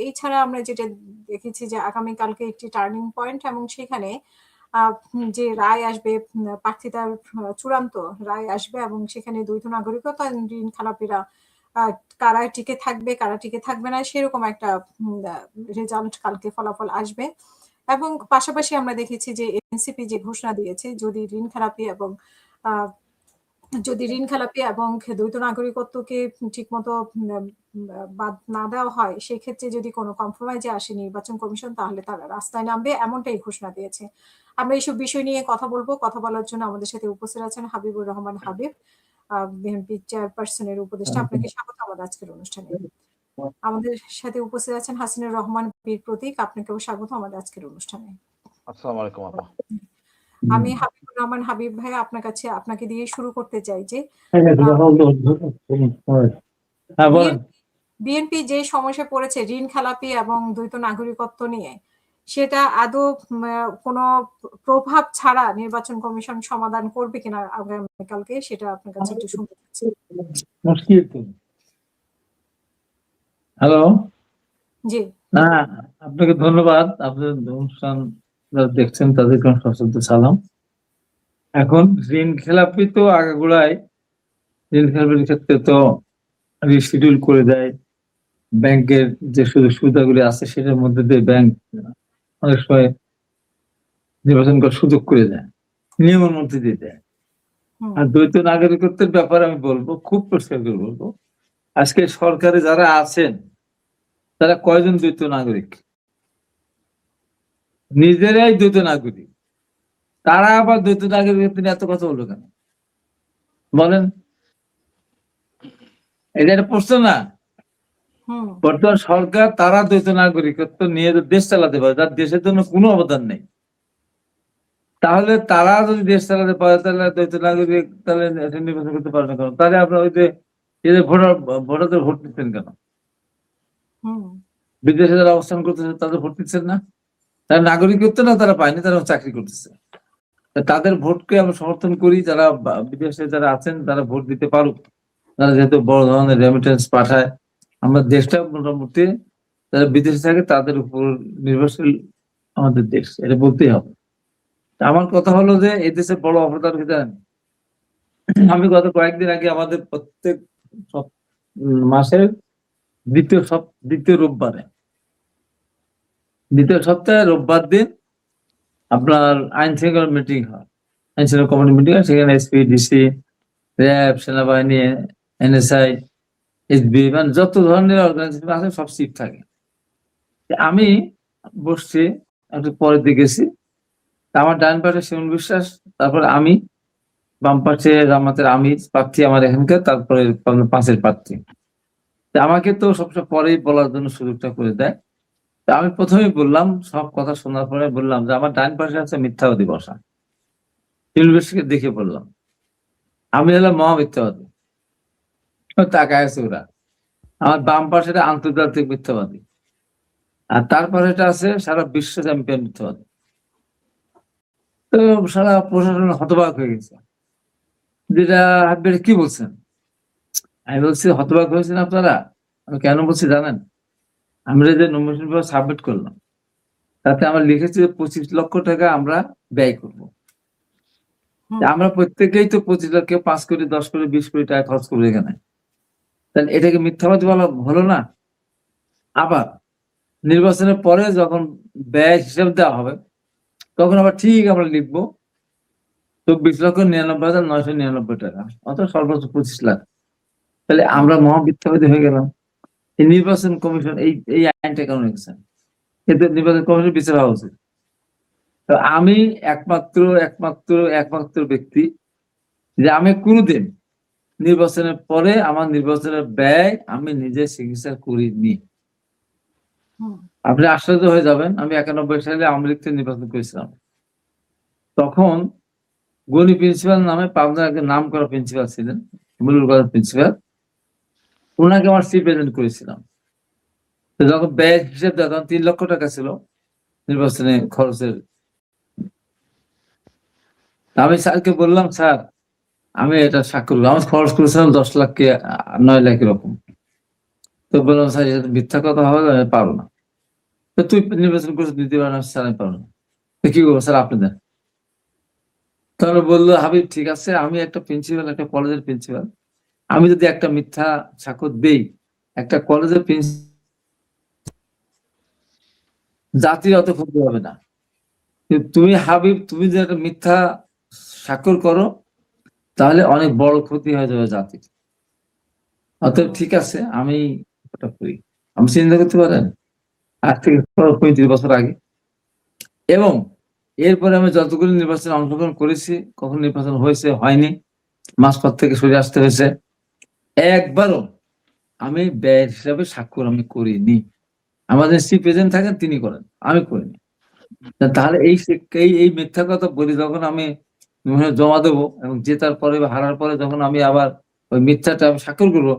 এছাড়া আমরা যেটা দেখেছি যে আগামীকালকে একটি টার্নিং পয়েন্ট এবং সেখানে যে রায় আসবে, প্রার্থিতার চূড়ান্ত রায় আসবে এবং সেখানে দ্বৈত নাগরিকতা ঋণ খেলাপিরা কারা টিকে থাকবে কারা টিকে থাকবে না সেরকম একটা রেজাল্ট কালকে ফলাফল আসবে। এবং পাশাপাশি আমরা দেখেছি যে এনসিপি যে ঘোষণা দিয়েছে যদি ঋণ খেলাপি এবং দ্বৈত নাগরিকত্বকে ঠিকমতো বাদ না দেওয়া হয় সেক্ষেত্রে যদি কোনো কম্প্রোমাইজে আসে নির্বাচন কমিশন তাহলে তারা রাস্তায় নামবে এমনটাই ঘোষণা দিয়েছে। আমরা এইসব বিষয় নিয়ে কথা বলবো। কথা বলার জন্য আমাদের সাথে উপস্থিত আছেন হাবিবুর রহমান হাবিব, বিএনপি চেয়ারপারসনের উপদেষ্টা। আপনাকে স্বাগত আমাদের আজকের অনুষ্ঠানে। আমাদের সাথে উপস্থিত আছেন হাসিনুর রহমান বীর প্রতীক, আপনাকেও স্বাগত আমাদের আজকের অনুষ্ঠানে। আসসালামু আলাইকুম আপা। আমি হাবিবুর রহমান হাবিব ভাই আপনাকে দিয়ে শুরু করতে চাই যে বিএনপি যে সমস্যায় পড়েছে ঋণ খেলাপি এবং দ্বৈত নাগরিকত্ব নিয়ে, সেটা আদৌ কোনো প্রভাব ছাড়া নির্বাচন কমিশন সমাধান করবে কিনা আগামীকালকে, সেটা আপনার কাছে একটু শুনতে চাচ্ছি। হ্যালো, জি আপনাকে ধন্যবাদ। আপনার অনুষ্ঠান দেখছেন তাদেরকে সশ্রদ্ধ সালাম। এখন ঋণ খেলাপি তো আগাগোড়ায় ঋণ খেলাপির ক্ষেত্রে তো রিশিডিউল করে দেয়। ব্যাংকের যে সুবিধাগুলি আছে সেটার মধ্যে দিয়ে ব্যাংক অনেক সময় নির্বাচন করার সুযোগ করে দেয়, নিয়মের মধ্যে দিয়ে দেয়। আর দ্বৈত নাগরিকত্বের ব্যাপারে আমি বলবো, খুব পরিষ্কার করে বলবো, আজকে সরকারে যারা আছেন তারা কয়জন দ্বৈত নাগরিক? নিজেরাই দ্বৈত নাগরিক, তারা আবার দ্বৈত নাগরিকত্ব এত কথা বললো কেন বলেন? এটা একটা প্রশ্ন না? বর্তমান সরকার তারা দ্বৈত নাগরিকত্ব নিয়ে দেশ চালাতে পারে, তার দেশের জন্য কোনো অবদান নেই। তাহলে তারা যদি দেশ চালাতে পারে তাহলে দ্বৈত নাগরিক তাহলে নির্বাচন করতে পারে না কেন? তাহলে আপনার ওই যে ভোটারদের ভোট দিচ্ছেন কেন? বিদেশে যারা অবস্থান করতেছে তাদের ভোট দিচ্ছেন না? তারা নাগরিকত্ব না তারা পায়নি, তারা চাকরি করতেছে। তাদের ভোটকে আমরা সমর্থন করি, যারা বিদেশে যারা আছেন তারা ভোট দিতে পারুক। তারা যেহেতু বড় ধরনের রেমিটেন্স পাঠায়, আমরা দেশটা মোটামুটি যারা বিদেশে থাকে তাদের উপর নির্ভরশীল আমাদের দেশ, এটা বলতেই হবে। আমার কথা হলো যে এই দেশে বড় অবদান কি জানেন? আমি গত কয়েকদিন আগে আমাদের প্রত্যেক মাসের দ্বিতীয় সপ্তাহে রোববার দিন আপনার আইন শৃঙ্খলা মিটিং হয়, আইন শৃঙ্খলা কমিটি মিটিং হয়। সেখানে এসপি, ডিসি, র্যাব, সেনাবাহিনী, এনএসআই, এসবি, মানে যত ধরনের অর্গানাইজেশন আছে সব সিট থাকে। আমি বসছি, একটু পরে দেখেছি আমার ডান পাশে শিমুল বিশ্বাস, তারপরে আমি, বাম পাশে জামাতের আমির প্রার্থী আমার এখানকার, তারপরে পাশের প্রার্থী। আমাকে তো সবসময় পরেই বলার জন্য সুযোগটা করে দেয়। আমি প্রথমেই বললাম, সব কথা শোনার পরে বললাম যে আমার ডান পাশে আছে মিথ্যাবাদী বসা। ইউনিভার্সিটিকে দেখে বললাম আমি হলাম মহামিথ্যাবাদী, তাকায় আছে ওরা। আমার বাম পাশে আন্তর্জাতিক মিথ্যাবাদী, আর তার পাশে আছে সারা বিশ্ব চ্যাম্পিয়ন মিথ্যাবাদী। তো সারা প্রশাসন হতবাক হয়ে গেছে, যেটা আপনি কি বলছেন? আমি বলছি হতবাক হয়েছেন আপনারা। আমি কেন বলছি জানেন? আমরা যে নমিনেশন পেপার সাবমিট করলাম তাতে আমরা লিখেছি 25 লক্ষ টাকা আমরা ব্যয় করব। আমরা প্রত্যেকেই তো 25 লক্ষ 5 কোটি 10 কোটি 20 কোটি টাকা খরচ করবো এখানে, তাহলে এটাকে মিথ্যাবাদী বলা হলো না? আবার নির্বাচনের পরে যখন ব্যয় হিসাব দেওয়া হবে তখন আবার ঠিক আমরা লিখবো 24,99,999 টাকা, অর্থাৎ সর্বোচ্চ 25 লাখ। তাহলে আমরা মহামিথ্যাবাদী হয়ে গেলাম। এই নির্বাচন কমিশন এই আইনটা কেন রেখেছেন? এতে নির্বাচন কমিশন বিচার হওয়া উচিত। তো আমি একমাত্র ব্যক্তি যে আমি কোনোদিন নির্বাচনের পরে আমার নির্বাচনের ব্যয় আমি নিজে চিকিৎসা করিনি। আপনি আশ্চর্য হয়ে যাবেন, আমি 91 সালে আওয়ামী লীগ থেকে নির্বাচন করেছিলাম। তখন গনি প্রিন্সিপাল নামে পাবনার একজন নাম করা প্রিন্সিপাল ছিলেন, মুলুরগড়ের প্রিন্সিপাল, ওনাকে আমার চিফ এজেন্ট করেছিলাম। যখন ব্যয় হিসেব দেওয়া তখন 3 লক্ষ টাকা ছিল নির্বাচনে খরচের। আমি স্যারকে বললাম, স্যার আমি এটা স্বাক্ষর, আমার খরচ করেছিলাম 10 লাখ কি 9 লাখ এরকম। তো তো বললাম স্যার এটা তো মিথ্যা কথা হবে, আমি পারবো না। তো তুই নির্বাচন করছিস ২য় বার, স্যার আমি পারবো না। তো কি করবো স্যার আপনি দেন। তাহলে বললো হাবিব ঠিক আছে, আমি একটা প্রিন্সিপাল, একটা কলেজের প্রিন্সিপাল, আমি যদি একটা মিথ্যা স্বাক্ষর দেই, একটা কলেজের জাতির অত ক্ষতি হবে না। কিন্তু তুমি হাবিব, তুমি যদি একটা মিথ্যা স্বাক্ষর করো, তাহলে অনেক বড় ক্ষতি হয়ে যাবে জাতির। অতএব ঠিক আছে, আমি ওটা করি। আমি চিন্তা করতে পারেন আজ থেকে 35 বছর আগে। এবং এরপরে আমি যতগুলো নির্বাচনে অংশগ্রহণ করেছি, কখন নির্বাচন হয়েছে হয়নি, মাঝপথ থেকে সরে আসতে হয়েছে, একবারও আমি ব্যয়ের হিসাবে স্বাক্ষর আমি করিনি। আমাদের চিফ এজেন্ট থাকেন, তিনি করেন, আমি করিনি। তাহলে এই মিথ্যা কথা বলি যখন আমি জমা দেবো, এবং জেতার পরে বা হারার পরে যখন আমি আবার ওই মিথ্যাটা আমি স্বাক্ষর করবো,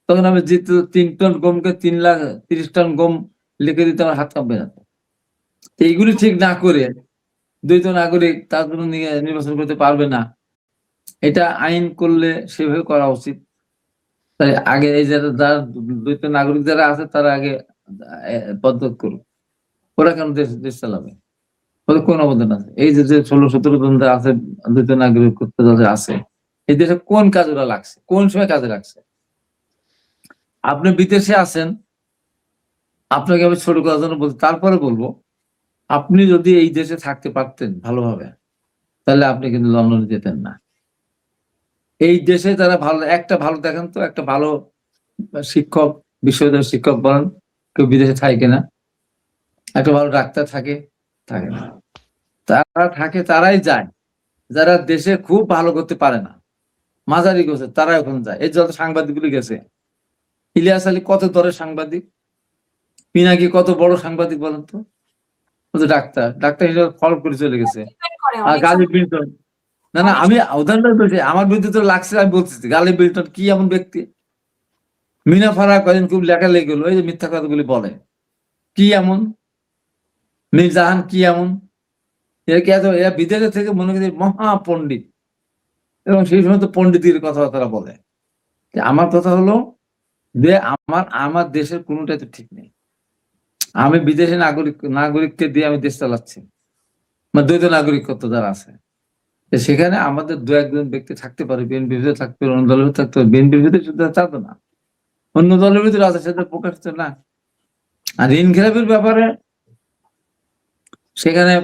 তখন আমি জিতে 3 টন গমকে 3,30,000 টন গম লিখে দিতে আমার হাত কাঁপবে না। এইগুলি ঠিক না করে দ্বৈত নাগরিক তার জন্য নির্বাচন করতে পারবে না, এটা আইন করলে সেভাবে করা উচিত। তাই আগে এই যারা দ্বৈত নাগরিক যারা আছে তারা আগে পদত্যাগ করুক। ওরা কেন দেশ চালাবে? ওদের কোন অবদান আছে? এই যে 16-17 জন আছে দ্বৈত নাগরিক করতে যাদের আছে, এই দেশে কোন কাজ ওরা লাগছে, কোন সময় কাজে লাগছে? আপনি বিদেশে আছেন, আপনাকে আমি ছোট করার জন্য বলছি, তারপরে বলবো আপনি যদি এই দেশে থাকতে পারতেন ভালোভাবে, তাহলে আপনি কিন্তু লন্ডনে যেতেন না। এই দেশে তারা ভালো, একটা ভালো দেখেন তো, একটা ভালো শিক্ষক, বিশ্ববিদ্যালয়ের শিক্ষক বলেন, কেউ বিদেশে থাকে কিনা? একটা ভালো ডাক্তার থাকে না। তারা থাকে, তারাই যায় যারা দেশে খুব ভালো করতে পারে না, মাঝারি করছে, তারা ওখানে যায়। এই যত সাংবাদিকগুলি গেছে, ইলিয়াস আলী কত দরের সাংবাদিক, পিনাকি কত বড় সাংবাদিক বলেন তো? ও তো ডাক্তার হিসেবে ফল করে চলে গেছে। ডিপেন্ড করে আর অনেক গালি সময় বিল্টন, না অনেক আমি উদাহরণটা বলছি, আমার বিরুদ্ধে তো লাগছে, আমি বলতেছি গালি বিল্টন কি এমন ব্যক্তি? মিনা ফারা কয়েকদিন খুব লেখালেখি হলো, এই যে মিথ্যা কথাগুলি বলে, কি এমন? মির্জাহান কি এমন? এরা কি এরা বিদেশে থেকে মনে করি মহা পণ্ডিত, এবং সেই সময় তো পণ্ডিতের কথাবার্তা বলে। আমার কথা হলো যে আমার দেশের কোনোটাই তো ঠিক নেই। আমি বিদেশি নাগরিককে দিয়ে আমি দেশ চালাচ্ছি, মানে দ্বৈত নাগরিকত্ব যারা আছে, সেখানে আমাদের 2-1 জন ব্যক্তি থাকতে পারে, বিএনপির ভিতরে থাকতে পারে, অন্য দলের ভিতরে থাকতে পারে, বিএনপির ভিতরে শুধু তা তো না, অন্য দলের ভিতরে আছে, সেটা প্রকাশ না। আর ঋণ খেলাপির ব্যাপারে সেখানে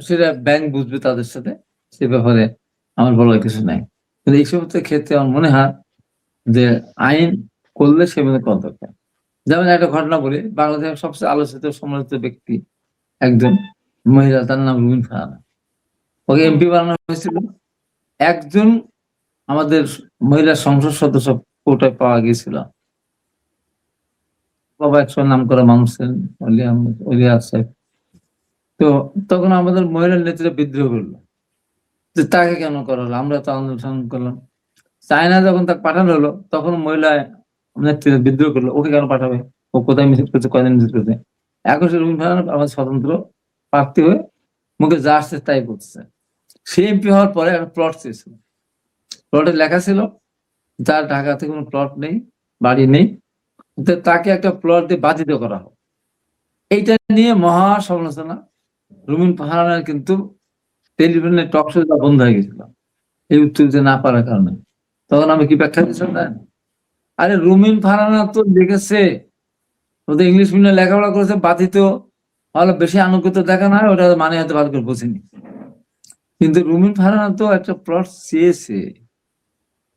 সেটা ব্যাংক বুঝবে তাদের সাথে, সে ব্যাপারে আমার বলার কিছু নাই। কিন্তু এই সমস্ত ক্ষেত্রে আমার মনে হয় যে আইন করলে সেভাবে করা দরকার। যেমন একটা ঘটনা বলি, বাংলাদেশের সবচেয়ে আলোচিত সমালোচিত ব্যক্তি একজন মহিলা, তার নাম রুমিন ফারহানা। ওকে এমপি বানানো হয়েছিল। একজন আমাদের মহিলা সংসদ সদস্য কোটায় পাওয়া গিয়েছিল, বাবা 100 নাম করা মানুষ ছিলেন, ওলিয়া সাহেব। তো তখন আমাদের মহিলা নেত্রীরা বিদ্রোহ করলো যে তাকে কেন করা হলো, আমরা তো আন্দোলন করলাম। চায়না যখন তাকে পাঠানো হলো, তখন মহিলা নেত্রীরা বিদ্রোহ করলো, ওকে কেন পাঠাবে, ও কোথায় মিছিল করছে, কয়দিন মিছিল করছে। এখন সে রুমিন ফারহানা আমাদের স্বতন্ত্র প্রার্থী হয়ে মুখে যা আসছে তাই বলছে। সে এমপি হওয়ার পরে একটা প্লট চেয়েছিল, প্লটে লেখা ছিল যার ঢাকাতে কোনো প্লট নেই, বাড়ি নেই, তাকে একটা প্লট দিয়ে বাধিত করা হোক। এইটা নিয়ে মহা সমালোচনা। রুমিন ফারহানার কিন্তু টেলিভিশনের টক শো বন্ধ হয়ে গেছিল এই উত্তর দিতে না পারার কারণে। তখন আমি কি ব্যাখ্যা দিয়েছিলাম? আরে রুমিন ফারহানা তো লিখেছে, ওদের ইংলিশ মিডিয়ামে লেখাপড়া করেছে, বাধিত হলে বেশি আনুগত্য দেখানো হয়, ওটা মানে হয়তো ভালো করে বোঝেনি। কিন্তু রুমিন ফারহানা তো একটা প্লট চেয়েছে।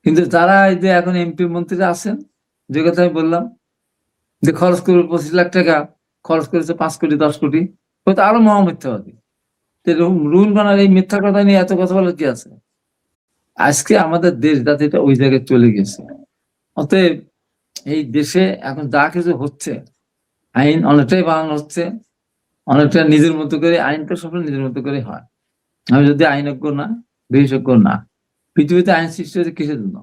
কিন্তু যারা এই যে এখন এমপি মন্ত্রীরা আছেন, যে কথা আমি বললাম যে খরচ করবে 25 লাখ টাকা, খরচ করেছে 5 কোটি 10 কোটি, ও তো আরো মহা মিথ্যাবাদী। রুমিন ফারহানার এই মিথ্যা কথা নিয়ে এত কথা বলার কি আছে? আজকে আমাদের দেশ জাতিটা ওই জায়গায় চলে গেছে। অতএব এই দেশে এখন যা কিছু হচ্ছে, আইন অনেকটাই বানানো হচ্ছে, অনেকটা নিজের মতো করে, আইন তো সবসময় নিজের মতো করে হয়। আমি যদি আইনজ্ঞ না, বিশেষজ্ঞ না, পৃথিবীতে আইন সৃষ্টি হয়েছে কিসের জন্য?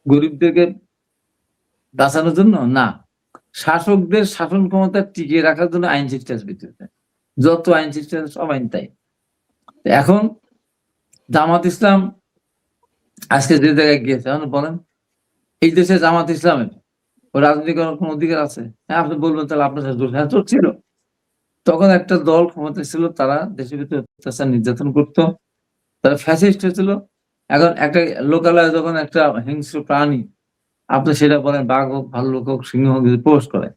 গরিবদেরকে বাঁচানোর জন্য না, শাসকদের শাসন ক্ষমতা টিকিয়ে রাখার জন্য আইন সৃষ্টি হয়েছে পৃথিবীতে। যত আইন সৃষ্টি হয়েছে সব আইন তাই। এখন জামাত ইসলাম আজকে যে জায়গায় গিয়েছে, এখন বলেন এই দেশে জামাত ইসলামের ওর রাজনীতি করার কোনো অধিকার আছে? হ্যাঁ, আপনি বলবেন তাহলে আপনার সাথে জড়িত। হ্যাঁ, ছিল। তখন একটা দল ক্ষমতায় ছিল, তারা দেশের ভিতরে অত্যাচার নির্যাতন করতো, তারা ফ্যাসিস্ট হয়েছিল। এখন একটা লোকালয়ে যখন একটা হিংস্র প্রাণী, আপনি সেটা বলেন বাঘ হোক, ভাল্লুক হোক, সিংহ হোক, যদি প্রবেশ করে,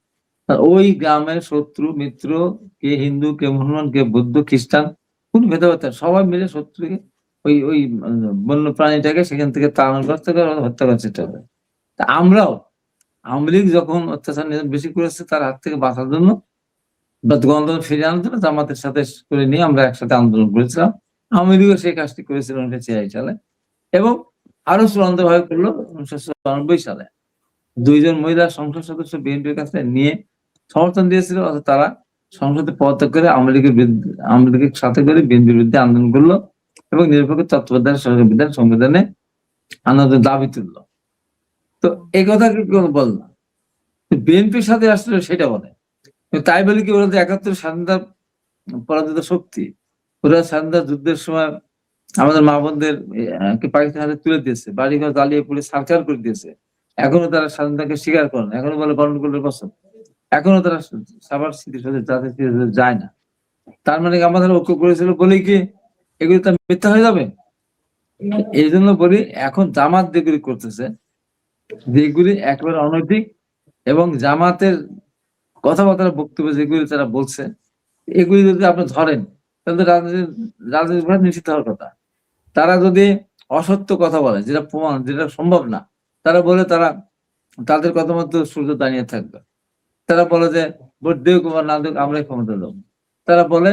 ওই গ্রামের শত্রু মিত্র, কে হিন্দু, কে মুসলমান, কে বৌদ্ধ, খ্রিস্টান, কোন ভেদাভেদ নাই, সবাই মিলে শত্রুকে ওই ওই বন্য প্রাণীটাকে সেখান থেকে তাড়ানোর ব্যবস্থা করে, হত্যা করার চেষ্টা করে। তা আমরাও আওয়ামী লীগ যখন অত্যাচার বেশি করেছে, তার হাত থেকে বাঁচার জন্য বা গণতন্ত্র ফিরিয়ে আনার জন্য জামাতের সাথে করে নিয়ে আমরা একসাথে আন্দোলন করেছিলাম। আওয়ামী লীগও সেই কাজটি করেছিল 1986 সালে, এবং আরো চূড়ান্তভাবে করলো 1994 সালে। 2 জন মহিলা সংসদ সদস্য বিএনপির কাছে নিয়ে সমর্থন দিয়েছিল, অর্থাৎ তারা সংসদে পদত্যাগ করে আওয়ামী লীগের সাথে করে বিএনপির বিরুদ্ধে আন্দোলন করলো এবং নিরপেক্ষ তত্ত্বাবধায়ক সরকার বিধান সংবিধানে আন্দোলনের দাবি তুললো। তো এই কথা কি কেউ বল না, বিএনপির সাথে আসলে সেটা বলে। তাই বলে কি ওরা যে 71 স্বাধীনতা পরাজিত শক্তি, ওরা স্বাধীনতা যুদ্ধের সময় আমাদের মা বোনদের পাকিস্তান হাতে তুলে দিয়েছে, বাড়িঘর জ্বালিয়ে পুড়ে সার্চার করে দিয়েছে, এখনো তারা স্বাধীনতাকে স্বীকার করে না, এখনো বলে গণতন্ত্রের বছর, এখনো তারা সবার স্মৃতির সাথে জাতির স্মৃতির সাথে যায় না। তার মানে আমাদের ঐক্য করেছিল বলেই কি এগুলি তো মিথ্যা হয়ে যাবে? এই জন্য বলি, এখন জামাত যেগুলি করতেছে, যেগুলি একেবারে অনৈতিক, এবং জামাতের কথাবার্তা বক্তব্য যেগুলি তারা বলছে, এগুলি যদি আপনি ধরেন তাহলে রাজনীতি নিশ্চিত হওয়ার কথা। তারা যদি অসত্য কথা বলে, যেটা প্রমাণ, যেটা সম্ভব না, তারা বলে তাদের কথা মতো সূর্য দাঁড়িয়ে থাকবে। তারা বলে যে ভোট দেব কুমার না দেব আমরাই ক্ষমতা দেব। তারা বলে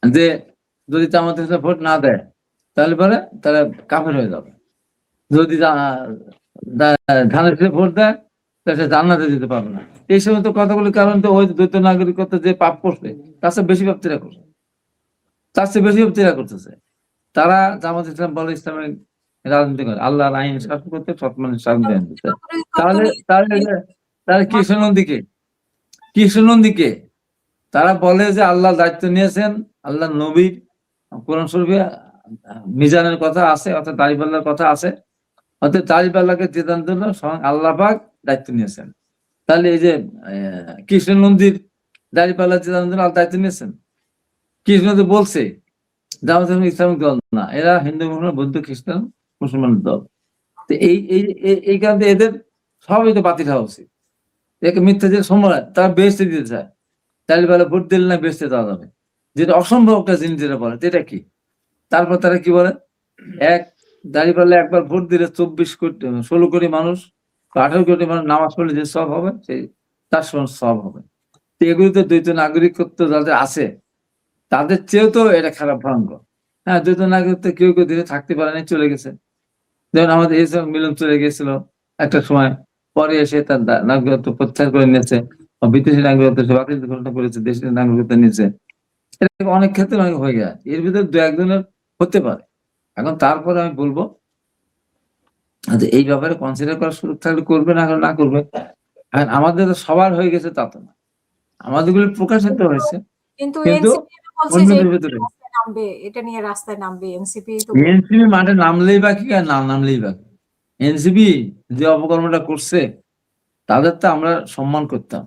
যে যদি জামাতের সাথে ভোট না দেয় তাহলে পরে তারা কাফের হয়ে যাবে। যদি ধানের সাথে ভোট দেয় তাহলে সে জান্নাতে যেতে পারবে না। এই সমস্ত কথাগুলির কারণ তো ওই দ্বৈত নাগরিকত্ব যে পাপ করছে তার চেয়ে বেশি পাপ্তিরা করছে, তার চেয়ে বেশি পাপ্তিরা করতেছে। তারা জামাত ইসলাম বলে ইসলামিক রাজনীতি করে, আল্লাহর আইন শাসন করতে, সৎ মানুষের শাসন দিতে। তাহলে তাহলে তাহলে কৃষ্ণনন্দীকে তারা বলে যে আল্লাহ দায়িত্ব নিয়েছেন, আল্লাহ নবীর কোরআন শরীফে মিজানের কথা আছে, অর্থাৎ দাঁড়িপাল্লার কথা আছে, অর্থাৎ দাঁড়িপাল্লাকে জেতানোর জন্য স্বয়ং আল্লাহ পাক দায়িত্ব নিয়েছেন। তাহলে এই যে কৃষ্ণনন্দীর দাঁড়িপাল্লা জেতানোর জন্য আল্লাহ দায়িত্ব নিয়েছেন। কৃষ্ণনন্দী বলছে জামাত ইসলামিক দল না, এরা হিন্দু মুসলমান বৌদ্ধ খ্রিস্টান মুসলমানের দল। তো এই কারণে এদের সবই তো বাতিল হওয়া উচিত। একে মিথ্যা যে সময় তারা বেহেশতে দিতে চায়, দাঁড়িপাল্লা ভোট দিলে না বেহেশতে দেওয়া যাবে, যেটা অসম্ভব একটা জিনিস যেটা বলে, এটা কি? তারপর তারা কি বলে, দাঁড়িপাল্লা একবার ভোট দিলে 16 কোটি মানুষ, 18 কোটি মানুষ নামাজ পড়লে যে সব হবে, সেই তার সব হবে। তো এগুলিতে দ্বৈত নাগরিকত্ব যাদের আছে তাদের চেয়েও তো এটা খারাপ ভয়ঙ্কর। হ্যাঁ, দ্বৈত নাগরিকত্ব কেউ কেউ দিনে থাকতে পারে না, চলে গেছে। যেমন আমাদের এসব মিলন চলে গেছিল একটা সময়, পরে এসে তার নাগরিকত্ব প্রত্যাহার করে নিয়েছে, বিদেশি নাগরিকত্ব সে বাতিল ঘোষণা করেছে, দেশের নাগরিকত্ব নিয়েছে। এটা অনেক ক্ষেত্রে অনেক হয়ে গেছে, এর ভিতরে 2-1 জনের হতে পারে। এখন তারপরে আমি বলবো এই ব্যাপারে কনসিডার করার সুযোগ থাকলে করবে, না করবে। আর আমাদের সবার হয়ে গেছে তা তো না, আমাদের গুলো প্রকাশিত হয়েছে, কিন্তু কিন্তু অন্যদের ভিতরে এটা নিয়ে রাস্তায় নামবে এনসিপি। এনসিপি মাঠে নামলেই বাকি আর না নামলেই বাকি। এনসিপি যে অপকর্মটা করছে তাদের তো আমরা সম্মান করতাম,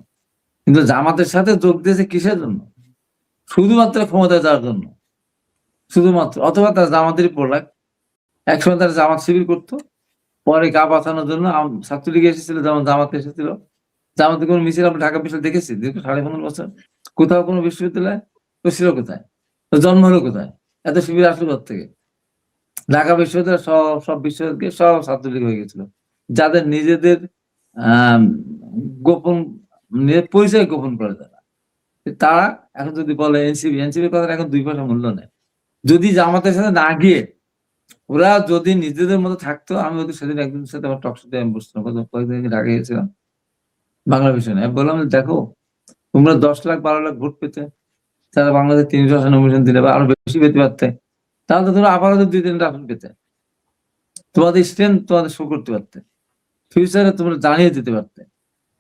কিন্তু জামাতের সাথে যোগ দিয়েছে কিসের জন্য? শুধুমাত্র ক্ষমতায় যাওয়ার জন্য, শুধুমাত্র। অথবা তার জামাতেরই প্রোডাক্ট। একসময় তারা জামাত শিবির করতো, পরে গা বাঁচানোর জন্য ছাত্রলীগ এসেছিল, যেমন জামাত এসেছিল। জামাতের কোনো মিছিল আমরা ঢাকা বিশ্ববিদ্যালয় দেখেছি দীর্ঘ 15.5 বছর? কোথাও কোনো বিশ্ববিদ্যালয় তো ছিল কোথায়? তো জন্ম হলো কোথায়? এত শিবির আসলো থেকে? ঢাকা বিশ্ববিদ্যালয় সব বিশ্ববিদ্যালয় সব ছাত্রলীগ হয়ে গেছিল, যাদের নিজেদের গোপন পরিচয় গোপন করে তারা এখন যদি বলে এনসিপি কথা এখন 2 পয়সা মূল্য নেই। যদি জামাতের সাথে না গিয়ে ওরা যদি নিজেদের মতো থাকতো, আমি ওদের সেদিন একজনের সাথে আমার টক শোতে আমি বসছিলাম, কয়েকদিন ঢাকা গিয়েছিলাম, বাংলা বিষয় আমি বললাম দেখো তোমরা 10 লাখ 12 লাখ ভোট পেতে, তারা বাংলাদেশ 300 নমিনেশন দিলে বা আরো বেশি পেতে পারতে, তাহলে তো তোমরা আপাতত 2-3টা আসন পেতে, তোমাদের স্ট্রেংথ তোমাদের শো করতে পারতে, ফিউচারে তোমরা জানিয়ে দিতে পারতে।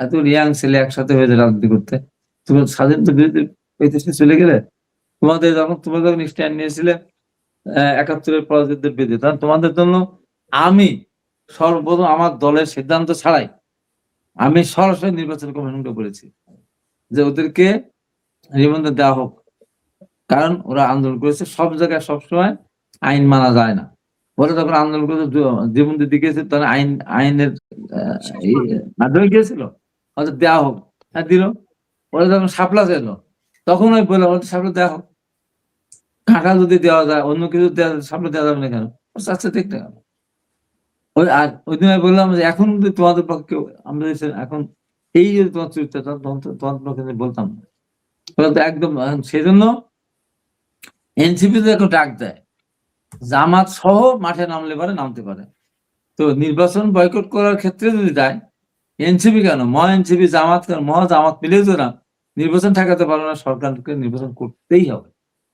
এত ইয়াং ছেলে একসাথে হয়ে রাজনীতি করতে, তোমরা স্বাধীনতা বিরোধী চলে গেলে, তোমরা যখন স্ট্যান্ড নিয়েছিলে 71-এর পরাজিতদের বিরুদ্ধে, তখন তোমাদের জন্য আমি সর্বপ্রথম আমার দলের সিদ্ধান্ত ছাড়াই আমি সরাসরি নির্বাচন কমিশনকে বলেছি যে ওদেরকে নিবন্ধন দেওয়া হোক, কারণ ওরা আন্দোলন করেছে সব জায়গায় সবসময় আইন মানা যায় না। ওরা যখন আন্দোলন করেছে জীবন দিতে গিয়েছে তখন আইনের শেষ এই পর্যন্ত। মাধ্যমে গিয়েছিল, হয়তো দেওয়া হোক, হ্যাঁ দিল। ওরা যখন শাপলা চাইল তখন ওই বললাম ওদের শাপলা দেওয়া হোক, কাঁটা যদি দেওয়া যায় অন্য কিছু শাপলা দেওয়া যাবে না কেন? আচ্ছা দেখ না কেন? ওই দিন আমি বললাম যে এখন যদি তোমাদের পক্ষে আমরা এখন এই যদি তোমার চরিত্র তোমাদের পক্ষে বলতাম না। একদম সেই জন্য এনসিপি একটা ডাক দেয়, জামাত সহ মাঠে নামলে পারে, নামতে পারে। তো নির্বাচন বয়কট করার ক্ষেত্রে যদি যায়, এনসিপি কেন, এনসিপি জামাত কেন, জামাত মিলেও তো না নির্বাচন ঠেকাতে পারবে না, সরকারকে নির্বাচন করতেই হবে।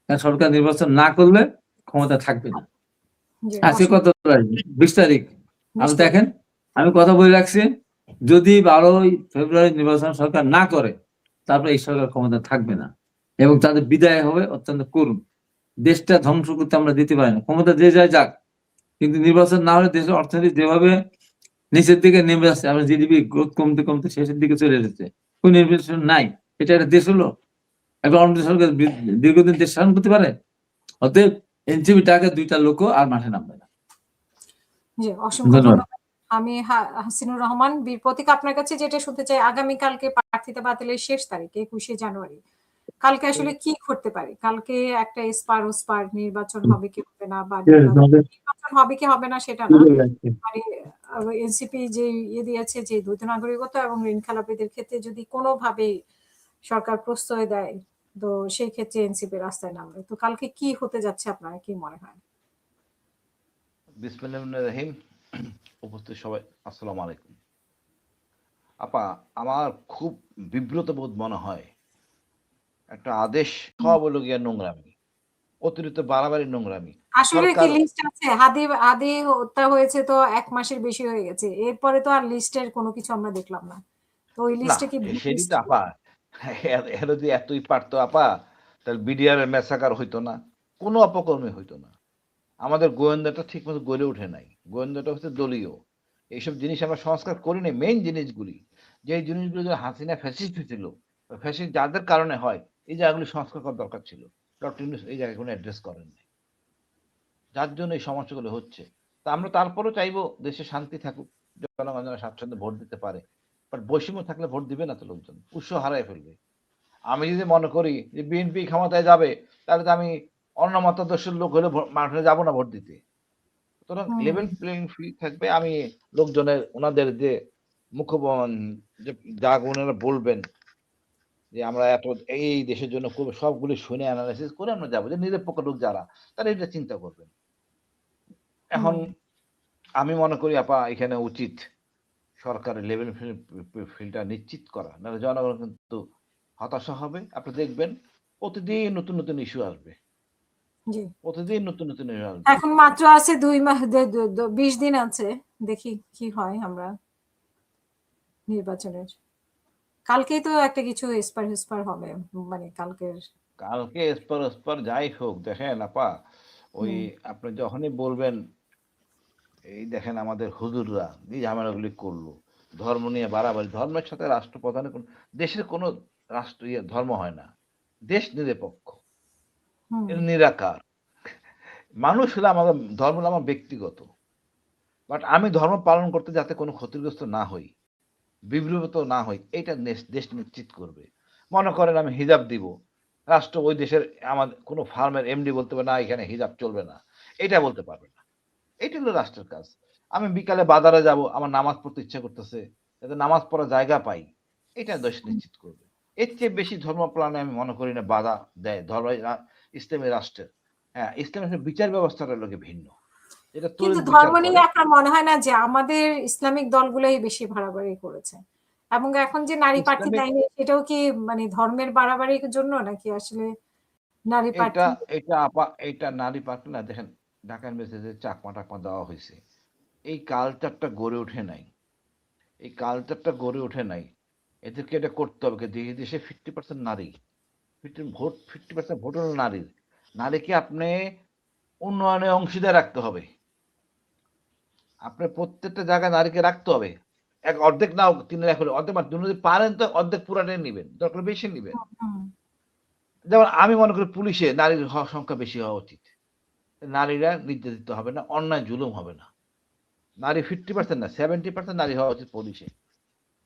কারণ সরকার নির্বাচন না করলে ক্ষমতা থাকবে না। জি, আজকে কত তারিখ? 20 তারিখ। আপনি নিশ্চয়ই। দেখেন, আমি কথা বলে রাখছি, যদি 12ই ফেব্রুয়ারি নির্বাচন সরকার না করে তারপরে এই সরকার ক্ষমতা থাকবে না এবং তাদের বিদায় হবে অত্যন্ত করুণ। দেশটা ধ্বংস করতে আমরা দিতে পারি না, ক্ষমতা যে যায় যাক, কিন্তু নির্বাচন না হলে দেশের অর্থনীতি যেভাবে নিচের দিকে নেমে যাচ্ছে, আমরা জিডিপি গ্রোথ কমতে কমতে শেষের দিকে চলে যাচ্ছে, কোন নির্বাচন নাই, এটা একটা দেশ হলো? একটা অন্য সরকার দীর্ঘদিন দেশ শাসন করতে পারে? অতএব এনসিপি টাকে 2টা লোকও আর মাঠে নামবে না। জি, অসংখ্য ধন্যবাদ। ধন্যবাদ। আমি হাসিনুর রহমান বীর প্রতীক, আপনার কাছে যেটা শুনতে চাই, আগামীকালকে প্রার্থিতা বাতিলের শেষ তারিখ 21শে জানুয়ারি। কালকে আসলে কি করতে পারি? কালকে একটা এসপার ওসপার নির্বাচন হবে কি হবে না, বা নির্বাচন হবে কি হবে না সেটা না, মানে এনসিপি যে দিয়েছে যে দ্বৈত নাগরিকত্ব এবং ঋণ খেলাপিদের ক্ষেত্রে যদি কোনোভাবে সরকার প্রশ্রয় দেয়, তো সেই ক্ষেত্রে এনসিপি রাস্তায় নামবে। তো কালকে কি হতে যাচ্ছে আপনার কি মনে হয়? বিসমিল্লাহির রহিম। উপস্থিত সবাই আসসালামু আলাইকুম। আপা, আমার খুব বিব্রত বোধ মনে হয় একটা আদেশ সব হলো গিয়া নোংরামি, অতিরিক্ত বাড়াবাড়ি নোংরামি। আসলে কি সরকার লিস্ট আছে? হাদি হত্যা হয়েছে তো 1 মাসের বেশি হয়ে গেছে, এরপরে তো আর লিস্টের কোনো কিছু আমরা দেখলাম না। তো ওই না, লিস্টে কি সেটি তো আপা, এর যদি এতই পারতো আপা, তাহলে বিডিআর এর মেসাকার হইতো না, কোনো অপকর্মে হইতো না। আমাদের গোয়েন্দাটা ঠিক মতো গড়ে ওঠে নাই, গোয়েন্দাটা হচ্ছে দলীয়। এইসব জিনিস আমরা সংস্কার করি নাই। মেইন জিনিসগুলি, যে জিনিসগুলো যদি হাসিনা ফ্যাসিস্ট ছিল, ফ্যাসিস্ট যাদের কারণে হয়, এই জায়গাগুলি সংস্কার করার দরকার ছিল। ডক্টর ইউনূস এই জায়গাগুলো অ্যাড্রেস করেন নাই, যার জন্য এই সমস্যাগুলো হচ্ছে। তা আমরা তারপরেও চাইবো দেশে শান্তি থাকুক, জনগণ যেন স্বাচ্ছন্দ্যে ভোট দিতে পারে। বাট বৈষম্য থাকলে ভোট দিবে না তো লোকজন, উৎস হারায় ফেলবে। আমি যদি মনে করি যে বিএনপি ক্ষমতায় যাবে, তাহলে তো আমি অন্য মতাদর্শের লোক হলে মাঠে যাবো না ভোট দিতে। সুতরাং লেভেল প্লেইং ফিল্ড থাকবে। আমি লোকজনের ওনাদের যে মুখ্য যে যা ওনারা বলবেন যে আমরা এত এই দেশের জন্য করবো, সবগুলি শুনে অ্যানালাইসিস করে আমরা যাবো, যে নিরপেক্ষ লোক যারা, তারা এটা চিন্তা করবেন। এখন আমি মনে করি আপা, এখানে উচিত সরকারের লেভেল ফিল্ডটা নিশ্চিত করা, নাহলে জনগণ কিন্তু হতাশা হবে। আপনি দেখবেন প্রতিদিন নতুন নতুন ইস্যু আসবে, জি, প্রতিদিন নতুন নতুন ইস্যু আসবে। এখন মাত্র আছে 2 মাস, 20 দিন আছে, দেখি কি হয় আমরা নির্বাচনের। কালকেই তো একটা কিছু এসপার হবে, মানে কালকের। কালকে এসপার যাই হোক, দেখেন আপা, ওই আপনি যখনই বলবেন, এই দেখেন আমাদের হুজুররা এই ঝামেলাগুলি করলো, ধর্ম নিয়ে বাড়াবাড়ি, ধর্মের সাথে রাষ্ট্রপ্রধানের কোন দেশের কোনো রাষ্ট্র ধর্ম হয় না, দেশ নিরপেক্ষ, এটা নিরাকার। মানুষ হলে আমাদের ধর্ম হলো আমার ব্যক্তিগত, বাট আমি ধর্ম পালন করতে যাতে কোনো ক্ষতিগ্রস্ত না হই, বিব্রত না হই, এইটা দেশ নিশ্চিত করবে। মনে করেন আমি হিজাব দিব, রাষ্ট্র ওই দেশের আমাদের কোনো ফার্মের এমডি বলতে পারবে না এখানে হিজাব চলবে না, এটা বলতে পারবে না। এটা হলো রাষ্ট্রের কাজ। আমি বিকালে বাজারে যাব, আমার নামাজ পড়তে ইচ্ছা করতেছে, যাতে নামাজ পড়ার জায়গা পাই, এটা দেশ নিশ্চিত করবে। এর চেয়ে বেশি ধর্ম পালনে আমি মনে করি না বাধা দেয় ধর্ম, ইসলামী রাষ্ট্রের। হ্যাঁ, ইসলামের বিচার ব্যবস্থাটা লোকে ভিন্ন, এটা কিন্তু তরিত বিচার ধর্ম করে। নিয়ে আপনার মনে হয় না যে আমাদের ইসলামিক দলগুলোই বেশি বাড়াবাড়ি করেছে? এবং এখন যে নারী প্রার্থী ইসলামিক দেয়নি, সেটাও কি মানে ধর্মের বাড়াবাড়ির জন্য, নাকি আসলে নারী এটা প্রার্থী? এটা আপা, এটা নারী পার্টি না। দেখেন ঢাকার মেসেজে চাকমা টাকমা দেওয়া হয়েছে, এই কালচারটা গড়ে ওঠে নাই, এই কালচারটা গড়ে ওঠে নাই। এদেরকে এটা করতে হবে। যে দেশে 50% নারী, 50% ভোট হলো নারীর, নারীকে আপনি উন্নয়নে অংশীদার রাখতে হবে, আপনার প্রত্যেকটা জায়গায় নারীকে রাখতে হবে। অর্ধেক নাও 3 লাখ হলে অর্ধেক যদি পারেন তো অর্ধেক পুরাটাই নিবেন, দরকার বেশি নিবেন। হুম, যেমন আমি মনে করি পুলিশে নারীর সংখ্যা বেশি হওয়া উচিত। নারীরা নির্যাতিত হবে না, অন্যায় জুলুম হবে না। নারী 50% না 70% নারী হওয়া উচিত পুলিশে,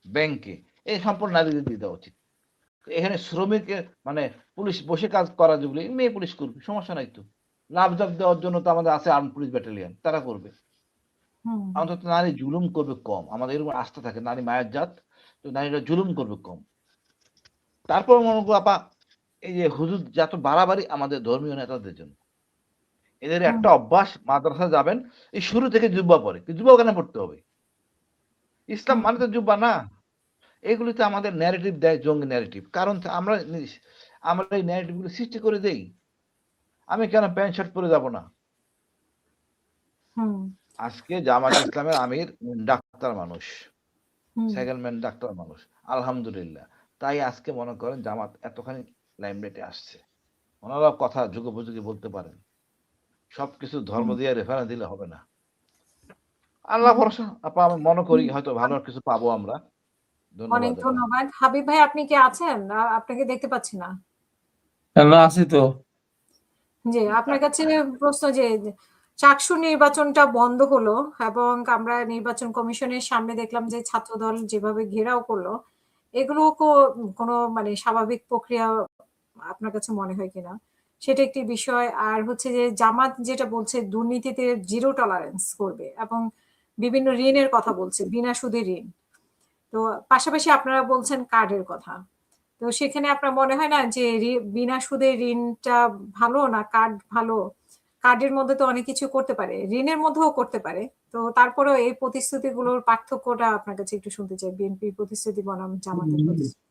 ব্যাংকে, এই সম্পূর্ণ নারীদের দিয়ে দেওয়া উচিত। এখানে শ্রমিকের মানে পুলিশ বসে কাজ করা যেগুলি মেয়ে পুলিশ করবে, সমস্যা নাই তো। লাভ জব দেওয়ার জন্য তো আমাদের আছে আর্ম পুলিশ ব্যাটালিয়ন, তারা করবে। হুম, অন্তত নারী জুলুম করবে কম, আমাদের এরকম আস্থা থাকে নারী মায়ের জাত, তো নারীরা জুলুম করবে কম। তারপর মনে করো আপা, এই যে হুজুর যত বাড়াবাড়ি আমাদের ধর্মীয় নেতাদের জন্য, এদের হুম, একটা অভ্যাস, মাদ্রাসা যাবেন এই শুরু থেকে জুব্বা পরে, জুব্বা কেন পড়তে হবে? ইসলাম হুম, মানে তো জুব্বা না। এগুলিতে আমাদের ন্যারেটিভ দেয়, জঙ্গি ন্যারেটিভ। কারণ আমরা আমরা এই ন্যারেটিভ গুলো সৃষ্টি করে দেই। আমি কেন প্যান্ট শার্ট পরে যাব না? হুম, আজকে জামাত ইসলামের আমির ডাক্তার মানুষ, হুম, সেকেন্ড ম্যান ডাক্তার মানুষ, আলহামদুলিল্লাহ। তাই আজকে মনে করেন জামাত এতখানি লাইমলাইটে আসছে। ওনারা কথা যুগোপযোগী বলতে পারেন, সবকিছু ধর্ম হুম, দিয়ে রেফারেন্স দিলে হবে না। আল্লাহ হুম, ভরসা আপা, আমি মনে করি হয়তো ভালো কিছু পাবো আমরা। অনেক ধন্যবাদ আপা। ধন্যবাদ। হাবিব ভাই আপনি কি আছেন? আপনাকে দেখতে পাচ্ছি না। আমরা আছি তো। জি, আপনার কাছে প্রশ্ন যে চাকসু নির্বাচনটা বন্ধ হলো এবং আমরা নির্বাচন কমিশনের সামনে দেখলাম যে ছাত্রদল যেভাবে ঘেরাও করলো, এগুলো কোনো মানে স্বাভাবিক প্রক্রিয়া আপনার কাছে মনে হয় কিনা? সেটা একটি বিষয়। আর হচ্ছে যে জামাত যেটা বলছে দুর্নীতিতে জিরো টলারেন্স করবে এবং বিভিন্ন ঋণের কথা বলছে, বিনা সুদে ঋণ। তো পাশাপাশি আপনারা বলছেন কার্ডের কথা। তো সেখানে আপনার মনে হয় না যে বিনা সুদে ঋণটা ভালো না কার্ড ভালো? কার্ডের মধ্যে তো অনেক কিছু করতে পারে, ঋণের মধ্যেও করতে পারে। তো তারপরেও এই প্রতিশ্রুতিগুলোর পার্থক্যটা আপনার কাছে একটু শুনতে চাই, বিএনপির প্রতিশ্রুতি বনাম জামাতের প্রতিশ্রুতি।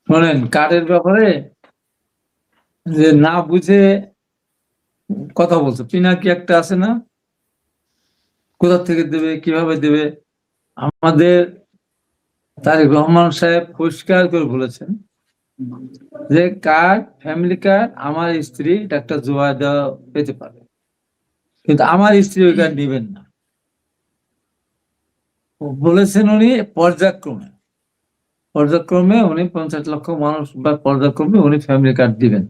শোনেন, কার্ডের ব্যাপারে যে না বুঝে কথা বলছো, পিনাকি একটা আছে না, কোথা থেকে দেবে, কিভাবে দেবে। আমাদের তারেক রহমান সাহেব পরিষ্কার করে বলেছেন যে কার্ড, ফ্যামিলি কার্ড আমার স্ত্রী ডাক্তার জুবাইদা পেতে পারে, কিন্তু আমার স্ত্রী ওই কার্ড নিবেন না। বলেছেন উনি পর্যায়ক্রমে পর্যায়ক্রমে উনি 50 লক্ষ মানুষ বা পর্যায়ক্রমে উনি ফ্যামিলি কার্ড দিবেন।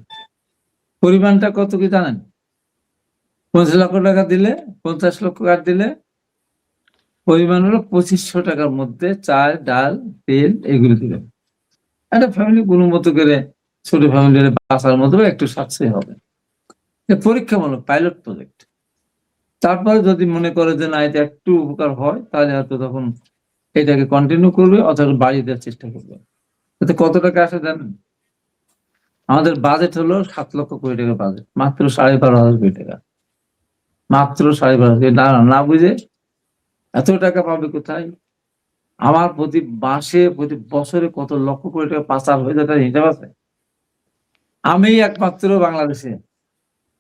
পরিমাণটা কত কি জানেন? 50 লক্ষ টাকা দিলে, 50 লক্ষ কার্ড দিলে পরিমাণ হলো 2500 টাকার মধ্যে চাল, ডাল, তেল এগুলো দিবেন। একটা ফ্যামিলি কোনো মতো করে, ছোট ফ্যামিলি বাঁচার মতো একটু সাশ্রয় হবে। পরীক্ষামূলক পাইলট প্রজেক্ট। তারপরে যদি মনে করে যে না এটা একটু উপকার হয়, তাহলে হয়তো তখন এটাকে কন্টিনিউ করবে অথবা বাড়িয়ে দেওয়ার চেষ্টা করবে। এতে কত টাকা আসে জানেন? আমাদের বাজেট হলো 7 লক্ষ কোটি টাকা বাজেট, মাত্র 12,500 কোটি টাকা, মাত্র 12,500। না না বুঝে এত টাকা পাবে কোথায়? আমার প্রতি মাসে, প্রতি বছরে কত লক্ষ কোটি টাকা পাচার হয়ে যায় তার হিসাব আছে? আমি একমাত্র বাংলাদেশে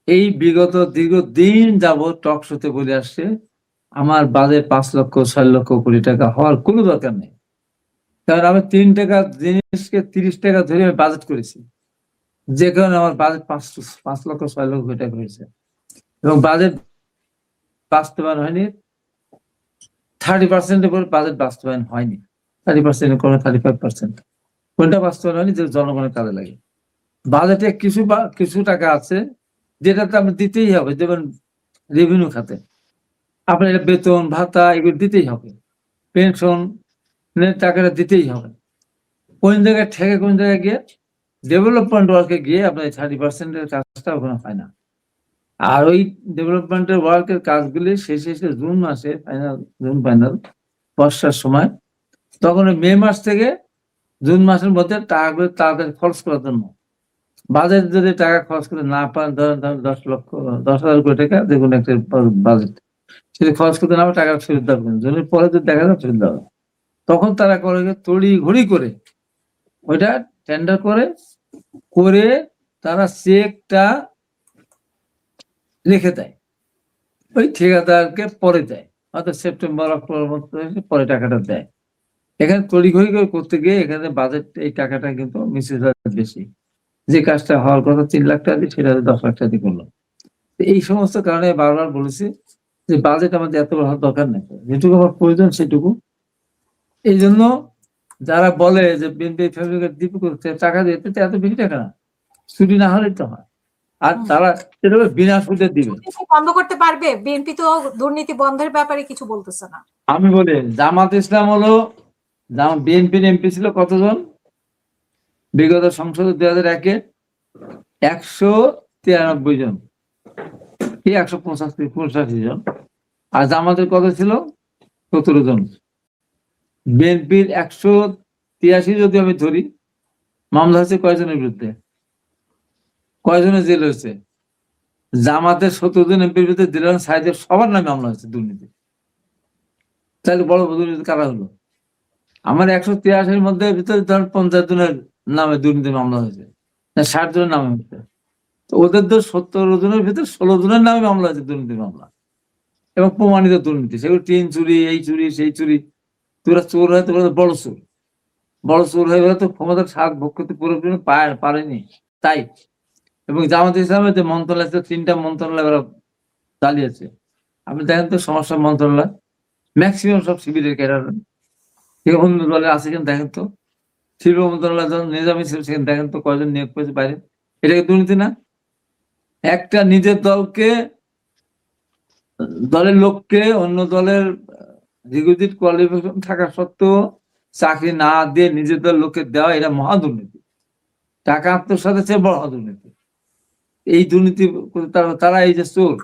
এই বিগত দীর্ঘদিন যাবৎ টক শোতে বলে আসছে আমার বাজেট 5 লক্ষ 6 লক্ষ কোটি টাকা হওয়ার কোনো দরকার নেই। কারণ আমি 3 টাকা জিনিসকে 30 টাকা ধরে আমি বাজেট করেছি, যে কারণে আমার বাজেট 5 লক্ষ 6 লক্ষ কোটি টাকা হয়েছে। এবং বাজেট বাস্তবায়ন হয়নি 30% এর উপর, বাজেট বাস্তবায়ন হয়নি 30% করে 35%। কোনটা বাস্তবায়ন হয়নি? যে জনগণের কাজে লাগে। বাজেটে কিছু টাকা আছে যেটাতে আপনি দিতেই হবে, যেমন রেভিনিউ খাতে আপনার বেতন ভাতা এগুলো দিতেই হবে, পেনশন টাকাটা দিতেই হবে। কোন জায়গায় ঠেকে, কোন জায়গায় গিয়ে ডেভেলপমেন্ট ওয়ার্কে গিয়ে আপনার 30%-এর কাজটা ওখানে হয় না। আর ওই ডেভেলপমেন্টের ওয়ার্কের কাজগুলি শেষে জুন মাসে ফাইনাল বর্ষার সময়, তখন মে মাস থেকে জুন মাসের মধ্যে টাকাগুলো তাড়াতাড়ি খরচ করার জন্য বাজেট যদি টাকা খরচ করতে না পারেন, ধরেন 10,000 কোটি টাকা দেখুন একটা বাজেট, সেটা খরচ করতে না পারে টাকা ফেরত দেবেন, জনের পরে যদি দেখা যায় ফেরত দেবে, তখন তারা করে তড়ি ঘড়ি করে ওইটা টেন্ডার করে তারা চেকটা লিখে দেয়, ওই ঠিকাদারকে পরে দেয়, হয়তো সেপ্টেম্বর অক্টোবর মধ্যে পরে টাকাটা দেয়। এখানে তড়িঘড়ি করে করতে গিয়ে এখানে বাজেট এই টাকাটা কিন্তু মিসেজ বেশি। যে কাজটা হওয়ার কথা 3 লাখ টাকা দিয়ে সেটা 10 লাখ টাকা দিয়ে করলো। এই সমস্ত কারণে বারবার বলেছি যে বাজেট আমাদের এত বড় দরকার নেই, যেটুকু আমার প্রয়োজন সেটুকু এই জন্য যারা বলে যে বিএনপি ফ্যাব্রিকেট দিতে করছে টাকা দিতে, এত বেশি টাকা না, চুরি না হলেই তো হয়। আর তারা সেটা বিনা সুদে দিবে। দুর্নীতি বন্ধ করতে পারবে? বিএনপি তো দুর্নীতি বন্ধের ব্যাপারে কিছু বলতেছে না। আমি বলি জামাত ইসলাম হলো, বিএনপির এমপি ছিল কতজন বিগত সংসদে 2001-এ? 193 জন, কি 185 জন। আর জামাতের কত ছিল? 17 জন। বিএনপির 183 যদি আমি ধরি, মামলা হয়েছে কয়জনের বিরুদ্ধে, কয়জনের জেল হয়েছে? জামাতের 17 জন এমপির বিরুদ্ধে দিলেন সাইদের সবার নামে মামলা হয়েছে দুর্নীতি। তাহলে বড় দুর্নীতি কারা হলো? আমার 183-এর মধ্যে ভিতরে ধর 50 জনের নামে দুর্নীতির মামলা হয়েছে, 60 জনের নামে হয়েছে। তো ওদের তো 17 জনের ভিতরে 16 জনের নামে মামলা হয়েছে দুর্নীতির মামলা, এবং প্রমাণিত দুর্নীতি। সেগুলো টিন চুরি, এই চুরি, সেই চুরি। তোরা চোর হয়, তোরা বড় চোর, বড় চোর হয়ে গেলে তো ক্ষমতার স্বাদ ভোগ করতে পুরোপুরি পারেনি। তাই এবং জামাত ইসলামের যে মন্ত্রণালয় আছে, 3টা মন্ত্রণালয় ওরা চালিয়েছে। আপনি দেখেন তো সমস্যা মন্ত্রণালয় ম্যাক্সিমাম সব শিবিরের ক্যাডার। অন্য দলে আছে কিনা দেখেন তো। শিল্প মন্ত্রণালয় যখন নিজামী ছিল সেখানে দেখেন তো কয়জন নিয়োগ করেছে বাইরে। এটাকে দুর্নীতি না? একটা নিজের দলের লোককে অন্য দলের রিকুইজিট কোয়ালিফিকেশন থাকা সত্ত্বেও চাকরি না দিয়ে নিজের দলের লোককে দেওয়া, এটা মহা দুর্নীতি। টাকা আত্মসাতের চেয়ে বড় দুর্নীতি। এই দুর্নীতি তারা এই যে চোর,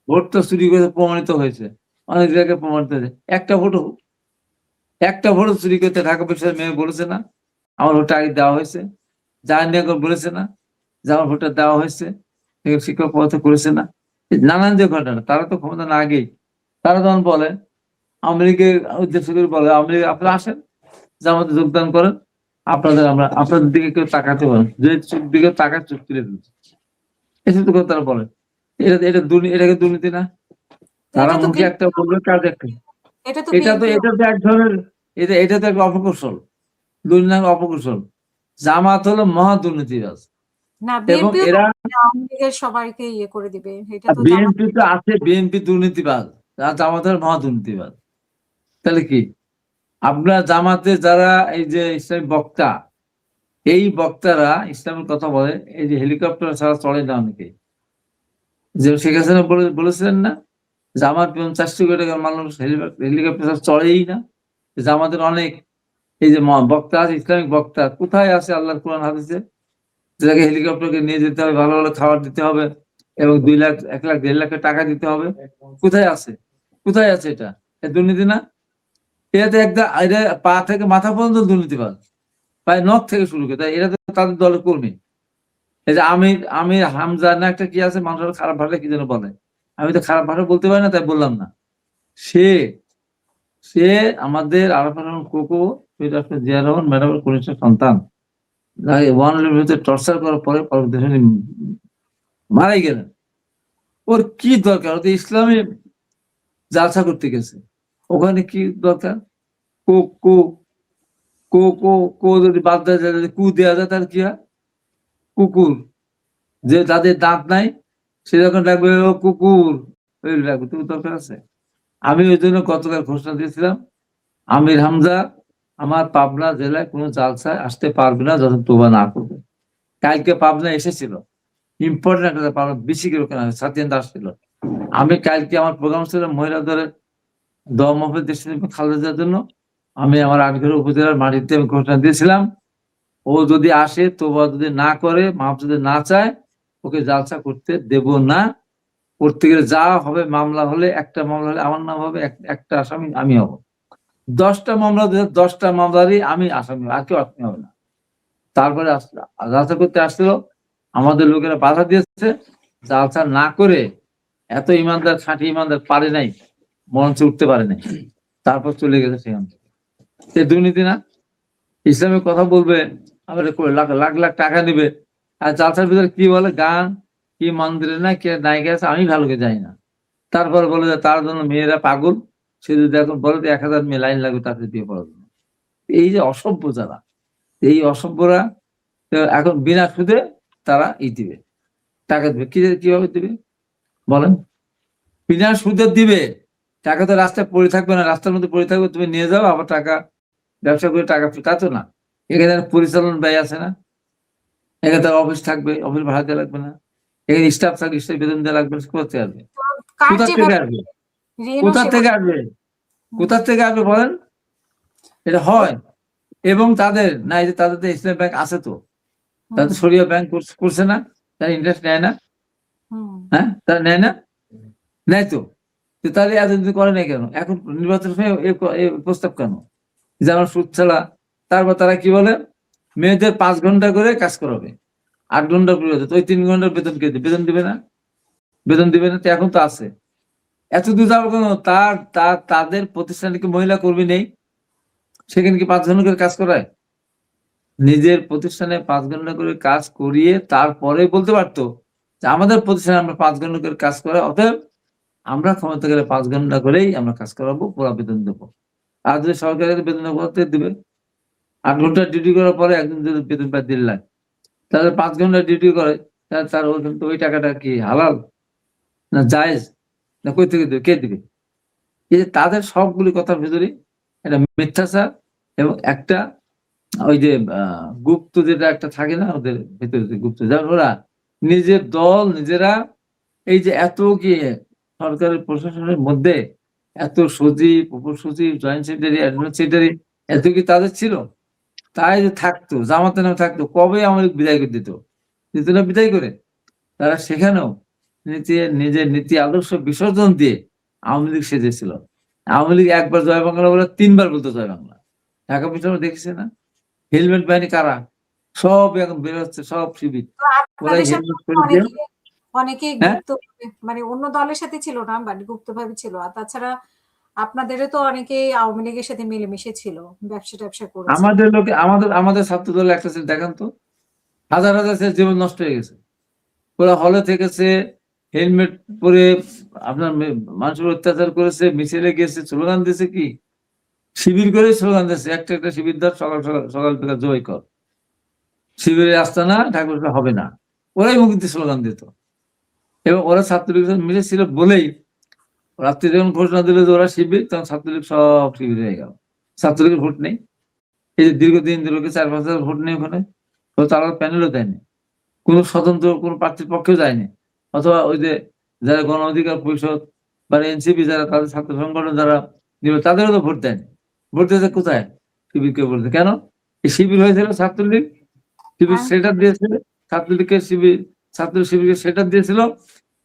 ভোট তো চুরি করে প্রমাণিত হয়েছে, অনেক জায়গায় প্রমাণিত হয়েছে। একটা ভোটও চুরি করতে ঢাকা বিশ্ববিদ্যালয়ের মেয়ে বলেছে না আমার ভোটটা আগে দেওয়া হয়েছে? জাহাঙ্গীরনগর বলেছে না যে আমার ভোটটা দেওয়া হয়েছে? শিক্ষক পদে করেছে না? নানান যে ঘটনা, তারা তো ক্ষমতা না আগেই তারা তখন বলে, আওয়ামী লীগের উদ্দেশ্য করে বলে, আওয়ামী লীগ আপনারা আসেন, জামাতে যোগদান করেন, আপনাদের দিকে কেউ তাকাতে পারেন, যে দিকে টাকা চোখ তুলে দিচ্ছে, এসব তো কথা তারা বলে। এটাকে দুর্নীতি না? তারা এটা তো মুখে একটা বলবে, কাজ একটা। এটা তো এটা তো এক ধরনের, এটা তো একটা অপকৌশল, দুর্নীতি অপকৌশল। জামাত হলো মহা দুর্নীতিবাজ। না, এবং বিএনপি এরা আওয়ামী লীগের সবাইকে ইয়ে করে দিবে, এটা তো জামাত। বিএনপি তো আছে, বিএনপি দুর্নীতিবাজ, জামাতের মহা দুর্নীতিবাজ। তাহলে কি আপনার জামাতে যারা এই যে ইসলামী বক্তা, এই বক্তারা ইসলামের কথা বলে, এই যে হেলিকপ্টার ছাড়া চলে না অনেকে, যে শেখ হাসিনা বলেছিলেন না জামাত 50 কোটি টাকার মানুষ হেলিকপ্টার ছাড়া চলেই না। জামাতের অনেক এই যে বক্তা আছে, ইসলামিক বক্তা, কোথায় আছে আল্লাহর কোরআন হাদিসে যেটাকে হেলিকপ্টারকে নিয়ে যেতে হবে, ভালো ভালো খাবার দিতে হবে, এবং 2 লাখ 1 লাখ 1.5 লাখ টাকা দিতে হবে? কোথায় আছে? কোথায় আছে? এটা দুর্নীতি না? এটাতে একদম পা থেকে মাথা পর্যন্ত দুর্নীতিবাজ, প্রায় নখ থেকে শুরু করে। তাই এরা তো তাদের দলের কর্মী। এই যে আমির হামজা না একটা কি আছে, মানুষের খারাপ ভাষা কি যেন বলে, আমি তো খারাপ ভাষা বলতে পারি না, তাই বললাম না। সে আমাদের আরাফাত রহমান কোকো, জিয়া রহমান ম্যাডামের কনিষ্ঠ সন্তান। ওয়ানের ভিতরে টর্চার করার পরে মারাই গেলেন। ওর কি দরকার? ওদের ইসলামে জালসা করতে গেছে, ওখানে কি দরকার? কো কো কো কো কো যদি বাদ দেওয়া যায়, যদি কু দেওয়া যায়, তার কি হয়? কুকুর, যে যাদের দাঁত নাই সে যখন ডাকবে ও কুকুর, ওই ডাকবে, তুমি দরকার আছে? আমি ওই জন্য গতকাল ঘোষণা দিয়েছিলাম, আমির হামজা আমার পাবনা জেলায় কোনো জালসায় আসতে পারবে না যখন তোবা না করবে। কালকে পাবনা এসেছিল, ইম্পর্টেন্ট একটা পাবনা বিসিকের ওখানে সাতিয়ান দাস ছিল। আমি কালকে আমার প্রোগ্রাম ছিল মহিলাদের দোয়া মাহফিল দেশ খালেদা দেওয়ার জন্য। আমি আমার আটঘর উপজেলার মাটিতে আমি ঘোষণা দিয়েছিলাম, ও যদি আসে, তোবা যদি না করে, মাপ যদি না চায়, ওকে জালসা করতে দেব না। করতে গেলে যা হবে, মামলা হলে, একটা মামলা হলে আমার নাম হবে, একটা আসামি আমি হব। 10টা মামলা, 10টা মামলারই আমি আসামি, আর কেউ আসামি হবে না। তারপরে জালসা করতে আসছিল, আমাদের লোকেরা বাধা দিয়েছে, জালসা না করে, এত ইমানদার, খাঁটি ইমানদার পারে নাই, মঞ্চে উঠতে পারে নাই, তারপর চলে গেছে সেখান থেকে। সে দুর্নীতি না? ইসলামের কথা বলবে, আবার লাখ লাখ লাখ টাকা নিবে, আর জালসার ভিতরে কি বলে, গান, কি মন্দিরে না কে নায়িকা আছে, আমি ভালো করে যাই না। তারপর বলে যে তার জন্য মেয়েরা পাগল, সে যদি এখন বলে 1000 মেয়ে লাইন লাগবে তাকে বিয়ে করার জন্য। এই যে অসভ্য যারা, এই অসভ্যরা এখন বিনা সুদে তারা দিবে, টাকা দিবে। কিভাবে দিবে বলেন? বিনা সুদে দিবে। টাকা তো রাস্তায় পড়ে থাকবে না, রাস্তার মধ্যে পড়ে থাকবে, তুমি নিয়ে যাও, আবার টাকা ব্যবসা করে টাকা তা তো না। এখানে পরিচালন ব্যয় আছে না, এখানে তার অফিস থাকবে, অফিস ভাড়া দেওয়া লাগবে না, এখানে স্টাফ থাকবে, স্টাফ বেতন দেওয়া লাগবে না, কোথা থেকে আসবে? কার কোথা থেকে যেভাবে আসবে? ঋণও কোথা সেভাবে থেকে আসবে? কোথা থেকে আসবে বলেন? এটা হয়। এবং তাদের না, এই যে তাদের তো ইসলামী ব্যাংক আছে, তো তারা তো শরিয়া ব্যাংক করছে না, তারা ইন্টারেস্ট নেয় না, হ্যাঁ তারা নেয় না, নেয় তো। তো তাহলে এতদিন করে নাই কেন? এখন নির্বাচন সময় এ প্রস্তাব কেন যে আমার সুদ ছাড়া? তারপর তারা কি বলে, মেয়েদের 5 ঘন্টা করে কাজ করাবে, 8 ঘন্টা করে, তো ওই 3 ঘন্টার বেতন কে দিবে? বেতন দিবে না, বেতন দিবে না, তো এখন তো আছে। এত দূর যাবো কেন? তাদের প্রতিষ্ঠানে কি মহিলা কর্মী নেই? সেখানে কি 5 ঘন্টা করে কাজ করায়? নিজের প্রতিষ্ঠানে 5 ঘন্টা করে কাজ করিয়ে তারপরে বলতে পারতো যে আমাদের প্রতিষ্ঠানে আমরা 5 ঘন্টা করে কাজ করা, অতএব আমরা ক্ষমতা গেলে 5 ঘন্টা করেই আমরা কাজ করাবো, পুরো বেতন দেবো। আর যদি সরকারের বেতন করতে দিবে, 8 ঘন্টা ডিউটি করার পরে একজন যদি বেতন পায় 1.5 লাখ, তাহলে 5 ঘন্টা ডিউটি করে, তাহলে তার ওই টাকাটা কি হালাল না জায়েজ? না কই থেকে দেবে? কে দিবে? এই যে তাদের সবগুলি কথার ভিতরে একটা মিথ্যাচার এবং একটা ওই যে গুপ্ত যেটা একটা থাকে না ওদের ভিতরে, গুপ্ত, যেমন ওরা নিজের দল নিজেরা, এই যে এত কি সরকারের প্রশাসনের মধ্যে এত সচিব, উপসচিব, জয়েন্ট সেক্রেটারি, অ্যাডমিন সেক্রেটারি, এত কি তাদের ছিল? তাই যে থাকতো, জামাতের নামে থাকতো, কবে আমাদের বিদায় করে দিত? দিত না বিদায় করে? তারা সেখানেও নিজের নীতি আদর্শ বিসর্জন দিয়ে আওয়ামী লীগ সেজেছিল। আওয়ামী লীগ একবার জয় বাংলা বলে 3 বার বলতো জয় বাংলা। ঢাকা বিশ্ববিদ্যালয় দেখেছে না? হেলমেট বাহিনী কারা? সব এখন বের হচ্ছে, সব শিবির। তো ওরা আপনাদের সাথে হেলমেট পরে দিয়ে, অনেকেই হ্যাঁ, মানে অন্য দলের সাথে ছিল না, বাট গুপ্তভাবে ছিল। আর তাছাড়া আপনাদেরও তো অনেকেই আওয়ামী লীগের সাথে মিলেমিশে ছিল, ব্যবসা করেছে। আমাদের লোকে, আমাদের ছাত্র দলের একটা ছেলে দেখান তো, হাজার হাজার ছেলে জীবন নষ্ট হয়ে গেছে। ওরা হলে থেকেছে, হেলমেট পরে আপনার মানুষের অত্যাচার করেছে, মিছিলে গেছে, স্লোগান দিয়েছে, কি শিবির করে স্লোগান দিয়েছে, একটা একটা শিবির ধর, সকাল সকাল সকাল থেকে জয় কর, শিবিরে আসতে না, ঠাকুর হবে না, ওরাই মুক্তির স্লোগান দিত। এবং ওরা ছাত্রলীগ মিলে ছিল বলেই রাত্রি যখন ঘোষণা দিল যে ওরা শিবির, তখন ছাত্রলীগ সব শিবির হয়ে গেল। ছাত্রলীগের ভোট নেই, এই যে দীর্ঘদিন ধরে 4-5 হাজার ভোট নেই ওখানে, তো তারা প্যানেলও দেয়নি, কোনো স্বতন্ত্র কোনো প্রার্থীর পক্ষেও যায়নি। অথবা ওই যে যারা গণ অধিকার পরিষদ বা এনসিপি যারা, তাদের ছাত্র সংগঠন যারা নিবে, তাদেরও তো ভোট দেয়নি। ভোট দিয়েছে কোথায়? শিবিরকে ভোট দেয় কেন? এই শিবির হয়েছিল ছাত্রলীগ, শিবির হ্যাঁ। সেটার দিয়েছিল, ছাত্রলীগকে শিবির, ছাত্র শিবিরকে সেটার দিয়েছিল,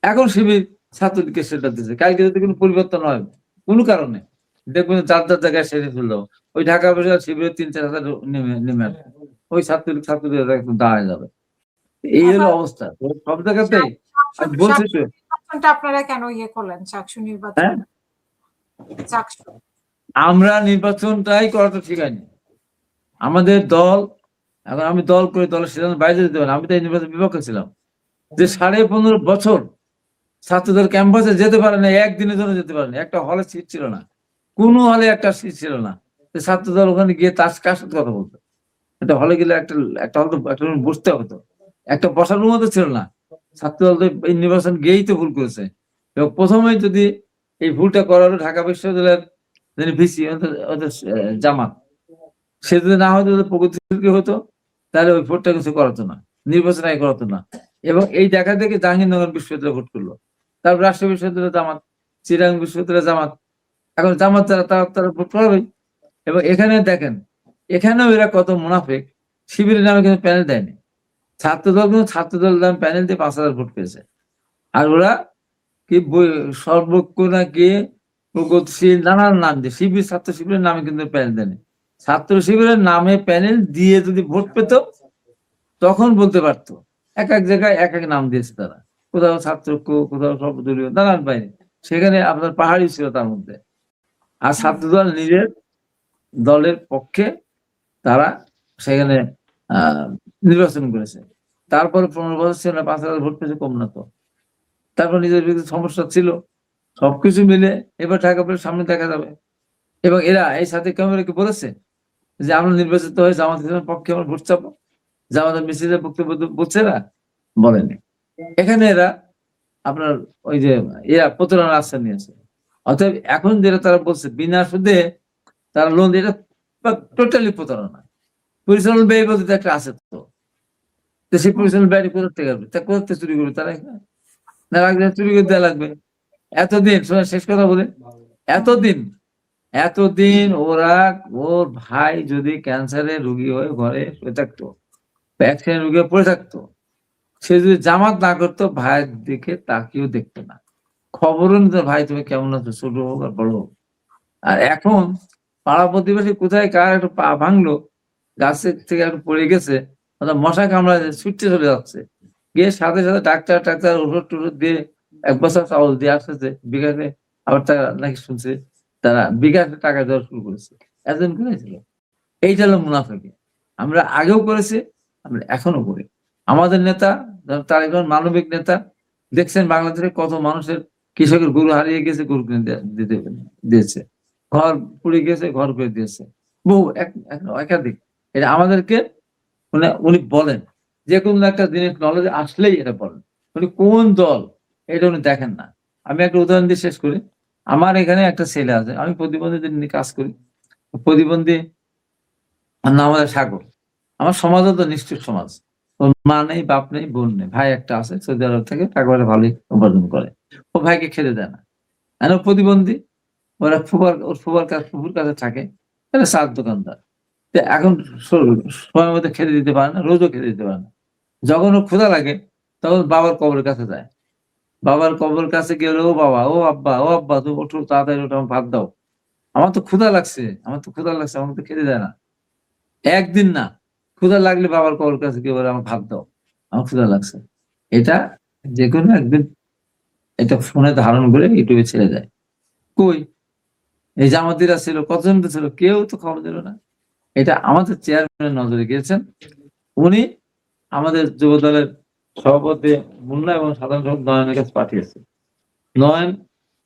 এখন শিবির ছাত্রলীগকে সেটার দিয়েছে। কালকে যদি কোনো পরিবর্তন হয় কোনো কারণে, দেখবেন যার যার জায়গায় সেরে ফেললো, ওই ঢাকা বসে শিবিরের 3-4 হাজার নেমে আসবে, ওই ছাত্রলীগ একদম দাঁড়ায় যাবে। এই হলো আবার অবস্থা। তো সব জায়গাতেই আমি বলছি তো, নির্বাচনটা আপনারা কেন করলেন? চাকসু হ্যাঁ, নির্বাচন, চাকসু। আমরা নির্বাচনটাই করাটা ঠিক হয়নি। আমাদের দল, এখন আমি দল করে দলের সিদ্ধান্ত বাইরে যেতে পারি, আমি তো এই নির্বাচনের বিপক্ষে ছিলাম। যে 15.5 বছর ছাত্রদের ক্যাম্পাসে যেতে পারে না, একদিনের জন্য যেতে পারে না, একটা হলে সিট ছিল না, কোনো হলে একটা সিট ছিল না, ছাত্রদল ওখানে গিয়ে তার কার সাথে কথা বলতো? একটা হলে গেলে একটা হল তো একটা room বসতে হতো, একটা বসার রুমও তো ছিল না। ছাত্রদল তো এই নির্বাচন গিয়েই তো ভুল করেছে। এবং প্রথমেই যদি এই ভুলটা করালো ঢাকা বিশ্ববিদ্যালয়ের যিনি ভিসি, ওদের জামাত, সে যদি না হয়তো প্রগতিশীল হতো, তাহলে ওই ভোটটা কিছু করাতো না, নির্বাচন আগে করাতো না। এবং এই দেখা দেখে জাহাঙ্গীরনগর বিশ্ববিদ্যালয় ভোট করলো, তারপর রাজশাহী বিশ্ববিদ্যালয় জামাত, চিরাং বিশ্ববিদ্যালয় জামাত, এখন জামাত তারা ভোট করাবে। এবং এখানে দেখেন, এখানেও এরা কত মুনাফিক, শিবিরের নামে কিন্তু প্যানেল দেয়নি, ছাত্রদল কিন্তু ছাত্রদল নামে প্যানেল দিয়ে 5,000 ভোট পেয়েছে। আর ওরা কি সর্বজ্ঞ নাকি প্রগতিশীল নানান নাম দিয়ে শিবির, ছাত্র শিবিরের নামে কিন্তু প্যানেল দেয়নি। ছাত্র শিবিরের নামে প্যানেল দিয়ে যদি ভোট পেত, তখন বলতে পারতো। এক এক জায়গায় এক এক নাম দিয়েছে তারা, কোথাও ছাত্রজ্ঞ, কোথাও সর্বদলীয়, নানান বাহিনী, সেখানে আপনার পাহাড়ি ছিল তার মধ্যে। আর ছাত্রদল নিজের দলের পক্ষে তারা সেখানে নির্বাচন করেছে। তারপরে 15 বছর ছিল না, 5,000 ভোট পেয়েছে, কম না তো। তারপর নিজের বিরুদ্ধে সমস্যা ছিল, সবকিছু মিলে এবার ঢাকা পরে সামনে দেখা যাবে। এবং এরা এই সাথে ক্যামেরাকে বলেছে যে আমরা নির্বাচিত হয়ে জামাত ইসলামের পক্ষে আমরা ভোট চাবো, জামাতের মিছিলের বক্তব্য বলছে না, বলেনি। এখানে এরা আপনার ওই যে এরা প্রতারণার আশ্রয় নিয়েছে। অতএব এখন যেটা তারা বলছে বিনা সুদে তারা লোন দিয়ে, এটা বা টোটালি প্রতারণা। পরিচালন ব্যয় বলতে তো একটা আছে, তো সেই পরিচালন ব্যয় কোথা থেকে আসবে, তা কোথা চুরি করবে তারা, না লাগলে চুরি করে দেওয়া লাগবে। এতদিন শোনা, শেষ কথা বলে, এতদিন ওরা, ওর ভাই যদি ক্যান্সারের রোগী হয়ে ঘরে শুয়ে থাকতো, অ্যাক্সিডেন্ট রোগী হয়ে পড়ে থাকতো, সে যদি জামাত না করতো, ভাইয়ের দিকে তাকিয়েও দেখতো না, খবরও নিত ভাই তুমি কেমন আছো, ছোট হোক আর বড় হোক। আর এখন পাড়া প্রতিবেশী কোথায় কার একটু পা ভাঙলো, গাছের থেকে একটু পড়ে গেছে, অর্থাৎ মশা কামড়ায় ছুটতে চলে যাচ্ছে, গিয়ে সাথে সাথে ডাক্তার ওষুধ টষুধ দিয়ে 1 বছর চাউল দিয়ে আসতেছে বিকাশে, আবার তারা নাকি শুনছে তারা বিকাশে টাকা দেওয়া শুরু করেছে। এতদিন করেছিল। এইটা হলো মুনাফিকি। আমরা আগেও করেছি, আমরা এখনো করি। আমাদের নেতা তার একজন মানবিক নেতা, দেখছেন বাংলাদেশে কত মানুষের, কৃষকের গরু হারিয়ে গেছে, গরু কিনে দিয়েছে, ঘর পুড়ে গেছে, ঘর করে দিয়েছে, বহু একাধিক। এটা আমাদেরকে উনি বলেন, যে কোনো একটা জিনিস নলেজ আসলেই এটা বলেন, উনি কোন দল এটা উনি দেখেন না। আমি একটা উদাহরণ দিয়ে শেষ করি। আমার এখানে একটা ছেলে আছে, আমি প্রতিবন্ধীদের নিয়ে কাজ করি। প্রতিবন্ধী নাম আমাদের সাগর। আমার সমাজও তো নিষ্ঠুর সমাজ, ওর মা নেই, বাপ নেই, বোন নেই, ভাই একটা আছে সৌদি আরব থেকে, টাকা পয়সা ভালোই উপার্জন করে, ও ভাইকে খেতে দেয় না। আর ও প্রতিবন্ধী, ওর ফুফুর কাছে থাকে, এটা চার দোকানদার। তো এখন সময় মতো খেতে দিতে পারে না, রোজও খেতে দিতে পারে না। যখন ওর ক্ষুধা লাগে তখন বাবার কবরের কাছে যায়, বাবার কবরের কাছে গেলে, ও বাবা, ও আব্বা তুমি ওঠো, তাড়াতাড়ি ওঠো, আমার ভাত দাও, আমার তো ক্ষুধা লাগছে, আমাকে তো খেতে দেয় না। একদিন না, ক্ষুধা লাগলে বাবার কবরের কাছে গিয়ে বলে আমার ভাত দাও, আমার ক্ষুধা লাগছে। এটা যে কোনো একদিন এটা ফোনে ধারণ করে ইউটিউবে ছেড়ে দেয়। কই এই জামাতিরা ছিল, কতজন তো ছিল, কেউ তো খবর দিল না। এটা আমাদের চেয়ারম্যানের নজরে গিয়েছেন, উনি আমাদের যুব দলের সভাপতি মুন্না এবং সাধারণ সম্পাদক নয়নের কাছে পাঠিয়েছে। নয়ন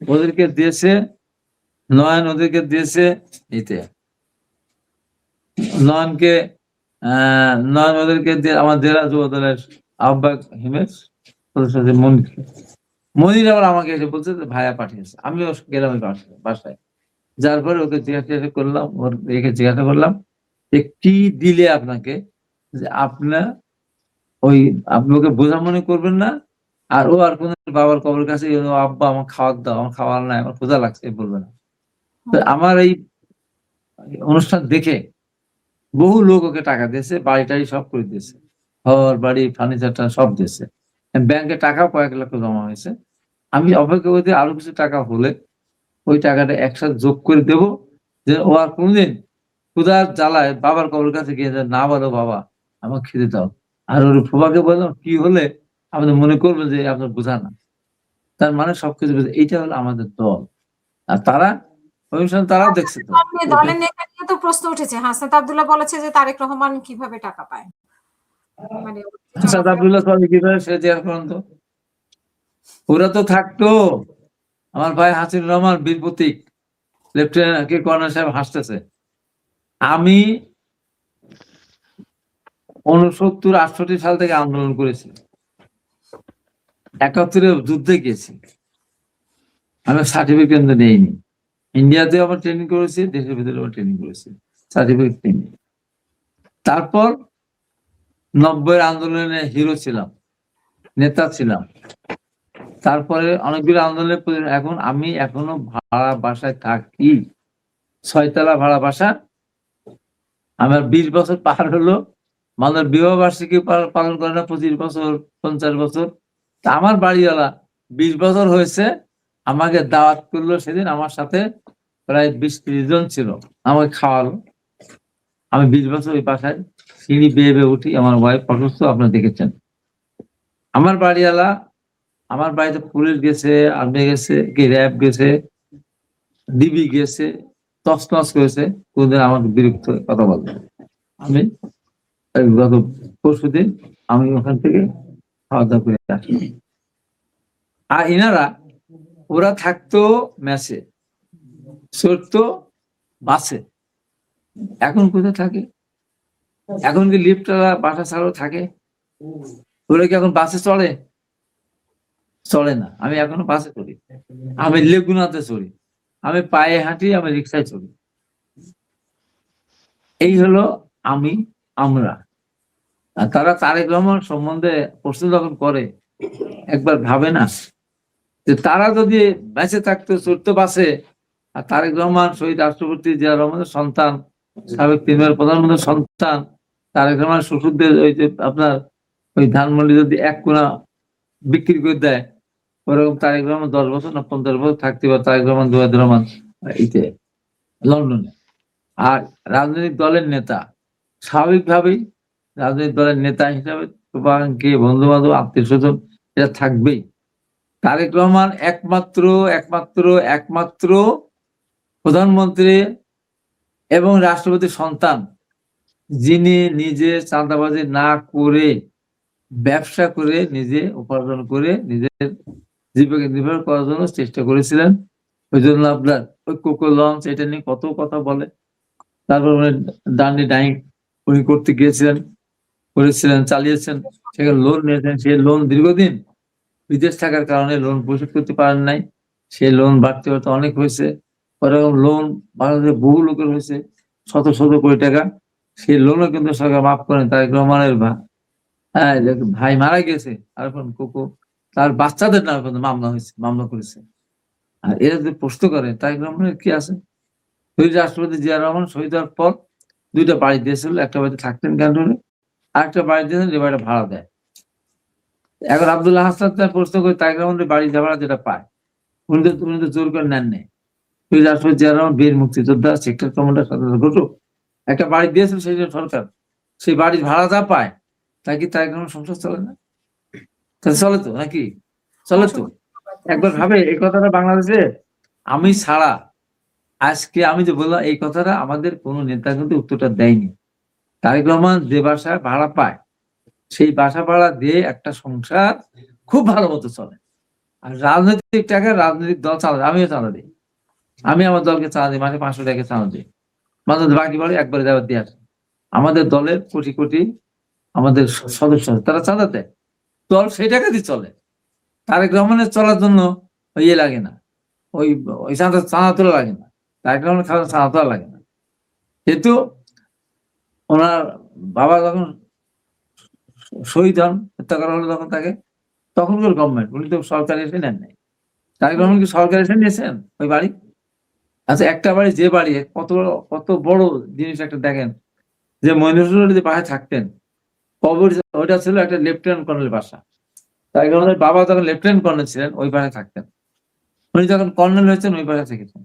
ওদেরকে দিয়েছে এতে, নয়ন ওদেরকে দিয়ে আমার জেলা যুব দলের আহ্বায়ক হিমেশ সদস্য মনির আবার আমাকে এসে বলছে যে ভাইয়া পাঠিয়েছে। আমিও গেলাম ওই বাসায়, যার পরে ওকে জিজ্ঞাসা করলাম, ওর একে জিজ্ঞাসা করলাম যে কি দিলে আপনাকে, যে আপনি ওকে বোঝা মনে করবেন না, আর ও আর কোন বাবার কবরের কাছে আব্বা আমার খাওয়ার দাও, আমার খাওয়ার নাই, আমার ক্ষুধা লাগছে বলবে না। তো আমার এই অনুষ্ঠান দেখে বহু লোক ওকে টাকা দিয়েছে, বাড়ি টাড়ি সব করে দিয়েছে, ঘর বাড়ি ফার্নিচারটা সব দিয়েছে, ব্যাংকে টাকাও কয়েক লক্ষ জমা হয়েছে। আমি অপেক্ষা করতে আরো কিছু টাকা হলে ওই টাকাটা একসাথে যোগ করে দেব, যে ও আর কোনদিন ক্ষুধার জ্বালায় বাবার কবরের কাছে গিয়ে না বলো বাবা আমার খেতে দাও। আর ওর ফুবাকে বললাম কি হলে আপনি মনে করবেন যে আপনার বোঝা না, তার মানে সবকিছু বুঝে। এইটা হলো আমাদের দল, আর তারা তারাও দেখছে তো। দলের নেতা নিয়ে তো প্রশ্ন উঠেছে, হাসনাত আব্দুল্লাহ বলেছে যে তারেক রহমান কিভাবে টাকা পায়, মানে হাসনাত আব্দুল্লাহ কিভাবে সে চেয়ার পর্যন্ত, ওরা তো থাকতো। আমার ভাই হাসিনুর রহমান বীর প্রতীক লেফটেন্যান্ট কর্নেল সাহেব হাসতেছে, আমি 69-68 সাল থেকে আন্দোলন করেছি, 71-এ যুদ্ধে গিয়েছি, আমি সার্টিফিকেট নেইনি। ইন্ডিয়াতে আবার ট্রেনিং করেছি, দেশের ভিতরে আবার ট্রেনিং করেছি, সার্টিফিকেট নেইনি। তারপর 90-এর আন্দোলনে হিরো ছিলাম, নেতা ছিলাম। তারপরে অনেকগুলো আন্দোলনের এখন আমি এখনো ভাড়া বাসায় থাকি, 6 তলা ভাড়া বাসা। আমার 20 বছর পার হলো, মানুষ বিবাহ বার্ষিকী পালন করে না, 25 বছর 50 বছর। আমার বাড়িওয়ালা 20 বছর হয়েছে, আমাকে দাওয়াত করলো সেদিন, আমার সাথে প্রায় 20-30 জন ছিল, আমাকে খাওয়ালো। আমি 20 বছর ওই বাসায় সিঁড়ি বেয়ে উঠি, আমার ওয়াইফ অসুস্থ, আপনারা দেখেছেন। আমার বাড়িওয়ালা, আমার বাড়িতে পুলিশ গেছে, আর্মি গেছে, র্যাব গেছে, ডিবি গেছে, তছনছ করেছে, কোনদিন আমাকে বিরক্ত কথা বলবে। আমি গত পরশুদিন আমি ওখান থেকে খাওয়া দাওয়া করে আসি। আর এনারা ওরা থাকতো মেসে, চড়তো বাসে, এখন কোথায় থাকে? এখন কি লিফটওয়ালা বাসা ছাড়াও থাকে? ওরা কি এখন বাসে চলে না। আমি এখনো বাসে চড়ি, আমি লেগুনাতে চড়ি, আমি পায়ে হাঁটি, আমি রিক্সায় চড়ি। এই হলো আমি, আমরা। আর তারা তারেক রহমান সম্বন্ধে প্রশ্ন যখন করে, একবার ভাবে না যে তারা যদি বেঁচে থাকতো, চলতে বাসে, আর তারেক রহমান শহীদ রাষ্ট্রপতি জিয়া রহমানের সন্তান, সাবেক তিনবার প্রধানমন্ত্রীর সন্তান, তারেক রহমান শ্বশুরদের ওই যে আপনার ওই ধানমন্ডি যদি 1 কোনা বিক্রি করে দেয়, ওরকম তারেক রহমান 10 বছর না 15 বছর থাকতে পারে তারেক রহমান, জুবাইদুর রহমান এইতে লন্ডনে। আর রাজনৈতিক দলের নেতা, স্বাভাবিকভাবেই রাজনৈতিক দলের নেতা হিসাবে শুভাকাঙ্ক্ষী, বন্ধু বান্ধব, আত্মীয় স্বজন এটা থাকবেই। তারেক রহমান একমাত্র একমাত্র একমাত্র প্রধানমন্ত্রী এবং রাষ্ট্রপতির সন্তান যিনি নিজে চাঁদাবাজি না করে ব্যবসা করে নিজে উপার্জন করে নিজের জীবিকা নির্বাহ করার জন্য চেষ্টা করেছিলেন। ওই জন্য আপনার ওই কোকো লঞ্চ এটা নিয়ে কত কথা বলে। তারপর ডান্ডি ডাইং উনি করতে গিয়েছিলেন, করেছিলেন, চালিয়েছেন, সেখানে লোন নিয়েছেন। সেই লোন দীর্ঘদিন বিদেশ থাকার কারণে লোন পরিশোধ করতে পারেন নাই। সেই লোন বাড়তে বাড়তে অনেক হয়েছে। ওরকম লোন বাংলাদেশে বহু লোকের হয়েছে, শত শত কোটি টাকা। সেই লোনও কিন্তু সরকার মাফ করেন। তারেক রহমানের ভাই মারা গেছে, আর এখন কোকো তার বাচ্চাদের নামে কিন্তু মামলা হয়েছে, মামলা করেছে। আর এরা যদি প্রশ্ন করে তারেক রহমানের কি আছে, শহীদ রাষ্ট্রপতি জিয়া রহমান শহীদ হওয়ার পর 2টা বাড়ি দিয়েছিল। একটা বাড়িতে থাকতেন ক্যান্টনে, আরেকটা বাড়ি দিয়েছেন যে বাড়িটা ভাড়া দেয়। এখন আব্দুল্লাহ হাসান প্রশ্ন করে তারেক রহমানের বাড়ি ভাড়া যেটা পায়, উনি তো জোর করে নেন নেই। শহীদ রাষ্ট্রপতি জিয়া রহমান বীর মুক্তিযোদ্ধা, সেক্টর কমান্ডার, ঘটক, একটা বাড়ি দিয়েছিল সেই সরকার। সেই বাড়ির ভাড়া যা পায় তা কি তারেক রহমান সংসার চলে না? তাহলে চলে তো নাকি? চলে তো। একবার ভাবে এই কথাটা বাংলাদেশে আমি ছাড়া, আজকে আমি যে বললাম এই কথাটা, আমাদের কোনো নেতা কিন্তু উত্তরটা দেয়নি। তারেক রহমান যে বাসায় ভাড়া পায় সেই বাসা ভাড়া দিয়ে একটা সংসার খুব ভালো মতো চলে। আর রাজনৈতিক টাকা রাজনৈতিক দল চাঁদা দেয়, আমিও চাঁদা দিই। আমি আমার দলকে চাঁদা দিই, মাসে 500 টাকা চাঁদা দিই। মাঝে বাকি বাড়ি একবারে দেওয়ার দিয়ে আসে। আমাদের দলের কোটি কোটি আমাদের সদস্য তারা চাঁদা দেয়, দল সেই টাকা দিয়ে চলে। তারেক রহমানের চলার জন্য ইয়ে লাগে না, ওই ওই চাঁদা তোলা লাগে না, তারেক রহমানের চাঁদা তোলা লাগে না। যেহেতু ওনার বাবা যখন শহীদ হন, হত্যা করা হলো তখন তাকে, তখনকার গভর্নমেন্ট, উনি তো সরকার এসে নেন নাই। তারেক রহমান কি সরকার এসে নিয়েছেন ওই বাড়ি? আচ্ছা, একটা বাড়ি, যে বাড়ি কত বড় জিনিস একটা দেখেন, যে মইনুল যে বাসায় থাকতেন, কবর ওইটা ছিল একটা লেফটেন্যান্ট কর্নেল বাসা। তারেক রহমানের বাবা যখন লেফটেন্যান্ট কর্নেল ছিলেন ওই বাসায় থাকতেন। উনি যখন কর্নেল হয়েছেন ওই বাসায় থেকেছেন।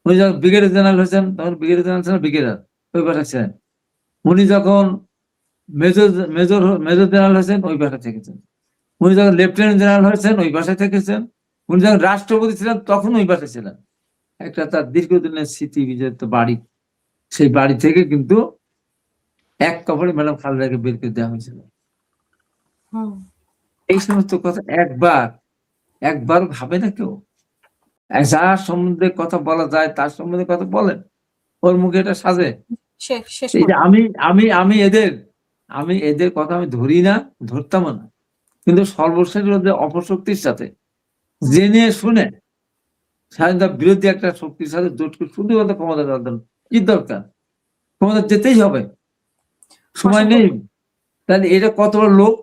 উনি যখন ব্রিগেডিয়ার জেনারেল হয়েছেন তখন ব্রিগেডিয়ার জেনারেল ছিলেন, ব্রিগেডিয়ার ওই বাসায় ছিলেন। উনি যখন মেজর মেজর মেজর জেনারেল হয়েছেন ওই বাসায় থেকেছেন। উনি যখন লেফটেন্যান্ট জেনারেল হয়েছেন ওই বাসায় থেকেছেন। উনি যখন রাষ্ট্রপতি ছিলেন তখন ওই বাসায় ছিলেন। একটা তার দীর্ঘদিনের স্মৃতি বিজড়িত বাড়ি। সেই বাড়ি থেকে কিন্তু এক কাপড়ে ম্যাডাম খালেদাকে বের করে দেওয়া হয়েছিল। এই সমস্ত কথা একবার ভাবে না কেউ। যার সম্বন্ধে কথা বলা যায় তার সম্বন্ধে কথা বলেন, ওর মুখে এটা সাজে। এই যে আমি এদের কথা আমি ধরি না, ধরতামও না, কিন্তু সর্বশেষ যে অপশক্তির সাথে জেনে শুনে স্বাধীনতা বিরোধী একটা শক্তির সাথে জোট করে শুধুমাত্র ক্ষমতা দেওয়ার কি দরকার? ক্ষমতা যেতেই হবে, সময় নেই। তাহলে এটা কত বড় লোভ,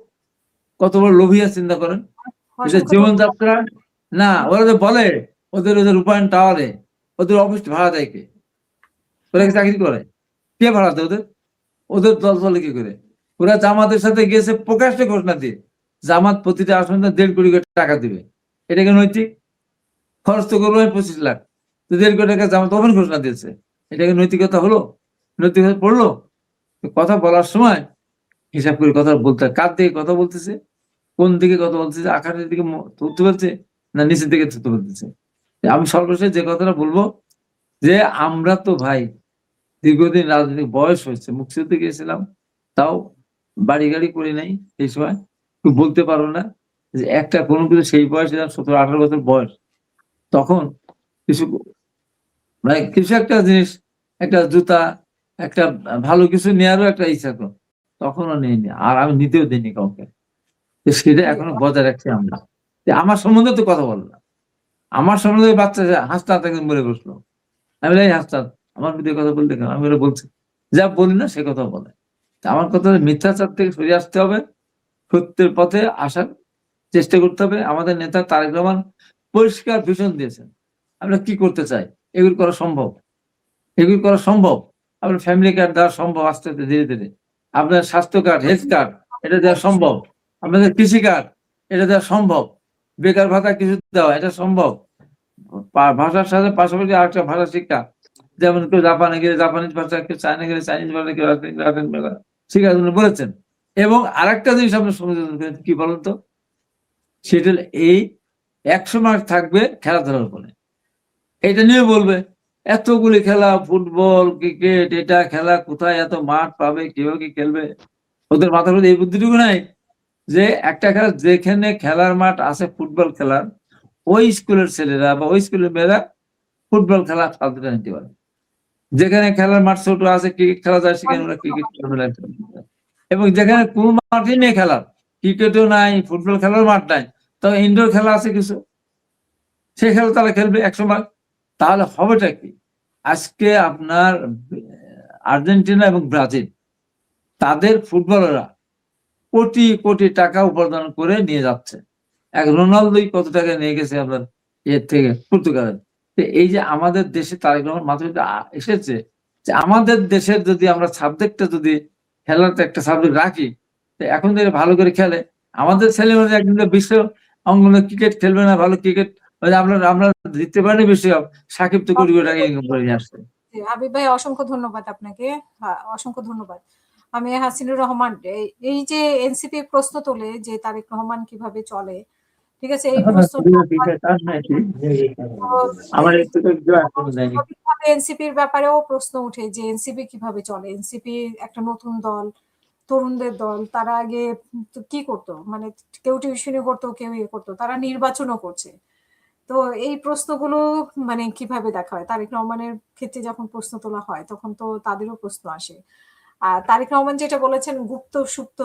কত বড় লোভিয়া চিন্তা করেন। এটা জীবনযাত্রা না। ওরা যে বলে ওদের রূপায়ণ টাওয়ারে ওদের অফিস ভাড়া দেয় কে? ওরা কি চাকরি করে? কে ভাড়া দেয় ওদের? ওদের দল চলে কি করে? ওরা জামাতের সাথে গেছে প্রকাশ্যে ঘোষণা দিয়ে, জামাত প্রতিটা আসনে 1.5 কোটি টাকা দিবে। এটাকে নৈতিক? খরচ তো করবো 25 লাখ, 1.5 কোটি টাকা জামাত ওপেন ঘোষণা দিয়েছে। এটাকে নৈতিকতা হলো? নৈতিকতা পড়লো? কথা বলার সময় হিসাব করে কথা বলতে, কার দিকে কথা বলতেছে, কোন দিকে কথা বলতেছে, আকাশের দিকে তুলতে বলছে না নিচের দিকে তুলতে বলতেছে। আমি সর্বশেষ যে কথাটা বলবো, যে আমরা তো ভাই দীর্ঘদিন রাজনৈতিক বয়স হয়েছে, মুক্তিযুদ্ধে গিয়েছিলাম, তাও বাড়ি গাড়ি করি নাই সেই সময়, বলতে পারবো না যে একটা কোনো কিছু সেই বয়স 17-18 বছর বয়স, তখন কিছু মানে কিছু একটা জিনিস, একটা জুতা, একটা ভালো কিছু নেওয়ারও একটা ইচ্ছা করো, তখনও নেইনি, আর আমি নিতেও দিইনি কাউকে। সেটা এখনো বজায় রাখছি আমরা। আমার সম্বন্ধে তো কথা বললাম, আমার সম্বন্ধে বাচ্চা হাসতে হাসতে মরে বসলো, আমি হাসতাম আমার বিরুদ্ধে কথা বলতে, আমি ওরা বলছি যা বলি না সে কথা বলে। তা আমার কথা হলো মিথ্যাচার থেকে সরে আসতে হবে, সত্যের পথে আসার চেষ্টা করতে হবে। আমাদের নেতা তারেক রহমান পরিষ্কার ভিশন দিয়েছেন আমরা কি করতে চাই, এগুলো করা সম্ভব, এগুলো করা সম্ভব। আপনার ফ্যামিলি কার্ড দেওয়া সম্ভব আস্তে আস্তে ধীরে ধীরে, আপনার স্বাস্থ্য কার্ড, হেলথ কার্ড এটা দেওয়া সম্ভব, আপনাদের কৃষি কার্ড এটা দেওয়া সম্ভব, বেকার ভাতা কিছু দেওয়া এটা সম্ভব। ভাষার সাথে পাশাপাশি আরেকটা ভাষা শিক্ষা, যেমন কেউ জাপানে গেলে জাপানিজ ভাষা, কেউ চায়না গেলে চাইনিজ ভাষা, কেউ রাতেন শিক্ষার জন্য বলেছেন। এবং আরেকটা জিনিস আপনার সংযোজন করেন কি বলেন তো, সেটা হলো এই 100 মার্ক থাকবে খেলাধুলার উপরে। এটা নিয়ে বলবে এতগুলি খেলা, ফুটবল ক্রিকেট এটা খেলা, কোথায় এত মাঠ পাবে, কিভাবে কি খেলবে, ওদের মাথার মধ্যে এই বুদ্ধিটুকু নাই যে একটা খেলা যেখানে খেলার মাঠ আছে ফুটবল খেলার, ওই স্কুলের ছেলেরা বা ওই স্কুলের মেয়েরা ফুটবল খেলা খেলতে নিতে পারে। যেখানে খেলার মাঠ ছোট আছে, ক্রিকেট খেলা যায়, সেখানে ওরা ক্রিকেট খেলা। এবং যেখানে কোন মাঠই নেই খেলার, ক্রিকেটও নাই, ফুটবল খেলার মাঠ নাই, তবে ইনডোর খেলা আছে কিছু, সেই খেলা তারা খেলবে 100 মার্ক। তাহলে হবেটা কি, আজকে আপনার আর্জেন্টিনা এবং ব্রাজিল তাদের ফুটবলাররা কোটি কোটি টাকা উপার্জন করে নিয়ে যাচ্ছে। এক রোনালদোই কত টাকা নিয়ে গেছে আপনার এর থেকে, পর্তুগালের। এই যে আমাদের দেশে তারেক রহমান মাথায় এসেছে যে আমাদের দেশের যদি আমরা সাবজেক্টটা যদি খেলার একটা সাবজেক্ট রাখি, এখন থেকে ভালো করে খেলে আমাদের ছেলেমেয়েরা একদিন বিশ্ব অঙ্গনে ক্রিকেট খেলবে না, ভালো ক্রিকেট আমরা আমরা জিততে পারিনি বিশ্বকাপ, সাকিব তো কোটি কোটি টাকা ইনকাম করে নিয়ে আসছে। হাবিব ভাই অসংখ্য ধন্যবাদ আপনাকে, অসংখ্য ধন্যবাদ। আমি হাসিনুর রহমান, এই যে এনসিপি প্রশ্ন তোলে যে তারেক রহমান কিভাবে চলে, ঠিক আছে, এই প্রশ্ন এনসিপির ব্যাপারেও প্রশ্ন উঠে যে এনসিপি কিভাবে চলে, এনসিপি একটা নতুন দল, তরুণদের দল, তারা আগে কি করতো, মানে কেউ টিউশনি করতো, কেউ ইয়ে করতো, তারা নির্বাচনও করছে। তো এই প্রশ্নগুলো মানে কিভাবে দেখা হয়, তারেক রহমানের ক্ষেত্রে যখন প্রশ্ন তোলা হয় তখন তো তাদেরও প্রশ্ন আসে। আর তারেক রহমান যেটা বলেছেন গুপ্ত সুপ্ত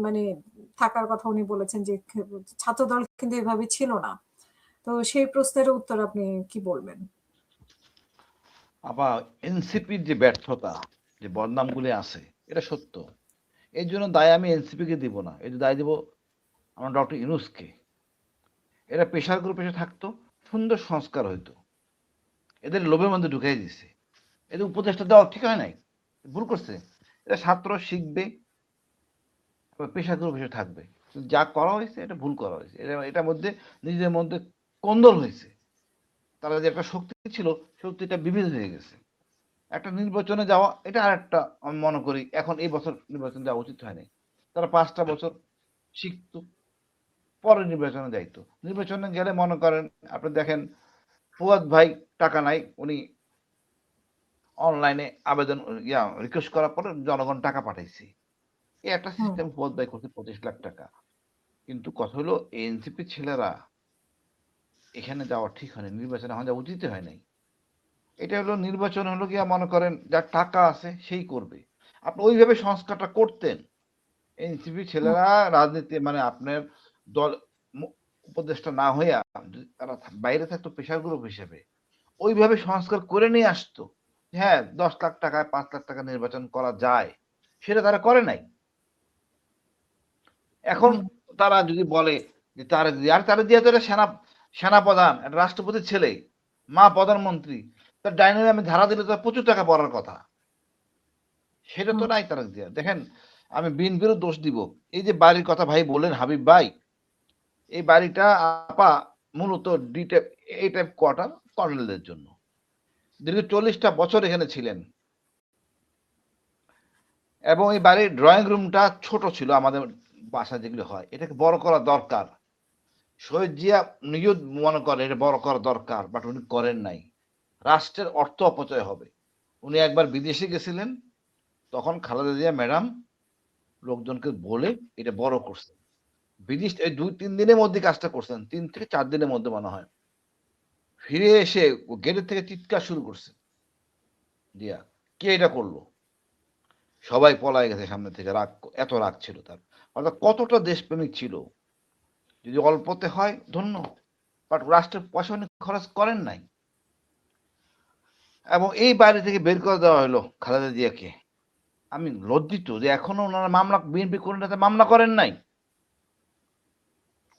মানে থাকার কথা উনি বলেছেন যে ছাত্রদল কিন্তু এভাবে ছিল না। তো সেই প্রশ্নের উত্তর আপনি কি বলবেন? আবার এনসিপির যে ব্যর্থতা, যে বদনামগুলি আছে, এটা সত্য। এর জন্য দায় আমি এনসিপি কে দিব না, এর দায় দিব আমার ডক্টর ইউনূসকে। এরা প্রেশার গ্রুপে এসে থাকতো, সুন্দর সংস্কার হইতো, এদের লোভের মধ্যে ঢুকাই দিছে। এদের উপদেশটা দেওয়া ঠিক হয় নাই, ভুল করছে। এরা ছাত্র শিখবে, প্রেশার গ্রুপে এসে থাকবে, যা করা হয়েছে এটা ভুল করা হয়েছে, এটার মধ্যে নিজেদের মধ্যে কোন্দল হয়েছে। তারা যে একটা শক্তি ছিল, শক্তিটা বিভেদ হয়ে গেছে। একটা নির্বাচনে যাওয়া এটা আর একটা, আমি মনে করি এখন এই বছর নির্বাচন যাওয়া উচিত হয়নি। তারা 5টা বছর শিখতো, পরে নির্বাচনে যাইতো। নির্বাচনে গেলে মনে করেন আপনি দেখেন ফুয়াদ ভাই টাকা নাই, উনি অনলাইনে আবেদন রিকোয়েস্ট করার পরে জনগণ টাকা পাঠাইছে। এই একটা সিস্টেম ফুয়াদ ভাই করছে 25 লাখ টাকা। কিন্তু কথা হলো এনসিপি ছেলেরা এখানে যাওয়া ঠিক হয়নি, নির্বাচনে এখন যাওয়া উচিত হয় নাই। এটা হলো নির্বাচন হলো গিয়া মনে করেন যার টাকা আছে সেই করবে। আপনি ওইভাবে সংস্কারটা করতেন, এনসিপি ছেলেরা রাজনীতি মানে আপনার দল উপদেষ্টা না হইয়া তারা বাইরে থাকতো প্রেশার গ্রুপ হিসেবে, ওইভাবে সংস্কার করে নিয়ে আসতো। হ্যাঁ 10 লাখ টাকায় 5 লাখ টাকা নির্বাচন করা যায়, সেটা তারা করে নাই। এখন তারা যদি বলে যে তারা দিয়ে তো এটা সেনাপ্রধান, একটা রাষ্ট্রপতির ছেলে, মা প্রধানমন্ত্রী, তার ডাইনামে ধারা দিলে তো প্রচুর টাকা পড়ার কথা, সেটা তো নাই তারা দিয়া। দেখেন আমি বিএনপিরও দোষ দিব। এই যে বাড়ির কথা ভাই বললেন হাবিব ভাই, এই বাড়িটা আপা মূলত এই টাইপ কোয়ার্টার কর্নেলদের জন্য। দীর্ঘ 40টা বছর এখানে ছিলেন, এবং এই বাড়ির ড্রয়িং রুমটা ছোট ছিল, আমাদের বাসা যেগুলো হয়, এটাকে বড় করা দরকার। শহীদ জিয়া নিজেও মনে করেন এটা বড় করা দরকার, বাট উনি করেন নাই। রাষ্ট্রের অর্থ অপচয় হবে। উনি একবার বিদেশে গেছিলেন, তখন খালেদা জিয়া ম্যাডাম লোকজনকে বলে এটা বড় করছেন। বিদেশ এই 2-3 দিনের মধ্যে কাজটা করছেন, 3 থেকে 4 দিনের মধ্যে মনে হয়। ফিরে এসে গেটের থেকে চিৎকার শুরু করছে, দিয়া কে এটা করলো, সবাই পলায় গেছে সামনে থেকে, রাগ, এত রাগ ছিল তার। অর্থাৎ কতটা দেশপ্রেমিক ছিল। যদি অল্পতে হয় ধন্য, বাট রাষ্ট্রের পয়সা উনি খরচ করেন নাই। এবং এই বাড়ি থেকে বের করে দেওয়া হলো খালেদা জিয়াকে, আমি লজ্জিত যে এখনো ওনারা মামলা, বিএনপি কোন নেতা মামলা করেন নাই,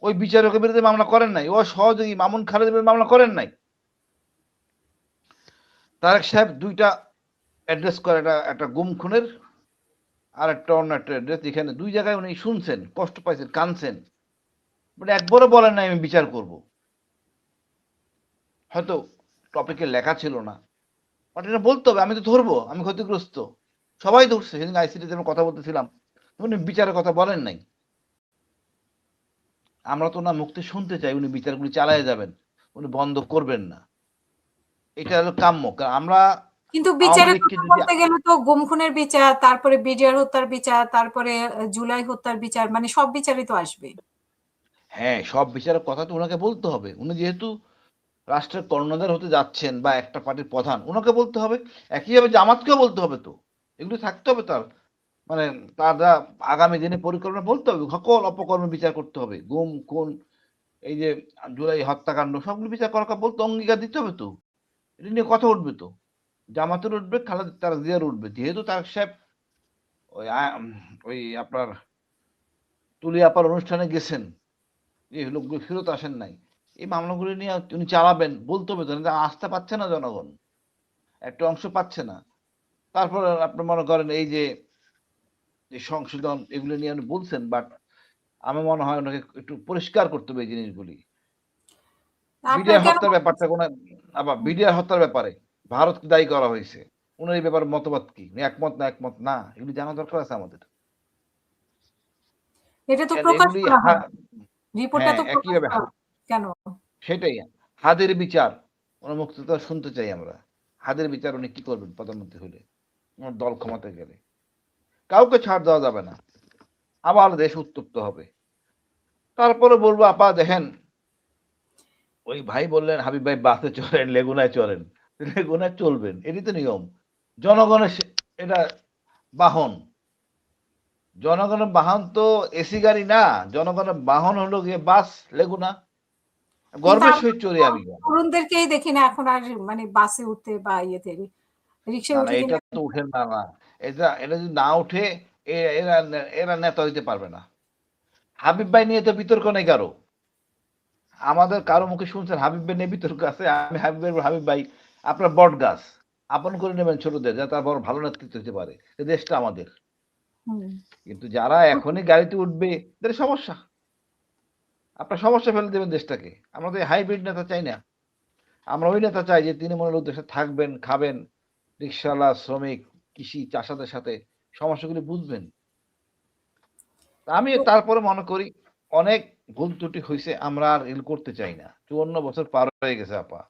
ওই বিচারকের বিরুদ্ধে মামলা করেন নাই, ও সহযোগী মামুন খালেদের বিরুদ্ধে মামলা করেন নাই। তারেক সাহেব দুইটা অ্যাড্রেস করে, একটা গুম খুনের আর একটা অন্য একটা অ্যাড্রেস, যেখানে দুই জায়গায় উনি শুনছেন, কষ্ট পাইছেন, কাঁদছেন, বাট একবারও বলেন নাই আমি বিচার করব। হয়তো টপিকে লেখা ছিল না, বাট এটা বলতে হবে, আমি তো ধরবো, আমি ক্ষতিগ্রস্ত, সবাই ধরছে। সেদিন আইসিটিতে আমরা কথা বলতেছিলাম, উনি বিচারের কথা বলেন নাই। আমরা তো না মুক্তি শুনতে চাই উনি বিচারগুলি চালায় যাবেন, উনি বন্ধ করবেন না, এটা হলো কাম্য। কারণ আমরা কিন্তু আওয়ামী বিচারের লীগকে কথা যদি, বলতে গেলে তো গুম খুনের বিচার, তারপরে বিডিআর হত্যার বিচার, তারপরে জুলাই হত্যার বিচার, মানে সব বিচারই তো আসবে। হ্যাঁ সব বিচারের কথা তো ওনাকে বলতে হবে। উনি যেহেতু রাষ্ট্রের কর্ণধার হতে যাচ্ছেন বা একটা পার্টির প্রধান, ওনাকে বলতে হবে। একইভাবে জামাতকেও বলতে হবে, তো এগুলি থাকতে হবে তার, মানে তার যা আগামী দিনে পরিকল্পনা বলতে হবে, সকল অপকর্মের বিচার করতে হবে, গুম খুন, এই যে জুলাই হত্যাকাণ্ড, সবগুলো বিচার করার কথা বলতে, অঙ্গীকার দিতে হবে। তো এটা নিয়ে কথা উঠবে, তো জামাতের উঠবে, খালেদা তার জিয়ার উঠবে। যেহেতু তারেক সাহেব ওই ওই আপনার তুলি আপার অনুষ্ঠানে গেছেন, এই লোকগুলো ফেরত আসেন নাই, এই মামলাগুলো নিয়ে উনি চালাবেন, বলতে হবে। তো আস্থা পাচ্ছে না জনগণ, একটা অংশ পাচ্ছে না। তারপর আপনি মনে করেন এই যে সংশোধন, এগুলো নিয়ে উনি বলছেন, বাট আমার মনে হয় ওনাকে একটু পরিষ্কার করতে হবে এই জিনিসগুলি। আপনার বিডিআর কেন হত্যার ব্যাপারটা কোন, আবার বিডিআর হত্যার ব্যাপারে ভারতকে দায়ী করা হয়েছে, ওনার এই ব্যাপারে মতবাদ কি, উনি একমত না একমত না, এগুলি জানা দরকার আছে আমাদের। এটা তো প্রকাশ এগুলি করা হয়, রিপোর্টটা হ্যাঁ তো প্রকাশ একইভাবে করা হয়। কেন? সেটাই হাদের বিচার, ওনার মুক্তিটা শুনতে চাই আমরা। হাদের বিচার উনি কি করবেন প্রধানমন্ত্রী হলে, ওনার দল ক্ষমতায় গেলে? কাউকে ছাড় দেওয়া যাবে না, আবার দেশ উত্তপ্ত হবে। তারপরে বলবো, আপা দেখেন, ওই ভাই বললেন হাবিব ভাই বাসে চড়েন, লেগুনায় চড়েন, লেগুনায় চলবেন, এটি তো নিয়ম। জনগণের এটা বাহন, জনগণের বাহন তো এসি গাড়ি না, জনগণের বাহন হলো গিয়ে বাস, লেগুনা। কিন্তু গর্বের আমরা সহিত চড়ি আমি। তরুণদেরকেই দেখি না এখন আর, মানে বাসে উঠতে বা ইয়েতে রিক্সায় না না, উঠে এটা কিনা। তো উঠেন না, না, এটা এটা যদি না উঠে, এরা এরা নেতা হইতে পারবে না। হাবিব ভাই নিয়ে তো বিতর্ক নেই কারো, আমাদের কারো মুখে শুনছেন হাবিব ভাই নিয়ে বিতর্ক আছে? আমি হাবিব ভাই আপনার বট গাছ, আপন করে নেবেন ছোটদের, যাতে তার বড় ভালো নেতৃত্ব হতে পারে, এই দেশটা আমাদের। হুম। কিন্তু যারা এখনই গাড়িতে উঠবে, তাদের সমস্যা, আপনার সমস্যা ফেলে দেবেন দেশটাকে। আমরা তো হাইব্রিড নেতা চাই না, আমরা ওই নেতা চাই যে তিনি মনে উদ্দেশ্যে থাকবেন, খাবেন, রিক্সাওয়ালা, শ্রমিক, কৃষি, চাষাদের সাথে সমস্যাগুলি বুঝবেন। আমি তারপরে মনে করি অনেক ভুল ত্রুটি হয়েছে, আমরা আর এগুলো করতে চাই না। 54 বছর পার হয়ে গেছে আপা,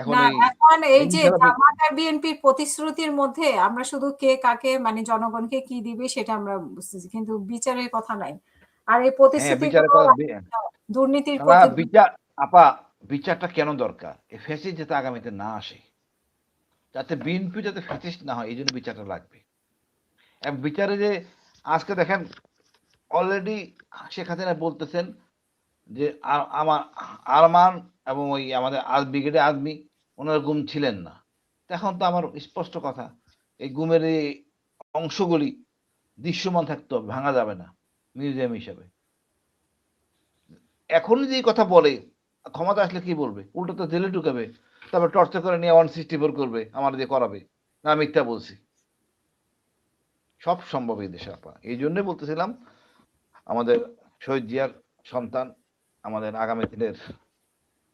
এখন না, এই এখন এই যে বেনিসারাপি, জামাত আর বিএনপির প্রতিশ্রুতির মধ্যে আমরা শুধু কে কাকে, মানে জনগণকে কি দিবে সেটা আমরা বুঝতেছি, কিন্তু বিচারের কথা নাই। আর এই হ্যাঁ বিচারের প্রতিশ্রুতিগুলো কথা, দুর্নীতির না প্রতি। বিচার, আপা বিচারটা কেন দরকার? এই ফ্যাসিস্ট যাতে আগামীতে না আসে, যাতে বিএনপি যাতে ফ্যাসিস্ট না হয়, এই জন্য বিচারটা লাগবে। এবং বিচারে যে আজকে দেখেন, অলরেডি শেখ হাসিনা বলতেছেন যে আমার আরমান এবং ওই আমাদের ব্রিগেডে আর্মি, ওনার গুম ছিলেন না। এখন তো আমার স্পষ্ট কথা, এই গুমের এই অংশগুলি দৃশ্যমান থাকতে হবে, ভাঙা যাবে না মিউজিয়াম হিসাবে। এখন যে কথা বলে, ক্ষমতা আসলে কি বলবে? উল্টো তো জেলে ঢুকাবে, তারপর টর্চার করে নিয়ে 164 করবে, আমার দিয়ে করাবে না মিথ্যা বলছি। সব সম্ভব এই দেশে আপা। এই জন্যই বলতেছিলাম, আমাদের শহীদ জিয়ার সন্তান, আমাদের আগামী দিনের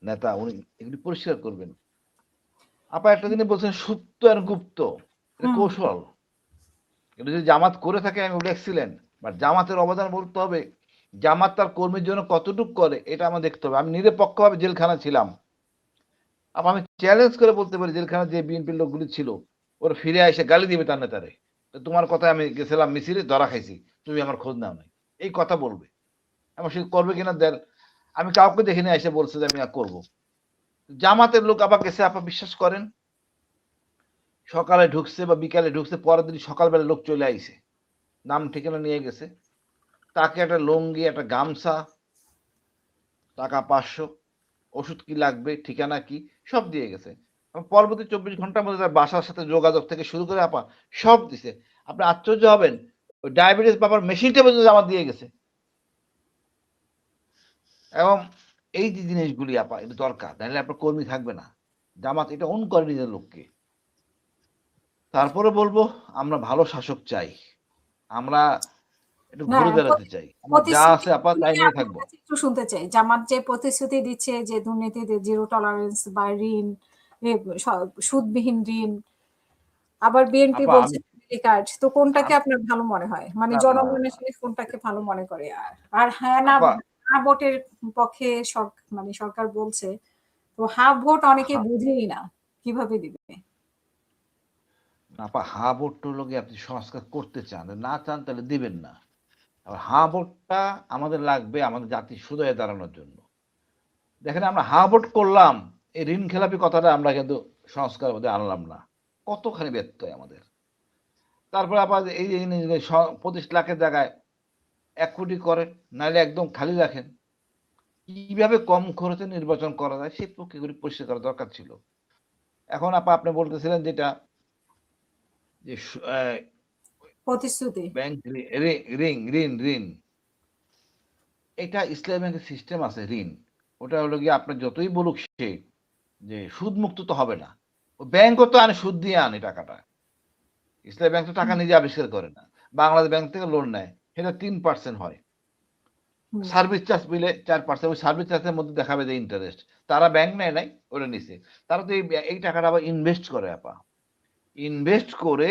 নেতা, উনি এগুলি পরিষ্কার করবেন। আপা একটা জিনিস বলছেন, সুপ্ত আর গুপ্ত, এটা হুম। কৌশল। এটা যদি জামাত করে থাকে আমি বলি এক্সিলেন্ট, বাট জামাতের অবদান বলতে হবে, জামাত তার কর্মীর জন্য কতটুকু করে এটা আমার দেখতে হবে। আমি নিরপেক্ষভাবে জেলখানা ছিলাম, আবার আমি চ্যালেঞ্জ করে বলতে পারি, জেলখানা যে বিএনপির লোকগুলি ছিল, ওরা ফিরে এসে গালি দিবে তার নেতারে, তো তোমার কথায় আমি গেছিলাম মিছিলে, ধরা খাইছি, তুমি আমার খোঁজ নাও নাই, এই কথা বলবে। আমার সে করবে কিনা দেন, আমি কাউকে দেখিনি এসে বলছে যে আমি করব। জামাতের লোক আবার গেছে, আপা বিশ্বাস করেন, সকালে ঢুকছে বা বিকালে ঢুকছে, পরের দিন সকালবেলা লোক চলে আইছে, নাম ঠিকানা নিয়ে গেছে, তাকে একটা লুঙ্গি, একটা গামছা, টাকা 500, ওষুধ কি লাগবে, ঠিকানা কি, সব দিয়ে গেছে। পরবর্তী 24 ঘন্টার মধ্যে তার বাসার সাথে যোগাযোগ থেকে শুরু করে আপা সব দিছে। আপনি আশ্চর্য হবেন, ওই ডায়াবেটিস বাবার মেশিনটা পর্যন্ত জামাত দিয়ে গেছে। এবং এই যে জিনিসগুলি আপা এটা দরকার, নাহলে আপনার কর্মী থাকবে না। জামাত এটা অন করে নিজের লোককে। তারপরে বলবো আমরা ভালো শাসক চাই, আমরা একটু না, ঘুরে দাঁড়াতে চাই, আমার যা আছে আপা তাই প্রতিশ্রুতি নিয়ে আপনার থাকবো। কাছে একটু শুনতে চাই। জামাত যে প্রতিশ্রুতি দিচ্ছে যে দুর্নীতিতে জিরো টলারেন্স বা ঋণ, সুদবিহীন ঋণ, আবার বিএনপি আপা বলছে আমি ফ্যামিলি কার্ড, তো কোনটাকে আপনার ভালো মনে হয়? মানে না না জনগণ আসলে কোনটাকে ভালো মনে করে? আর হ্যাঁ না আপা না ভোটের পক্ষে মানে সরকার বলছে, তো হাফ ভোট অনেকে হা- বুঝেই না কিভাবে দিবে। আপা হা ভোটটা লোকে আপনি সংস্কার করতে চান, না চান তাহলে দিবেন না। আর হা ভোটটা আমাদের লাগবে আমাদের জাতি সুদয়ে দাঁড়ানোর জন্য। দেখেন আমরা হা ভোট করলাম, এই ঋণ খেলাপি কথাটা আমরা কিন্তু সংস্কার মধ্যে আনলাম না, কতখানি ব্যত্যয় আমাদের। তারপরে আবার এই যে 25 লাখের জায়গায় 1 কোটি করেন, নাহলে একদম খালি রাখেন। কিভাবে কম খরচে নির্বাচন করা যায় সেই প্রক্রিয়াগুলি পরিষ্কার করা দরকার ছিল। এখন আপনি বলতেছিলেন যেটা যে প্রতিশ্রুতি। ব্যাংক ঋণ, এটা ইসলামী ব্যাংকের সিস্টেম আছে ঋণ। ওটা হলো গিয়ে আপনার যতই বলুক সে যে সুদ মুক্ত তো হবে না, ও ব্যাংকও তো আনে সুদ দিয়ে আনে টাকাটা। ইসলামী ব্যাংক তো টাকা নিজে আবিষ্কার করে না, বাংলাদেশ ব্যাংক থেকে লোন নেয়, সেটা 3% হয়। হুম, সার্ভিস চার্জ মিলে 4%, ওই সার্ভিস চার্জের মধ্যে দেখাবে যে ইন্টারেস্ট, তারা ব্যাংক নেয় নাই, ওটা নিছে। তারা তো এই টাকাটা আবার ইনভেস্ট করে আপা, ইনভেস্ট করে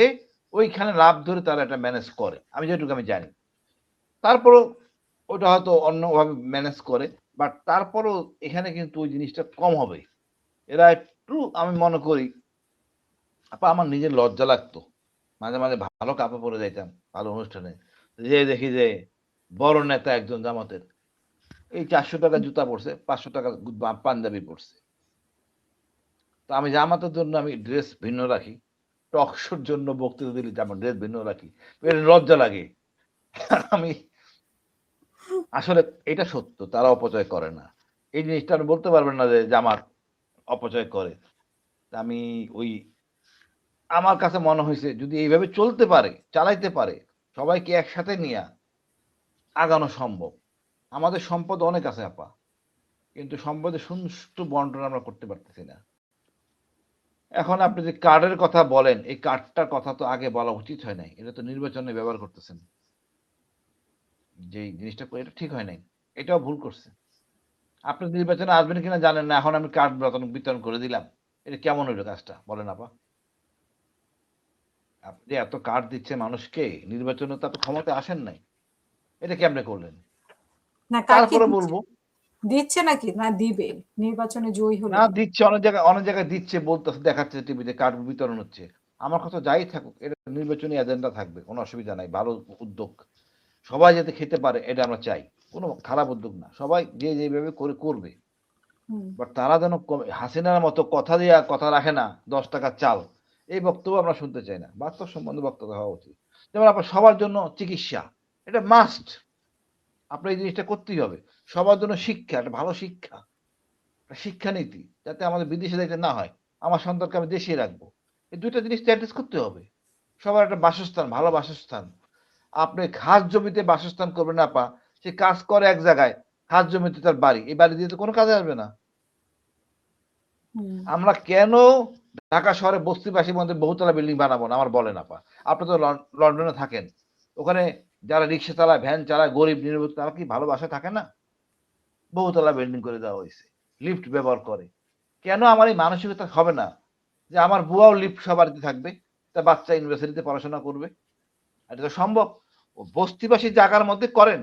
ওইখানে লাভ ধরে তারা এটা ম্যানেজ করে, আমি যেটুকু আমি জানি। তারপরও ওটা হয়তো অন্যভাবে ম্যানেজ করে, বাট তারপরও এখানে কিন্তু ওই জিনিসটা কম হবে। এরা একটু, আমি মনে করি আপা আমার নিজের লজ্জা লাগতো, মাঝে মাঝে ভালো কাপড় পরে যাইতাম ভালো অনুষ্ঠানে, যে দেখি যে বড় নেতা একজন জামাতের এই 400 টাকা জুতা পরছে, 500 টাকা পাঞ্জাবি পরছে। তো আমি জামাতের জন্য আমি ড্রেস ভিন্ন রাখি, টকশোর জন্য বক্তৃতা দিলে আমার ড্রেস ভিন্ন রাখি, এটা লজ্জা লাগে। আমি আসলে এটা সত্য, তারা অপচয় করে না। এই জিনিসটা আপনি বলতে পারবেন না যে জামাত অপচয় করে। আমি ওই আমার কাছে মনে হয়েছে যদি এইভাবে চলতে পারে, চালাইতে পারে, সবাইকে একসাথে নিয়ে আগানো সম্ভব। আমাদের সম্পদ অনেক আছে আপা, কিন্তু সম্পদের সুষ্ঠু বন্টন আমরা করতে পারতেছি না। এখন আপনি যে কার্ডের কথা বলেন, এই কার্ডটার কথা তো আগে বলা উচিত হয় নাই, এটা তো নির্বাচনে ব্যবহার করতেছেন। যে জিনিসটা এটা ঠিক হয় নাই, এটাও ভুল করছে। আপনি নির্বাচনে আসবেন কিনা জানেন না, এখন আমি কার্ড বিতরণ করে দিলাম, এটা কেমন হইলো কাজটা বলেন আপা? আপনি এত কার্ড দিচ্ছে মানুষকে, নির্বাচনে তো আপনি ক্ষমতা আসেন নাই, এটা কেমনে করলেন? না কার কি তারপরে দিচ্ছে? বলবো দিচ্ছে নাকি না দিবে নির্বাচনে জয়ী হলে? না দিচ্ছে, অনেক জায়গায় দিচ্ছে, বলতেছে, দেখাচ্ছে টিভিতে কার্ড বিতরণ হচ্ছে। আমার কথা যাই থাকুক, এটা নির্বাচনী এজেন্ডা থাকবে, কোনো অসুবিধা নাই, ভালো উদ্যোগ। সবাই যাতে খেতে পারে এটা আমরা চাই, কোনো খারাপ উদ্যোগ না, সবাই যে যেভাবে করে করবে। হুম, বাট তারা যেন হাসিনার মতো কথা দিয়ে কথা রাখে না, 10 টাকার চাল, এই বক্তব্য আমরা শুনতে চাই না। বাস্তব সম্বন্ধে বক্তব্য হওয়া উচিত। যেমন আপনার সবার জন্য চিকিৎসা, এটা মাস্ট, আপনার এই জিনিসটা করতেই হবে। সবার জন্য শিক্ষা, একটা ভালো শিক্ষা, একটা শিক্ষানীতি, যাতে আমাদের বিদেশে যাইতে না হয়, আমার সন্তানকে আমি দেশে রাখবো, এই দুইটা জিনিস অ্যাড্রেস করতে হবে। সবার একটা বাসস্থান, ভালো বাসস্থান। আপনি খাস জমিতে বাসস্থান করবেন না পা, সে কাজ করে এক জায়গায়, খাস জমিতে তার বাড়ি, এই বাড়ি দিয়ে তো কোনো কাজে আসবে না। হুম, আমরা কেন ঢাকা শহরে বস্তিবাসীর মধ্যে বহুতলা বিল্ডিং বানাবো না, আমার বলেন আপা? আপনি তো লন্ডনে থাকেন, ওখানে যারা রিক্সা চালায়, ভ্যান চালায়, গরিব নির্ভর, তারা কি ভালো বাসায় থাকে না? বহুতলা বিল্ডিং করে দেওয়া হয়েছে, লিফট ব্যবহার করে। কেন আমার এই মানসিকতা হবে না যে আমার বুয়াও লিফট সহ বাড়িতে থাকবে, তার বাচ্চা ইউনিভার্সিটিতে পড়াশোনা করবে? এটা তো সম্ভব। ও বস্তিবাসী জায়গার মধ্যে করেন,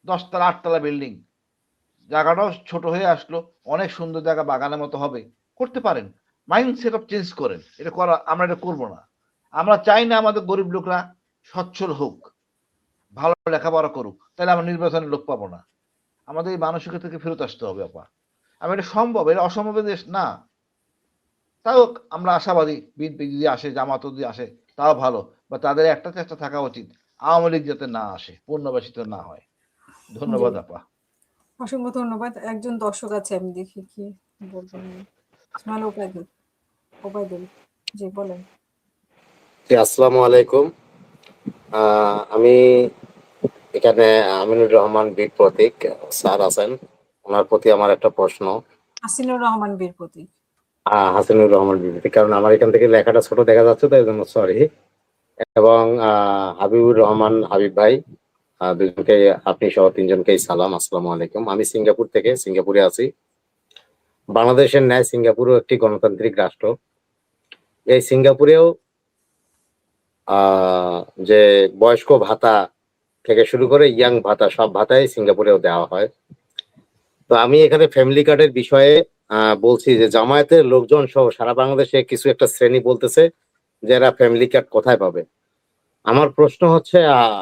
10 তলা 8 তলা বিল্ডিং, জায়গাটাও ছোট হয়ে আসলো, অনেক সুন্দর জায়গা, বাগানের মতো হবে, করতে পারেন। মাইন্ড সেট আপ চেঞ্জ করেন, এটা করা, আমরা এটা করবো না। আমরা চাই না আমাদের গরিব লোকরা সচ্ছল হোক, ভালো লেখাপড়া করুক, তাহলে আমরা নির্বাচনে লোক পাবো না। আমাদের এই মানসিকতা থেকে ফেরত আসতে হবে আপা। আমি এটা সম্ভব, এটা অসম্ভবের দেশ না। তাও আমরা আশাবাদী, বিএনপি যদি আসে, জামাতও যদি আসে তাও ভালো, বা তাদের একটা চেষ্টা থাকা উচিত, আওয়ামী লীগ যাতে না আসে, পূর্ণবাসিত না হয়। জি, ধন্যবাদ আপা। অসংখ্য ধন্যবাদ। একজন দর্শক আছে, আমি দেখি কি বলবেন। ইসমাইল ওবায়দুল, জি বলেন। জি, আসসালামু আলাইকুম। আমি এখানে আমিনুর রহমান বীর প্রতীক স্যার আছেন, ওনার প্রতি আমার একটা প্রশ্ন। হাসিনুর রহমান বীর প্রতীক। হাসিনুর রহমান বীর প্রতীক, কারণ আমার এখান থেকে লেখাটা ছোট দেখা যাচ্ছে, তাই জন্য সরি। এবং হাবিবুর রহমান হাবিব ভাই, দুজনকে, আপনি সহ তিনজনকেই সালাম, আসসালামু আলাইকুম। আমি সিঙ্গাপুরে আছি। বাংলাদেশের ন্যায় সিঙ্গাপুরও একটি গণতান্ত্রিক রাষ্ট্র। এই সিঙ্গাপুরেও যে বয়স্ক ভাতা থেকে শুরু করে ইয়াং ভাতা, সব ভাতাই সিঙ্গাপুরেও দেওয়া হয়। তো আমি এখানে ফ্যামিলি কার্ডের বিষয়ে বলছি যে জামায়াতের লোকজন সহ সারা বাংলাদেশে কিছু একটা শ্রেণী বলতেছে যে এরা ফ্যামিলি কার্ড কোথায় পাবে। আমার প্রশ্ন হচ্ছে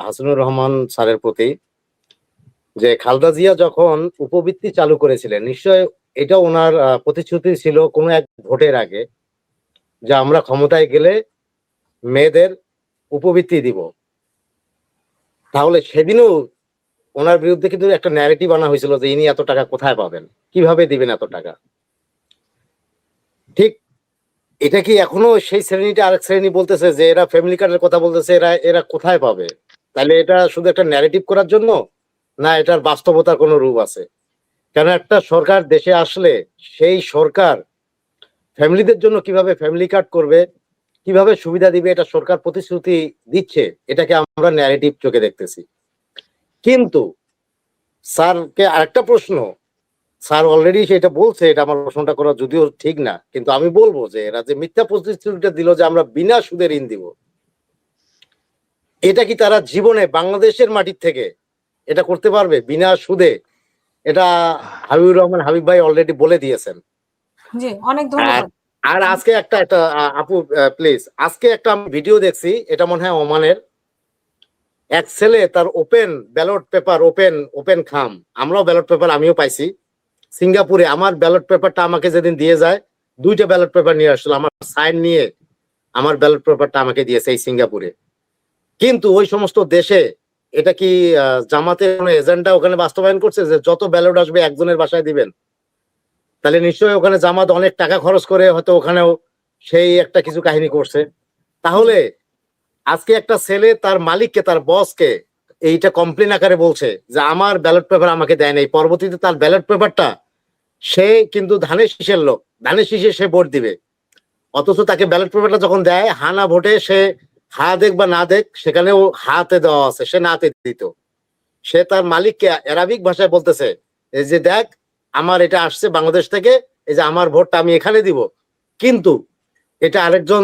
হাসিনুর রহমান স্যারের প্রতি, যে খালেদা জিয়া যখন উপবৃত্তি চালু করেছিলেন, নিশ্চয় এটা ওনার প্রতিশ্রুতি ছিল কোনো এক ভোটের আগে, যে আমরা ক্ষমতায় গেলে মেয়েদের উপবৃত্তি দিব। তাহলে সেদিনও ওনার বিরুদ্ধে কিন্তু একটা ন্যারেটিভ আনা হয়েছিল যে ইনি এত টাকা কোথায় পাবেন, কিভাবে দিবেন এত টাকা। ঠিক এটা কি এখনো সেই শ্রেণীটা আরেক শ্রেণী বলতেছে যে এরা ফ্যামিলি কার্ডের কথা বলতেছে, এরা কোথায় পাবে? তাহলে এটা শুধু একটা ন্যারেটিভ করার জন্য, না এটার বাস্তবতার কোনো রূপ আছে? কেন একটা সরকার দেশে আসলে সেই সরকার ফ্যামিলিদের জন্য কিভাবে ফ্যামিলি কার্ড করবে, কিভাবে সুবিধা দিবে, এটা সরকার প্রতিশ্রুতি দিচ্ছে, এটাকে আমরা ন্যারেটিভ চোখে দেখতেছি। কিন্তু স্যারকে আরেকটা প্রশ্ন, স্যার অলরেডি সেটা বলছে, এটা আমার প্রশ্নটা করা যদিও ঠিক না, কিন্তু আমি বলবো যে এরা যে মিথ্যা প্রতিশ্রুতিটা দিল যে আমরা বিনা সুদে ঋণ দিব, এটা কি তারা জীবনে বাংলাদেশের মাটির থেকে এটা করতে পারবে বিনা সুদে? এটা হাবিবুর রহমান হাবিব ভাই অলরেডি বলে দিয়েছেন। জি, অনেক ধন্যবাদ। আর আজকে একটা আপু প্লিজ, আজকে একটা আমি ভিডিও দেখছি, এটা মনে হয় ওমানের এক ছেলে তার ওপেন ব্যালট পেপার, ওপেন খাম, আমরাও ব্যালট পেপার আমিও পাইছি সিঙ্গাপুরে। আমার ব্যালট পেপারটা আমাকে যেদিন দিয়ে যায়, দুইটা ব্যালট পেপার নিয়ে আসলো, আমার সাইন নিয়ে আমার ব্যালট পেপারটা আমাকে দিয়েছে এই সিঙ্গাপুরে। কিন্তু ওই সমস্ত দেশে এটা কি জামাতের কোনো এজেন্ডা ওখানে বাস্তবায়ন করছে যে যত ব্যালট আসবে একজনের বাসায় দিবেন? তাহলে নিশ্চয়ই ওখানে জামাত অনেক টাকা খরচ করে হয়তো ওখানেও সেই একটা কিছু কাহিনী করছে। তাহলে আজকে একটা ছেলে তার মালিককে, তার বসকে এইটা কমপ্লেন আকারে বলছে যে আমার ব্যালট পেপার আমাকে দেয় নাই, পরবর্তীতে তার ব্যালট পেপারটা, সে কিন্তু ধানের শীষের লোক, ধানের শীষে সে ভোট দিবে, অথচ তাকে ব্যালট পেপারটা যখন দেয় হানা ভোটে, সে হা দেখ বা না দেখ, সেখানেও হাতে দেওয়া আছে, সে নাতে দিত। সে তার মালিককে অ্যারাবিক ভাষায় বলতেছে এই যে দেখ আমার এটা আসছে বাংলাদেশ থেকে, এই যে আমার ভোটটা আমি এখানে দিব, কিন্তু এটা আরেকজন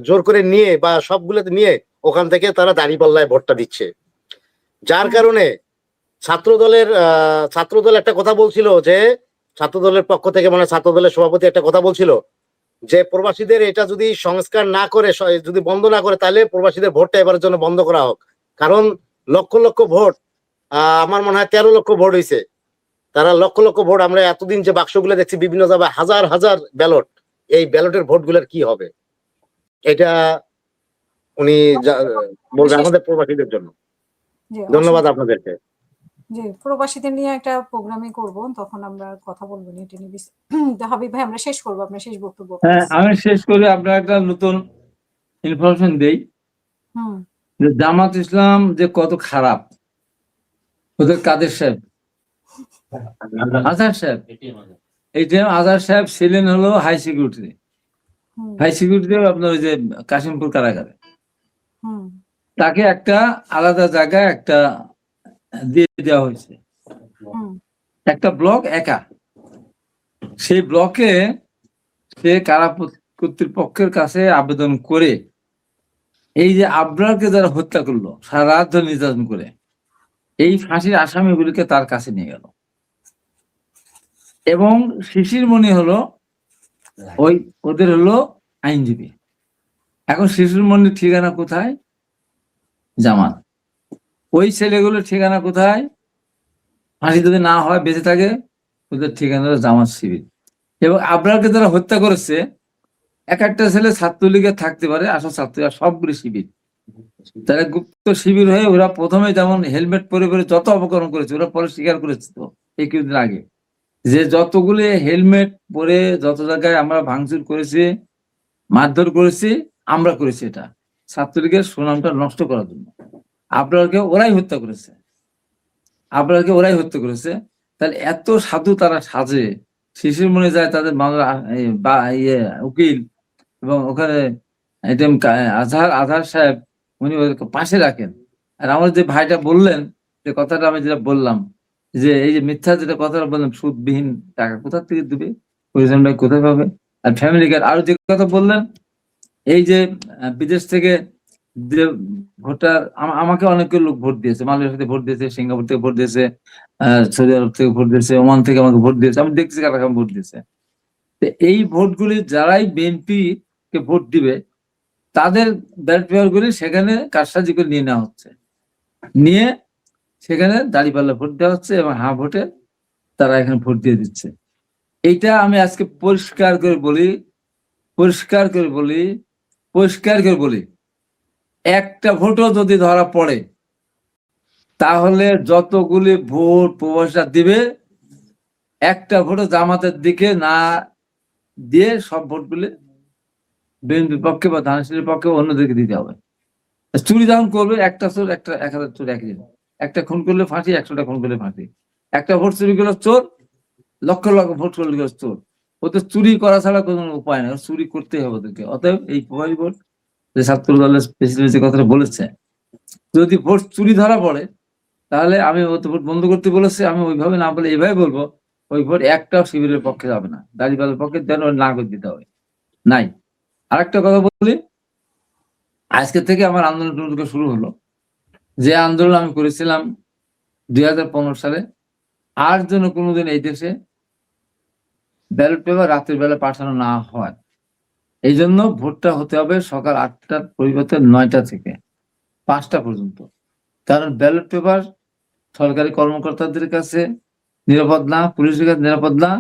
জোর করে নিয়ে বা সবগুলোতে নিয়ে ওখান থেকে তারা দাঁড়িপাল্লায় ভোটটা দিচ্ছে। যার কারণে ছাত্রদল একটা কথা বলছিল, যে ছাত্রদলের পক্ষ থেকে, মানে ছাত্রদলের সভাপতি একটা কথা বলছিল যে প্রবাসীদের এটা যদি সংস্কার না করে, যদি বন্ধ না করে, তাহলে প্রবাসীদের ভোটটা এবারের জন্য বন্ধ করা হোক। কারণ লক্ষ লক্ষ ভোট, আমার মনে হয় 13 লক্ষ ভোট হয়েছে, তারা লক্ষ লক্ষ ভোট, আমরা এতদিন যে বাক্সগুলো দেখছি বিভিন্ন জায়গায় হাজার হাজার ব্যালট, এই ব্যালটের ভোটগুলোর কি হবে? এটা উনি বলবেন আমাদের প্রবাসীদের জন্য। জি, ধন্যবাদ আপনাদেরকে। জি, প্রবাসীদের নিয়ে একটা প্রোগ্রামই করব, তখন আমরা কথা বলবো এটা নিয়ে। হাবিব ভাই, আমরা শেষ করবো, আপনার শেষ বক্তব্য। হ্যাঁ, আমি শেষ করে আপনার একটা নতুন ইনফরমেশন দেই যে জামাত ইসলাম যে কত খারাপ। ওদের কাদের সাহেব, আজহার সাহেব, এই যে আজহার সাহেব ছিলেন হলো হাই সিকিউরিটি আপনার ওই যে কাশিমপুর কারাগারে। তাকে একটা আলাদা জায়গায় একটা দিয়ে দেওয়া হয়েছে, একটা ব্লক একা। সেই ব্লকে সে কারা কর্তৃপক্ষের কাছে আবেদন করে এই যে আবরারকে যারা হত্যা করলো সারা রাত ধরে নির্যাতন করে, এই ফাঁসির আসামিগুলিকে তার কাছে নিয়ে গেল। এবং শিশির মণি হলো ওই ওদের হলো আইনজীবী। এখন শিশির মণির ঠিকানা কোথায়? জামাত। ওই ছেলেগুলোর ঠিকানা কোথায়? ফাঁসি যদি না হয় বেঁচে থাকে, ওদের ঠিকানা জামাত শিবির। এবং আবরারকে যারা হত্যা করেছে, এক একটা ছেলে ছাত্রলীগে থাকতে পারে, আসল ছাত্রীরা সবগুলি শিবির। তারা গুপ্ত শিবির হয়ে ওরা প্রথমে যেমন হেলমেট পরে পরে যত অপকরণ করেছে, ওরা পরে স্বীকার করেছে তো এই কিছুদিন আগে, যে যতগুলি হেলমেট পরে যত জায়গায় আমরা ভাঙচুর করেছি, মারধর করেছি, আমরা করেছি। এটা ছাত্রলীগের সুনামটা নষ্ট করার জন্য। আপনাকে ওরাই হত্যা করেছে, আপনাকে ওরাই হত্যা করেছে। তাহলে এত সাধু তারা সাজে, শিশির মনে যায় তাদের বাংলা উকিল এবং ওখানে আজহার সাহেব উনি ওদেরকে পাশে রাখেন। আর আমার যে ভাইটা বললেন যে কথাটা, আমি যেটা বললাম যে এই যে মিথ্যা যেটা কথাটা বললাম, সুদবিহীন টাকা কোথা থেকে দিবে, পরিজন ভাই কোথায় পাবে, আর ফ্যামিলি কার্ড, আরো যে কথা বললেন এই যে বিদেশ থেকে যে ভোটার, আমাকে অনেক লোক ভোট দিয়েছে, মালয়েশিয়া থেকে ভোট দিয়েছে, সিঙ্গাপুর থেকে ভোট দিয়েছে, সৌদি আরব থেকে ভোট দিয়েছে, ওমান থেকে আমাকে ভোট দিয়েছে, আমি দেখছি কারা কারা ভোট দিয়েছে। তো এই ভোটগুলি যারাই বিএনপি কে ভোট দিবে তাদের ব্যালট পেপার গুলি সেখানে কারসাজি করে নিয়ে নেওয়া হচ্ছে, নিয়ে সেখানে দাঁড়িপাল্লা ভোট দেওয়া হচ্ছে এবং হ্যাঁ ভোটে তারা এখানে ভোট দিয়ে দিচ্ছে। এইটা আমি আজকে পরিষ্কার করে বলি, পরিষ্কার করে বলি, পরিষ্কার করে বলি, একটা ভোটও যদি ধরা পড়ে তাহলে যতগুলি ভোট প্রবাসীরা দিবে একটা ভোটও জামাতের দিকে না দিয়ে সব ভোটগুলি বিএনপির পক্ষে বা ধানশীলের পক্ষে অন্যদেরকে দিতে হবে। চুরি যখন করবে, একটা চোর একটা 1000 চোর একই দিন, একটা খুন করলে ফাঁসি, 100টা খুন করলে ফাঁসি, একটা ভোট চুরি করলে চোর, লক্ষ লক্ষ ভোট করলে চোর। ওদের চুরি করা ছাড়া কোনো উপায় নেই, চুরি করতেই হবে ওদেরকে। অতএব এই প্রভাবী ভোট যে ছাত্র দলের প্রেসিডেন্ট যে কথাটা বলেছে, যদি ভোট চুরি ধরা পড়ে তাহলে আমি ভোট বন্ধ করতে বলেছি, আমি ওইভাবে না বলে এইভাবে বলবো, ওই ভোট একটাও শিবিরের পক্ষে যাবে না, দাঁড়িপাল্লার পক্ষে যেন না করে দিতে হবে নাই। আরেকটা কথা বলি, আজকে থেকে আমার আন্দোলন শুরু হলো, যে আন্দোলন আমি করেছিলাম 2015 সালে, আর যেন কোনোদিন এই দেশে ব্যালট পেপার রাতের বেলা পাঠানো না হয়। এই জন্য ভোটটা হতে হবে সকাল 8টার পরিবর্তে 9টা থেকে 5টা পর্যন্ত। কারণ ব্যালট পেপার সরকারি কর্মকর্তাদের কাছে নিরাপদ না, পুলিশের কাছে নিরাপদ না,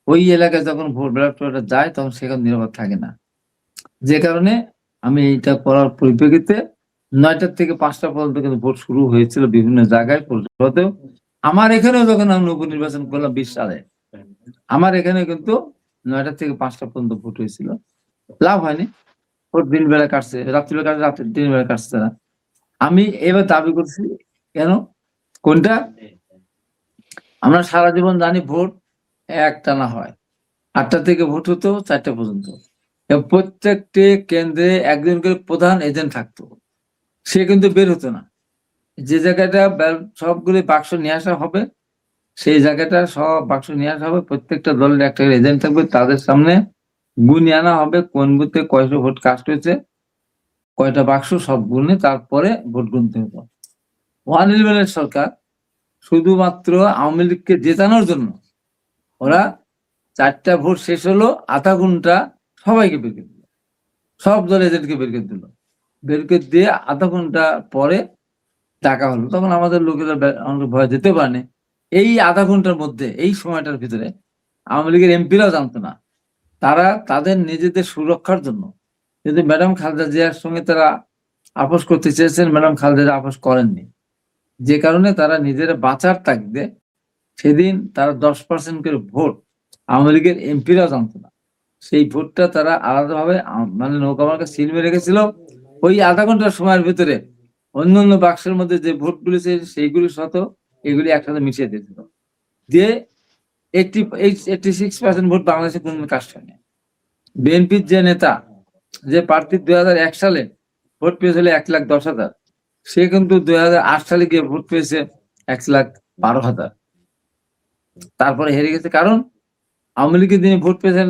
ওই এলাকায় যখন ভোট ব্যালট পেপারটা যায় তখন সেখানে নিরাপদ থাকে না। যে কারণে আমি এইটা করার পরিপ্রেক্ষিতে 9টার থেকে 5টা পর্যন্ত কিন্তু ভোট শুরু হয়েছিল বিভিন্ন জায়গায়। আমার এখানেও যখন আমি উপনির্বাচন করলাম 20 সালে, আমার এখানে কিন্তু 9টা থেকে 5টা পর্যন্ত ভোট হয়েছিল, লাভ হয়নি, ভোট দিন বেলা কাটছে, রাত্রিবেলা কাটছে, রাত্রে দিন বেলা কাটছে না। আমি এবার দাবি করছি, কেন কোনটা, আমরা সারা জীবন জানি ভোট একটানা হয়, 8টা থেকে ভোট হতো 4টা পর্যন্ত, প্রত্যেকটি কেন্দ্রে একজন করে প্রধান এজেন্ট থাকতো, সে কিন্তু বের হতো না। যে জায়গাটা সবগুলি বাক্স নিয়ে আসা হবে সেই জায়গাটা সব বাক্স নিয়ে আসা হবে, প্রত্যেকটা দলের একটা এজেন্ট থাকবে, তাদের সামনে গুণে আনা হবে কোন বুথে কয়টা ভোট কাস্ট হয়েছে, কয়টা বাক্স, সব গুণে তারপরে ভোট গুনতে হতো। 111 সরকার শুধুমাত্র আওয়ামী লীগকে জেতানোর জন্য ওরা 4টা ভোট শেষ হলো, আধা ঘন্টা সবাইকে বের করে দিল, সব দল এজেন্টকে বের করে দিল, বের করে দিয়ে আধা ঘন্টা পরে ডাকা হলো। তখন আমাদের লোকেরা ভয় যেতে পারেনি। এই আধা ঘন্টার মধ্যে, এই সময়টার ভিতরে আওয়ামী লীগের এমপিরাও জানতো না, তারা তাদের নিজেদের সুরক্ষার জন্য, কিন্তু ম্যাডাম খালেদা জিয়ার সঙ্গে তারা আপোষ করতে চেয়েছেন, ম্যাডাম খালেদা জিয়া আপোষ করেননি, যে কারণে তারা নিজেরা বাঁচার তাগিদে সেদিন তারা 10% করে ভোট আওয়ামী লীগের এমপিরাও জানতো না, সেই ভোটটা তারা আলাদাভাবে মানে নৌকামার্কা সিল মেরে রেখেছিল। ওই আধা ঘন্টার সময়ের ভিতরে অন্যান্য বাক্সের মধ্যে যে ভোটগুলি সেইগুলির সাথে এগুলি একসাথে মিশিয়ে দিয়েছিল, দিয়ে 86% ভোট বাংলাদেশে কোন কাস্ট হয়নি। বিএনপির যে নেতা, যে প্রার্থী 2001 সালে ভোট পেয়েছিল 1,10,000, সে কিন্তু 2008 সালে গিয়ে ভোট পেয়েছে 1,12,000, তারপরে হেরে গেছে। কারণ আওয়ামী লীগের দিনে ভোট পেয়েছেন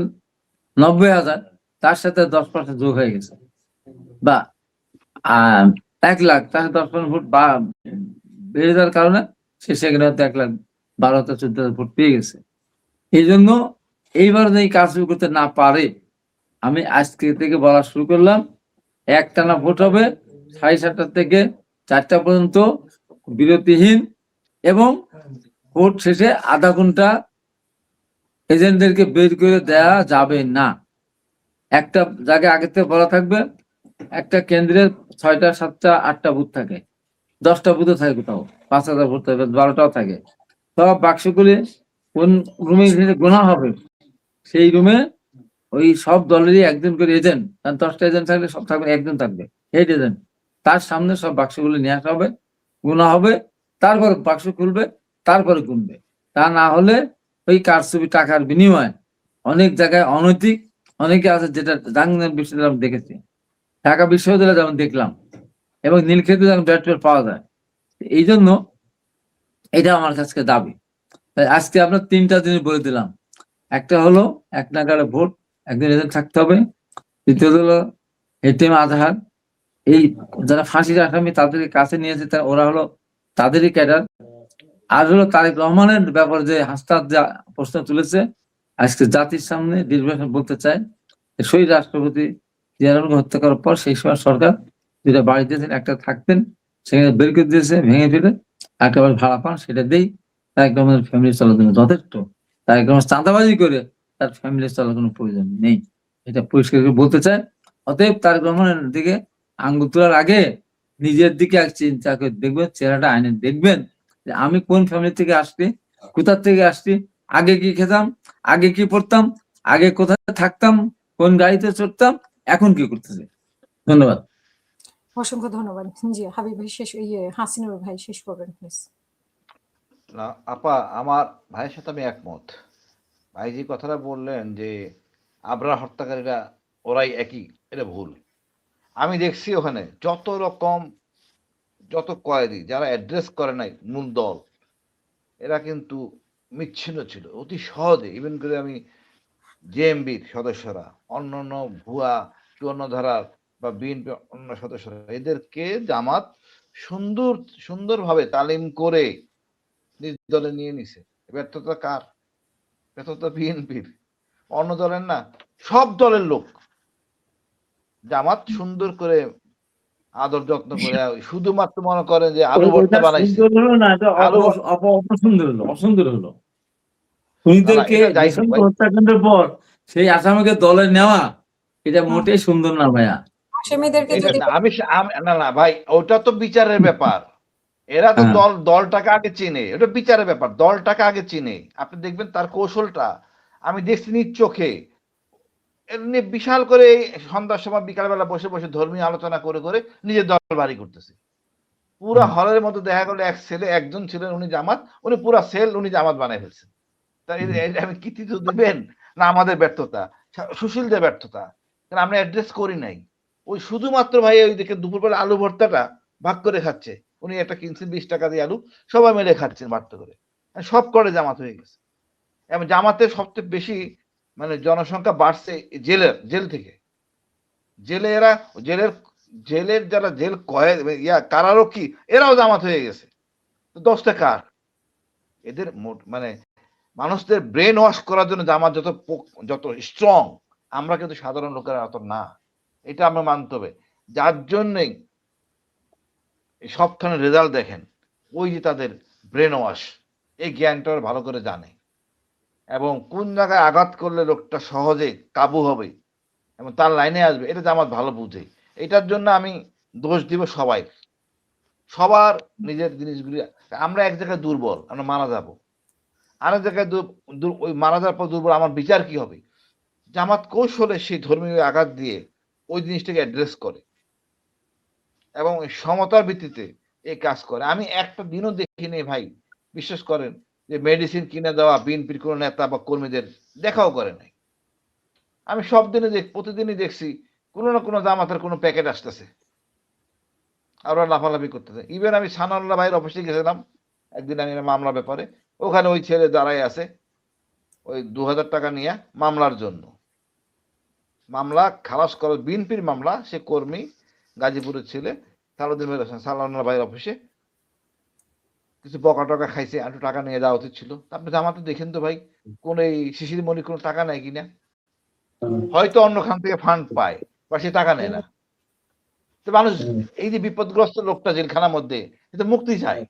90,000, তার সাথে 10% যোগ হয়ে গেছে, বা 1 লাখ, তার 10% ভোট বেড়ে যাওয়ার কারণে সে সেখানে হয়তো 1,12,000 14,000 ভোট পেয়ে গেছে। এই জন্য এইবার এই কাজ করতে না পারে, আমি আজকে থেকে বলা শুরু করলাম, একটানা ভোট হবে 7:30 থেকে 4টা পর্যন্ত বিরতিহীন, এবং ভোট শেষে আধা ঘন্টা এজেন্টদেরকে বের করে দেওয়া যাবে না। একটা জায়গায় আগে থেকে বলা থাকবে, একটা কেন্দ্রে 6টা 7টা 8টা বুথ থাকে, 10টা বুথও থাকে, কোথাও 5,000 ভোট থাকে, 12টাও থাকে, সব বাক্সগুলি কোন রুমে গোনা হবে, সেই রুমে ওই সব দলেরই একজন করে এজেন্ট, কারণ 10টা এজেন্ট থাকলে সব থাকবে, একজন থাকবে, হেড এজেন্ট, তার সামনে সব বাক্সগুলো নিয়ে আসা হবে, গুণা হবে, তারপর বাক্স খুলবে, তারপরে গুনবে। তা না হলে ওই কারচুপি টাকার বিনিময়ে অনেক জায়গায় অনৈতিক অনেকে আছে, যেটা জাহাঙ্গীরনগর বিশ্ববিদ্যালয় আমি দেখেছি, ঢাকা বিশ্ববিদ্যালয়ে যেমন দেখলাম, এবং নীলক্ষেতে যেমন ব্যাট পাওয়া যায়। এই জন্য এটা আমার কাছে দাবি। তাই আজকে আপনার 3টা জিনিস বলে দিলাম। একটা হলো 1 নাগাড়ে ভোট, একজন এজেন্ট থাকতে হবে। দ্বিতীয়ত হলো এটিএম আধার, এই যারা ফাঁসির আসামি তাদেরকে কাছে নিয়েছে ওরা হলো তাদেরই ক্যাডার। আর হলো তারেক রহমানের ব্যাপারে যে হাসনাত যা প্রশ্ন তুলেছে, আজকে জাতির সামনে নির্বাচন বলতে চায়, শহীদ রাষ্ট্রপতি জিয়া রহমানকে হত্যা করার পর সেই সময় সরকার 2টা বাড়ি দিয়েছেন, একটা থাকতেন, সেখানে বের করে দিয়েছে ভেঙে ফেলে, একটা বাড়ি ভাড়া পান, সেটা দেই তারেক রহমানের ফ্যামিলি চলার জন্য যথেষ্ট। তারেক রহমান চাঁদাবাজি করে তার ফ্যামিলি চলার কোনো প্রয়োজন নেই, এটা পরিষ্কার করে বলতে চায়। অতএব তারেক রহমানের দিকে আঙ্গুল তোলার আগে নিজের দিকে এক চিন্তা করে দেখবেন, চেহারাটা আইনে দেখবেন যে আমি কোন ফ্যামিলি থেকে আসছি, কোথা থেকে আসছি, আগে কি খেতাম, আগে কি পড়তাম, আগে কোথায় থাকতাম, কোন গাড়িতে চড়তাম, এখন কি করতেছে। ধন্যবাদ। অসংখ্য ধন্যবাদ। জি, হাবিব ভাই শেষ, হাসিনুর ভাই শেষ করবেন প্লিজ। না আপা, আমার ভাইয়ের সাথে আমি একমত। ভাই যে কথাটা বললেন যে আবরার হত্যাকারীরা ওরাই একই, এটা ভুল। আমি দেখছি ওখানে যত কয়েদি যারা অ্যাড্রেস করে নাই মূল দল, এরা কিন্তু বিচ্ছিন্ন ছিল অতি সহজে। ইভেন করে আমি জেএমবির সদস্যরা, অন্যান্য ভুয়া 54 ধারার বা বিএনপি অন্য সদস্যরা, এদেরকে জামাত সুন্দরভাবে তালিম করে নিজ দলে নিয়ে নিছে। ব্যর্থতা কার? ব্যর্থতা বিএনপির, অন্য দলের না, সব দলের লোক। জামাত সুন্দর করে আদর যত্ন করে, শুধুমাত্র মনে করেন যে আলু ভর্তা বানাইছে, সুন্দর হলো না, এটা আলু অপসুন্দর হলো, অসুন্দর হলো। না, খুনিদেরকে এটা যাই হোক ভাই, হত্যাকাণ্ডের পর সেই আসামিকে দলে নেওয়া, এটা মোটেই সুন্দর না ভাইয়া। আসামিদেরকে এটা যদি না, না না ভাই, ওটা তো বিচারের ব্যাপার। এরা তো দলটাকে আগে চিনে, এটা বিচারের ব্যাপার। দলটাকে আগে চিনে, আপনি দেখবেন তার কৌশলটা আমি দেখছি নিজ চোখে। এমনি বিশাল করে এই সন্ধ্যার সময় বিকালবেলা বসে বসে ধর্মীয় আলোচনা করে করে নিজের দল বাড়ি করতেছে। পুরা হলের মধ্যে দেখা গেল একজন ছিলেন উনি জামাত, উনি পুরা সেল উনি জামাত বানাই ফেলছেন। তাই আমি কৃতিত্ব দিবেন না আমাদের ব্যর্থতা, সুশীলদের ব্যর্থতা? কারণ আমরা অ্যাড্রেস করি নাই। ওই শুধুমাত্র ভাই ওই দিকে দুপুরবেলা আলু ভর্তাটা ভাগ করে খাচ্ছে, উনি একটা কিনছেন 20 টাকা দিয়ে আলু, সবাই মিলে খাচ্ছেন বাড়তে করে, সব করে জামাত হয়ে গেছে। এবং জামাতের সবচেয়ে বেশি মানে জনসংখ্যা বাড়ছে জেল থেকে। এরা জেলের যারা জেল কারারক্ষী, এরাও জামাত হয়ে গেছে। তো দোষটা কার? এদের মানে মানুষদের ব্রেন ওয়াশ করার জন্য জামাত যত স্ট্রং, আমরা কিন্তু সাধারণ লোকেরা অত না, এটা আমরা মানতে হবে। যার জন্যই সবখানে রেজাল্ট দেখেন, ওই যে তাদের ব্রেন ওয়াশ, এই জ্ঞানটা ভালো করে জানে, এবং কোন জায়গায় আঘাত করলে লোকটা সহজে কাবু হবে এবং তার লাইনে আসবে, এটা জামাত ভালো বুঝে। এটার জন্য আমি দোষ দিব সবার নিজের জিনিসগুলি। আমরা এক জায়গায় দুর্বল, আমরা মারা যাব, আরেক জায়গায় ওই মারা যাওয়ার পর দুর্বল, আমার বিচার কি হবে? জামাত কৌশলে সেই ধর্মীয় আঘাত দিয়ে ওই জিনিসটাকে অ্যাড্রেস করে এবং সমতার ভিত্তিতে এই কাজ করে। আমি একটা দিনও দেখিনি ভাই, বিশ্বাস করেন, যে মেডিসিন কিনে দেওয়া বিএনপির কোনো নেতা বা কর্মীদের দেখাও করে নাই। আমি সব দিনে প্রতিদিনই দেখছি কোনো না কোনো জামাতের কোনো প্যাকেট আসতেছে, আর ওরা লাফালাফি করতেছে। ইভেন আমি সানাউল্লাহ ভাইয়ের অফিসে গেছিলাম একদিন, আমি মামলা ব্যাপারে, ওখানে ওই ছেলে দাঁড়াই আছে ওই 2000 টাকা নিয়ে মামলার জন্য। মামলা খালাস করে, বিএনপির মামলা, সে কর্মী, গাজীপুরের ছেলে, সালাউদ্দিন ভাইয়ের অফিসে কিছু বকা টকা খাইছে, একটু টাকা নিয়ে যাওয়া উচিত ছিল। আপনি জামাতে দেখেন তো ভাই, কোন এই শিশির মনি কোনো টাকা নেয় কিনা? হয়তো অন্য খান থেকে ফান্ড পায় বা সে টাকা নেয় না। তো মানুষ এই যে বিপদগ্রস্ত লোকটা জেলখানার মধ্যে, সে তো মুক্তি চায়,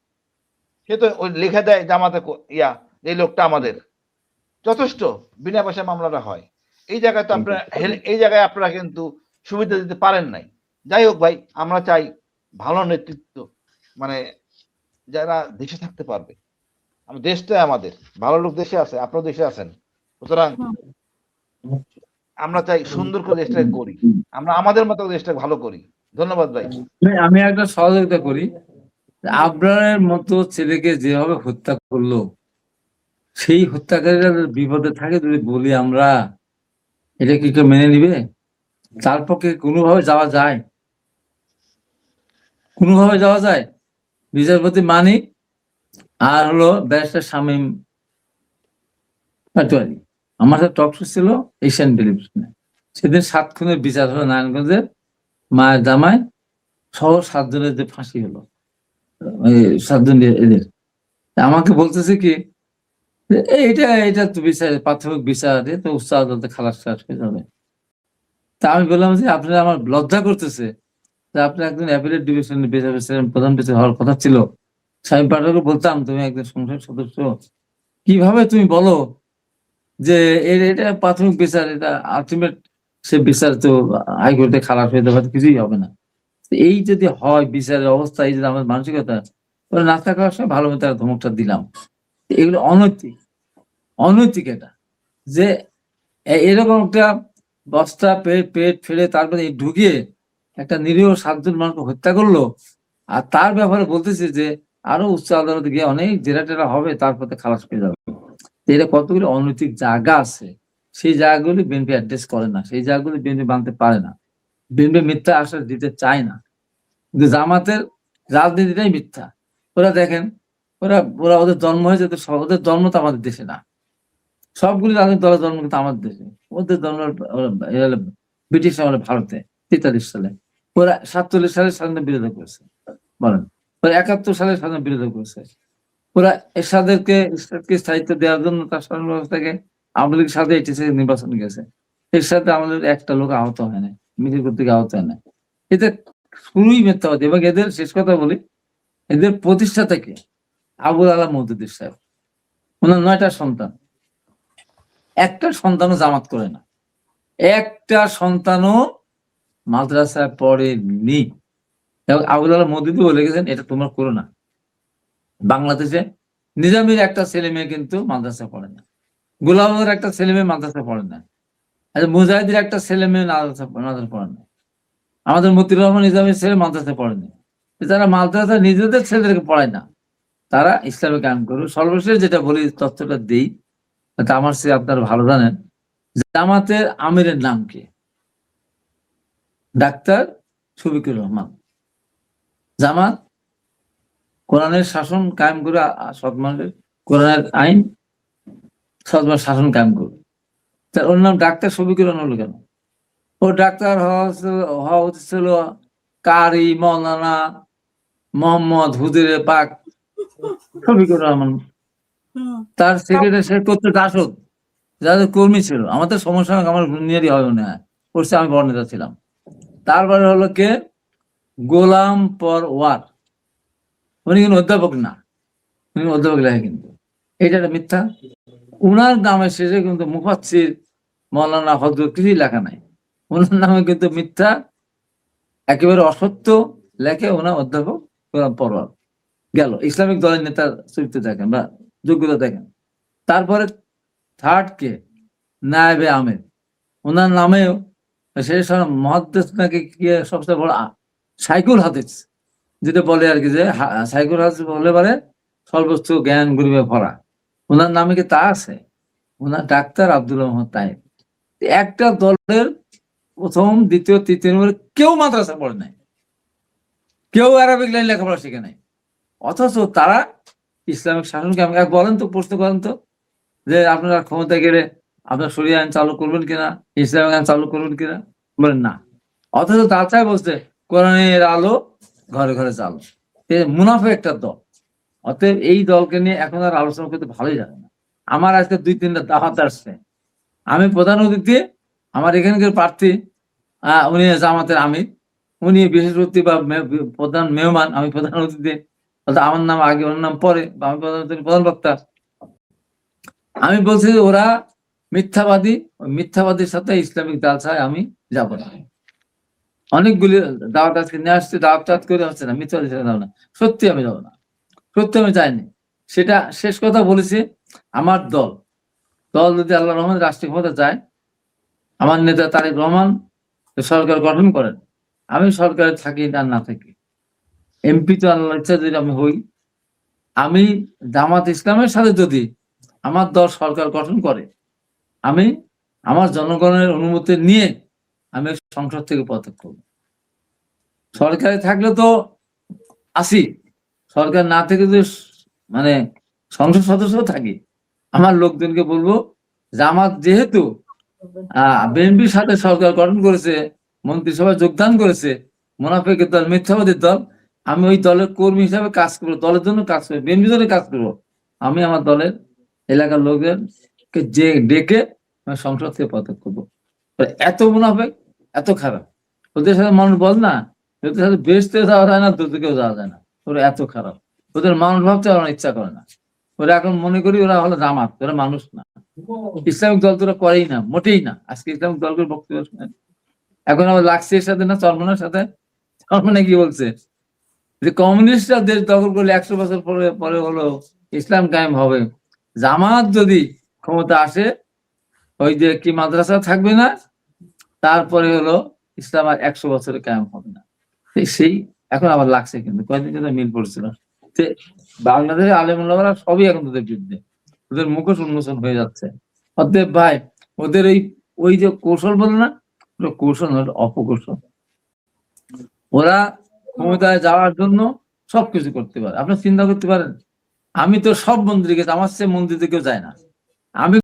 সে তো ওই লিখে দেয় জামাতে এই লোকটা আমাদের, যথেষ্ট, বিনা পয়সা মামলাটা হয়। এই জায়গায় তো আপনারা কিন্তু সুবিধা দিতে পারেন নাই। যাই হোক ভাই, আমরা চাই ভালো নেতৃত্ব, মানে যারা দেশে থাকতে পারবে। দেশটাই আমাদের, ভালো লোক দেশে আছে, আপনারা দেশে আছেন, সুতরাং আমরা চাই সুন্দর করে দেশটাকে করি, আমরা আমাদের মতো দেশটাকে ভালো করি। ধন্যবাদ ভাই। আমি একটা সহযোগিতা করি, আবরারের মতো ছেলেকে যেভাবে হত্যা করলো, সেই হত্যাকারীরা যদি বিপদে থাকে যদি বলি আমরা, এটা কি কেউ মেনে নিবে? তার পক্ষে কোনোভাবে যাওয়া যায়? কোনোভাবে যাওয়া যায়? বিচারপতি মানিক আর হলো ব্যারিস্টার শামীম পাটোয়ারি, আমার সাথে টক শো ছিল এশিয়ান টেলিভিশনে। সেদিন 7 খুনের বিচার হলো নারায়ণগঞ্জের, মায়ের জামাই সহ 7 জনের যে ফাঁসি হলো, 7 জন এদের। আমাকে বলতেছে কি যে, এটা এটা তো বিচার, প্রাথমিক বিচার, এ তো উচ্চ আদালতে খালাস হয়ে যাবে। তা আমি বললাম যে আপনারা, আমার লজ্জা করতেছে যে আপনি একজন অ্যাপিলেট ডিভিশনের বিচারপতি ছিলেন, প্রধান বিচারপতি হওয়ার কথা ছিল। শামীম পাটোয়ারিকে বলতাম, তুমি একজন সংসদ সদস্য, কিভাবে তুমি বলো যে এটা প্রাথমিক বিচার, এটা আলটিমেট সে বিচার তো হাইকোর্টে খালাস হয়ে যাবে, কিছুই হবে না। এই যদি হয় বিচারের অবস্থা, এই যদি আমাদের মানসিকতা, ওরা নাস্তা খাওয়ার সময় ভালো মতো ধমকটা দিলাম। এগুলো অনৈতিক, অনৈতিক এটা, যে এরকম একটা বস্তা পেট ফেলে তারপরে ঢুকিয়ে একটা নিরীহ 7 জন মানুষকে হত্যা করলো, আর তার ব্যাপারে বলতেছে যে আরো উচ্চ আদালতে গিয়ে অনেক জেরা টেরা হবে, তারপরে খালাস পেয়ে যাবে। এটা কতগুলো অনৈতিক জায়গা আছে, সেই জায়গাগুলি বিএনপি অ্যাড্রেস করে না, সেই জায়গাগুলি বিএনপি মানতে পারে না, বিএনপি মিথ্যা আশ্বাস দিতে চায় না। কিন্তু জামাতের রাজনীতিটাই মিথ্যা। ওরা দেখেন, ওরা ওরা ওদের জন্ম হয়েছে তো, ওদের জন্ম তো আমাদের দেশে না, সবগুলি রাজনৈতিক দলের জন্ম কিন্তু আমাদের দেশে। ওদের জন্ম ব্রিটিশ আমলে ভারতে 43 সালে। ওরা 47 সালে স্বাধীনতা বিরোধী করেছে, বলেন। ওরা 71 সালে স্বাধীনতা বিরোধী করেছে। ওরা এরশাদকে স্থায়িত্ব দেওয়ার জন্য তার স্বাধীন ব্যবস্থাকে আওয়ামী লীগের সাথে নির্বাচন গেছে। এর সাথে আমাদের একটা লোক আহত হয় না, মিছিল করতে গিয়ে আহত হয় না। এতে শুরুই মিথ্যাবাদী। এবং এদের শেষ কথা বলি, এদের প্রতিষ্ঠাতা কে? আবুল আলাম মওদুদী সাহেব। ওনার 9টা সন্তান, একটা সন্তানও জামাত করে না, একটা সন্তানও মাদ্রাসায় পড়েনি। এবং আবুল আলাম মওদুদী বলে গেছেন, এটা তোমরা করো না। বাংলাদেশে নিজামীর একটা ছেলে মেয়ে কিন্তু মাদ্রাসা পড়ে না, গোলামের একটা ছেলে মেয়ে মাদ্রাসা পড়ে না, মুজাহিদের একটা ছেলে মেয়ে মাদ্রাসা পড়ে না, আমাদের মতিউর রহমান নিজামীর ছেলে মাদ্রাসা পড়েনি। যারা মাদ্রাসা নিজেদের ছেলেদেরকে পড়ায় না, তারা ইসলামিক আইন করবে। সর্বশেষ যেটা বলি, তথ্যটা দিই, আমার সে আপনারা ভালো জানেন, জামাতের আমিরের নাম কি? ডাক্তার শফিকুর রহমান। জামাত কোরআনের শাসন কায়েম করে, সৎমানের কোরআনের আইন, সৎমার শাসন কায়েম করবে। তার ওর নাম ডাক্তার শফিকুর রহমান হলো কেন? ও ডাক্তার হওয়া উচিত ছিল কারি মৌলানা মোহাম্মদ হুজুরে পাক শফিকুর রহমান। তার সেক্রেটারি সে করতে দাসদ, যাদের কর্মী ছিল। আমাদের সমস্যা আমার নিয়েরই হয় মনে হয়, করছে, আমি বড় নেতা ছিলাম। তারপরে হলো কে? গোলাম পরওয়ার। উনি কিন্তু অধ্যাপক না, উনি অধ্যাপক লেখে কিন্তু, এটা একটা মিথ্যা। উনার নামে শেষে কিন্তু মুফাচ্ছির মৌলানা হযরত কিছুই লেখা নাই, ওনার নামে কিন্তু মিথ্যা, একেবারে অসত্য লেখে ওনার অধ্যাপক গোলাম পরওয়ার। গেল ইসলামিক দলের নেতার চরিত্র দেখেন বা যোগ্যতা দেখেন। তারপরে থার্ড কে? নায়েবে আহমেদ। ওনার নামেও শেষ মহাদ্দেশ নাকি কি সবচেয়ে বড় সাইকুল হাদিস, যেটা বলে আর কি, যে সাইকুল হাদিস বলে পারে সর্বোচ্চ জ্ঞান গরিবে ভরা। ওনার নামে কি তা আছে? ওনার ডাক্তার আব্দুল রহমান তাইব। একটা দলের প্রথম দ্বিতীয় তৃতীয় নম্বরে কেউ মাদ্রাসা পড়ে নাই, কেউ আরবিক লাইন লেখাপড়া শিখে নাই, অথচ তারা ইসলামিক শাসনকে আমাকে বলেন তো, প্রশ্ন করেন তো, যে আপনারা ক্ষমতা গেলে আপনার শরিয়া আইন চালু করবেন কিনা, ইসলামিক আইন চালু করবেন কিনা? বলেন না। অথচ তাছাড়া বলছে কোরআনের আলো ঘরে ঘরে চালু। মুনাফে একটা দল। অতএব এই দলকে নিয়ে এখন আর আলোচনা করতে ভালোই লাগে না। আমার আজকে 2-3টা দাওয়াত আসছে, আমি প্রধান অতিথি, আমার এখানকার প্রার্থী উনি জামাতের আমির, উনি বিশেষ অতিথি বা প্রধান মেহমান, আমি প্রধান অতিথি, আমার নাম আগে ওর নাম পরে, আমি প্রধান বক্তা। আমি বলছি যে ওরা মিথ্যাবাদী, মিথ্যাবাদীর সাথে ইসলামিক জালসায় আমি যাব না। অনেকগুলি দাওয়াত আজকে নিয়ে আসছে, দাওয়াত করে আসছে না, মিথ্যাবাদীর সাথে যাবো না। সত্যি আমি যাবো না, সত্যি আমি যাইনি। সেটা শেষ কথা বলেছি। আমার দল যদি আল্লাহ রহমান রাষ্ট্রীয় ক্ষমতা যায়, আমার নেতা তারেক রহমান সরকার গঠন করেন, আমি সরকারে থাকি আর না থাকি, এমপি তো আল্লাহ ইচ্ছা যদি আমি হই, আমি জামাত ইসলামের সাথে যদি আমার দল সরকার গঠন করে, আমি আমার জনগণের অনুমতি নিয়ে আমি সংসদ থেকে পদত্যাগ করবো। সরকারে থাকলে তো আসি, সরকার না থেকে যদি মানে সংসদ সদস্য থাকি, আমার লোকজনকে বলবো জামাত যেহেতু বিএনপির সাথে সরকার গঠন করেছে, মন্ত্রিসভায় যোগদান করেছে, মুনাফিকের দল, মিথ্যাবাদীর দল, আমি ওই দলের কর্মী হিসাবে কাজ করবো, দলের জন্য কাজ করবো, বিএনপির জন্য কাজ করবো। আমি আমার দলের এলাকার লোকদেরকে যে ডেকে আমি সংসদ থেকে পদত্যাগ করবো। এত মুনাফিক, এত খারাপ, ওদের সাথে মানুষ বল না, ওদের সাথে বেসতে যাওয়া যায় না, দুদিকেও যাওয়া যায় না, ওরা এত খারাপ, ওদের মানুষ ভাবতে আমার ইচ্ছা করে না। ওরা এখন মনে করি ওরা হলো জামাত, ওরা মানুষ না, ইসলামিক দল তোরা করেই না, মোটেই না। আজকে ইসলামিক দলগুলো বক্তব্য শুনেন, এখন আবার লাগছে এর সাথে না চরমনের সাথে, চরমনে কি বলছে যে কমিউনিস্টরা দেশ দখল করলে 100 বছর পরে পরে হলো ইসলাম কায়েম হবে, জামাত যদি ক্ষমতা আসে ওই যে কি মাদ্রাসা থাকবে না, তারপরে হলো ইসলাম আর 100 বছরে কায়েম হবে না। সেই এখন আবার লাগছে, কিন্তু কয়েকদিন কিন্তু মিল পড়ছিল যে বাংলাদেশের আলেমুল্লাহরা সবই এখন ওদের বিরুদ্ধে, ওদের মুখোশ উন্মোচন হয়ে যাচ্ছে। অতএব ভাই, ওদের ওই যে কৌশল বলে না, কৌশল হলো অপকৌশল। ওরা ক্ষমতায় যাওয়ার জন্য সবকিছু করতে পারে। আপনি চিন্তা করতে পারেন, আমি তো সব মন্দিরে গেছি, আমার সে মন্দিরে কেউ যায় না, আমি